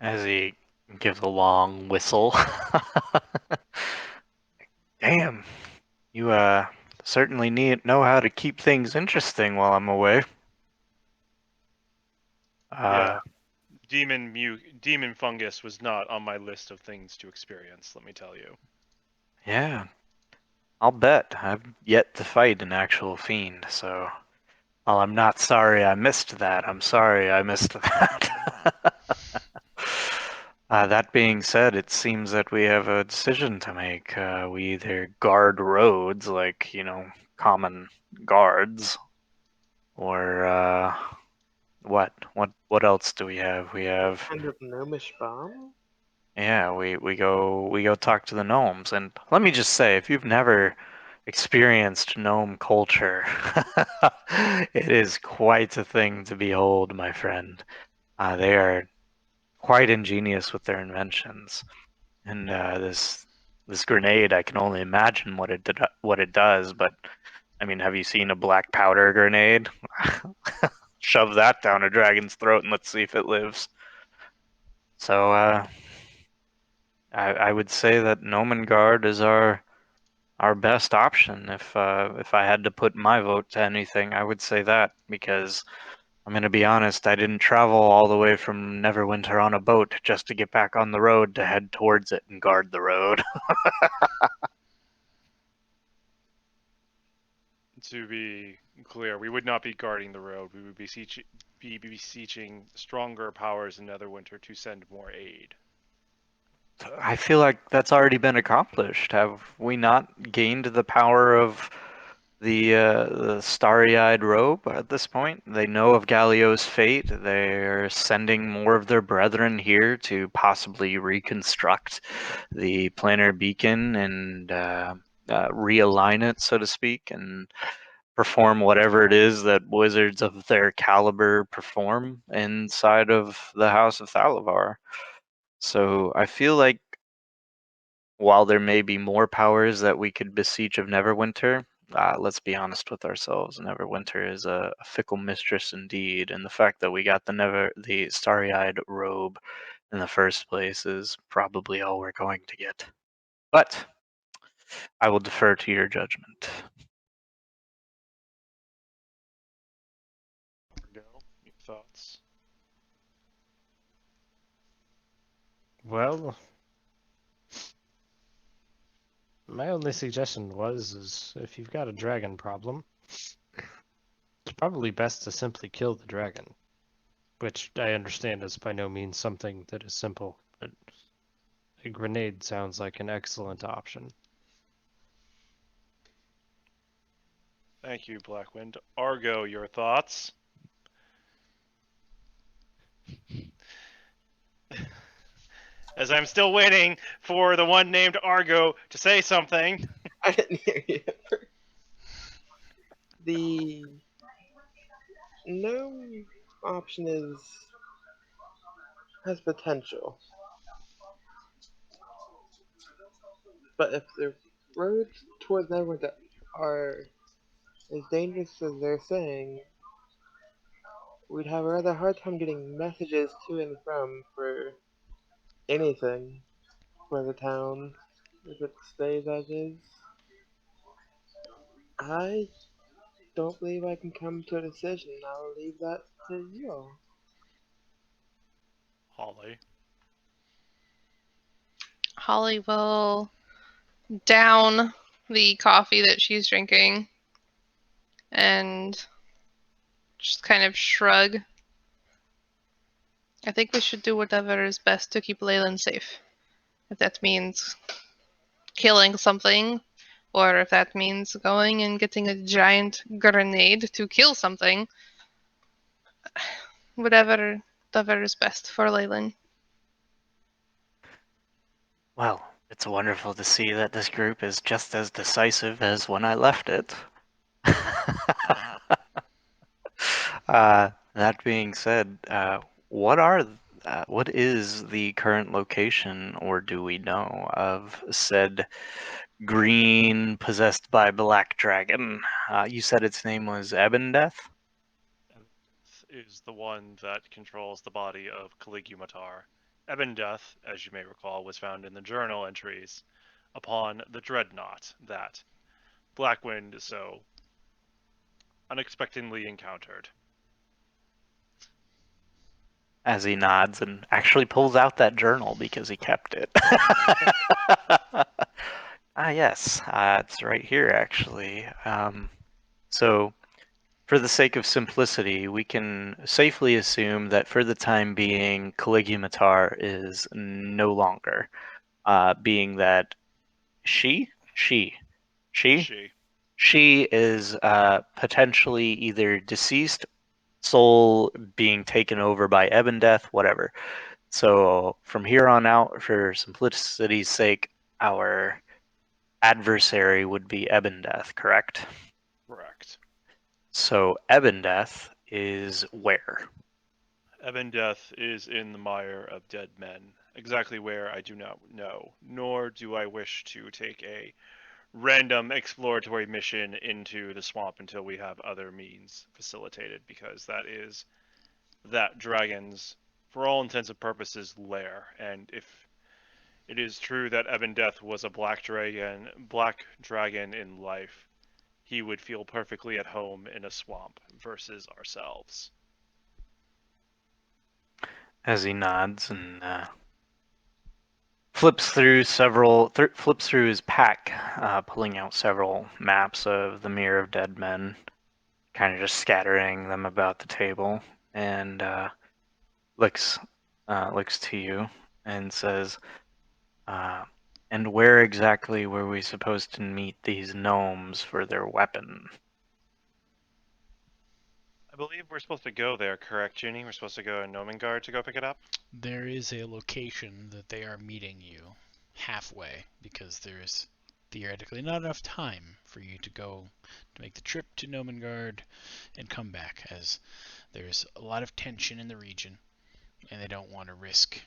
As he gives a long whistle. Damn, you certainly know how to keep things interesting while I'm away. Yeah, demon fungus was not on my list of things to experience, let me tell you. Yeah, I'll bet. I've yet to fight an actual fiend, so while I'm not sorry I missed that, I'm sorry I missed that. That being said, it seems that we have a decision to make. We either guard roads like, common guards, or what? What else do we have? We have Kind of gnomish bomb? Yeah, we go talk to the gnomes, and let me just say, if you've never experienced gnome culture, it is quite a thing to behold, my friend. They are quite ingenious with their inventions, and this grenade, I can only imagine what it does. But I mean, have you seen a black powder grenade? Shove that down a dragon's throat and let's see if it lives. So I would say that Nomengard is our best option. If I had to put my vote to anything, I would say that, because I'm gonna be honest, I didn't travel all the way from Neverwinter on a boat just to get back on the road to head towards it and guard the road. To be clear, we would not be guarding the road. We would be beseeching stronger powers in Netherwinter to send more aid. I feel like that's already been accomplished. Have we not gained the power of the starry-eyed robe at this point? They know of Galio's fate. They're sending more of their brethren here to possibly reconstruct the planar beacon and realign it, so to speak, and perform whatever it is that wizards of their caliber perform inside of the House of Thalavar. So I feel like while there may be more powers that we could beseech of Neverwinter, let's be honest with ourselves. Neverwinter is a fickle mistress indeed, and the fact that we got the starry-eyed robe in the first place is probably all we're going to get. But I will defer to your judgment. Go. Your thoughts? Well, my only suggestion is if you've got a dragon problem, it's probably best to simply kill the dragon. Which I understand is by no means something that is simple, but a grenade sounds like an excellent option. Thank you, Blackwind. Argo, your thoughts? As I'm still waiting for the one named Argo to say something. I didn't hear you. The gnome option has potential, but if the roads towards Neverwinter are as dangerous as they're saying, we'd have a rather hard time getting messages to and from for anything. for the town if it stays as is. I don't believe I can come to a decision. I'll leave that to you. Holly. Holly will down the coffee that she's drinking and just kind of shrug. I think we should do whatever is best to keep Leyland safe. If that means killing something, or if that means going and getting a giant grenade to kill something, whatever is best for Leyland. Well, it's wonderful to see that this group is just as decisive as when I left it. That being said, what is the current location, or do we know, of said green possessed by black dragon? You said its name was Ebondeath? Is the one that controls the body of Caligulatar. Ebondeath, as you may recall, was found in the journal entries upon the dreadnought that Blackwind so unexpectedly encountered. As he nods and actually pulls out that journal because he kept it. Yes, it's right here actually. So, for the sake of simplicity, we can safely assume that for the time being, Caligulatar is no longer, being that she is potentially either deceased, soul being taken over by Ebondeath, whatever. So from here on out, for simplicity's sake, our adversary would be Ebondeath, correct? Correct. So Ebondeath is where? Ebondeath is in the mire of dead men. Exactly where, I do not know, nor do I wish to take a random exploratory mission into the swamp until we have other means facilitated, because that is that dragon's, for all intents and purposes, lair. And if it is true that Ebondeath was a black dragon in life, he would feel perfectly at home in a swamp versus ourselves. As he nods and flips through his pack, pulling out several maps of the Mirror of Dead Men, kind of just scattering them about the table, and looks to you and says, "And where exactly were we supposed to meet these gnomes for their weapon?" I believe we're supposed to go there, correct, Ginny? We're supposed to go to Nomengard to go pick it up? There is a location that they are meeting you halfway because there's theoretically not enough time for you to go to make the trip to Nomengard and come back, as there's a lot of tension in the region and they don't want to risk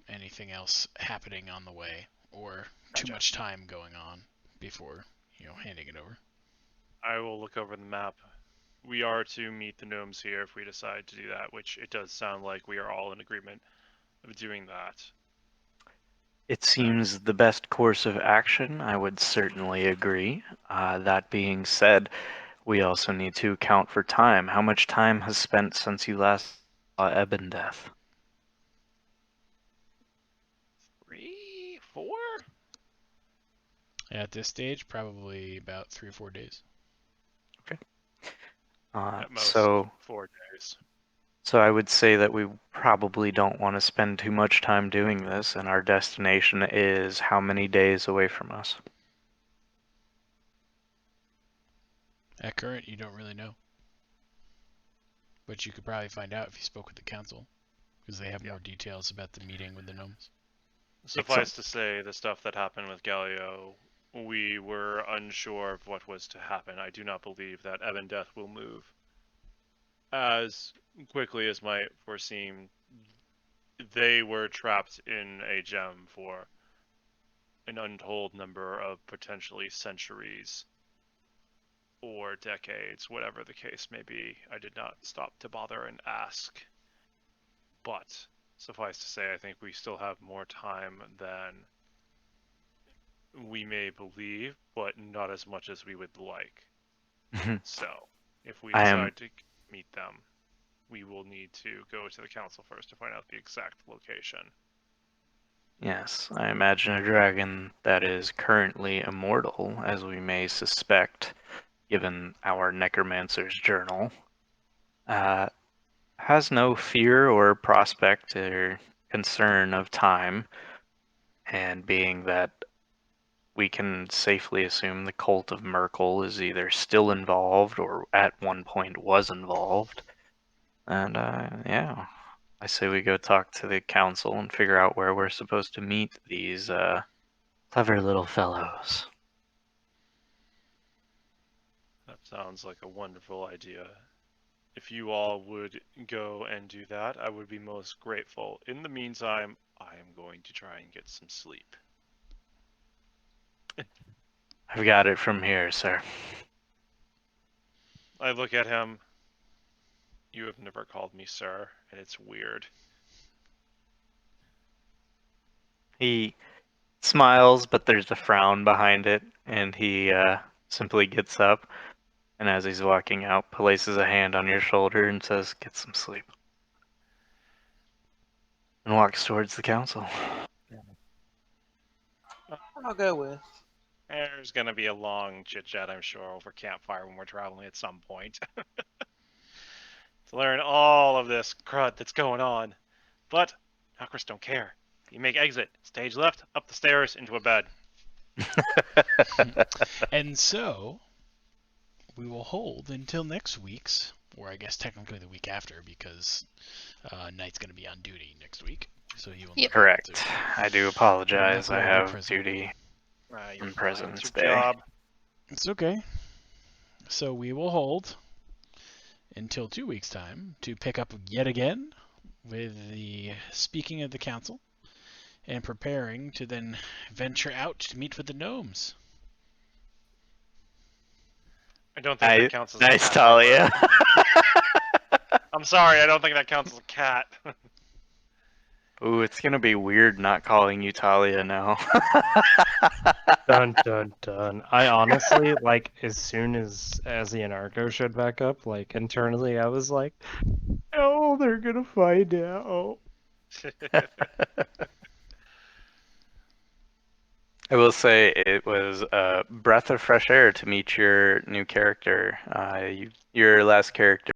anything else happening on the way or too Gotcha. much time going on before, handing it over. I will look over the map. We are to meet the gnomes here if we decide to do that, which it does sound like we are all in agreement of doing that. It seems the best course of action. I would certainly agree. That being said, we also need to account for time. How much time has spent since you last saw Ebondeath? 3, 4? At this stage, probably about 3 or 4 days. At most, So 4 days. So I would say that we probably don't want to spend too much time doing this, and our destination is how many days away from us? At current, you don't really know. But you could probably find out if you spoke with the council, because they have more details about the meeting with the gnomes. Suffice to say, the stuff that happened with Galio, we were unsure of what was to happen. I do not believe that Ebondeath will move as quickly as might foreseem. They were trapped in a gem for an untold number of potentially centuries or decades, whatever the case may be. I did not stop to bother and ask. But suffice to say, I think we still have more time than we may believe, but not as much as we would like. So, if we I am- decide to meet them, we will need to go to the council first to find out the exact location. Yes, I imagine a dragon that is currently immortal, as we may suspect, given our necromancer's journal, has no fear or prospect or concern of time, and being that we can safely assume the cult of Merkel is either still involved or at one point was involved. And yeah, I say we go talk to the council and figure out where we're supposed to meet these clever little fellows. That sounds like a wonderful idea. If you all would go and do that, I would be most grateful. In the meantime, I am going to try and get some sleep. I've got it from here, sir. I look at him. You have never called me sir, and it's weird. He smiles, but there's a frown behind it, and he simply gets up, and as he's walking out, places a hand on your shoulder and says, "Get some sleep," and walks towards the council. I'll go with. There's gonna be a long chit chat, I'm sure, over campfire when we're traveling at some point. To learn all of this crud that's going on. But Knockers don't care. You make exit, stage left, up the stairs, into a bed. And so, we will hold until next week's, or I guess technically the week after, because Knight's going to be on duty next week. So he will not Yep. be able Correct. to- I do apologize. I Not be have present. duty. You're On fine. President's It's Day. your job. It's okay. So we will hold until 2 weeks' time to pick up yet again with the speaking of the council and preparing to then venture out to meet with the gnomes. I don't think that counts as a Nice, cat. Talia. I'm sorry, I don't think that counts as a cat. Ooh, it's gonna be weird not calling you Talia now. Dun dun dun. I honestly, like, as soon as the anarcho showed back up, like, internally, I was like, oh, they're gonna find out. I will say it was a breath of fresh air to meet your new character. Your last character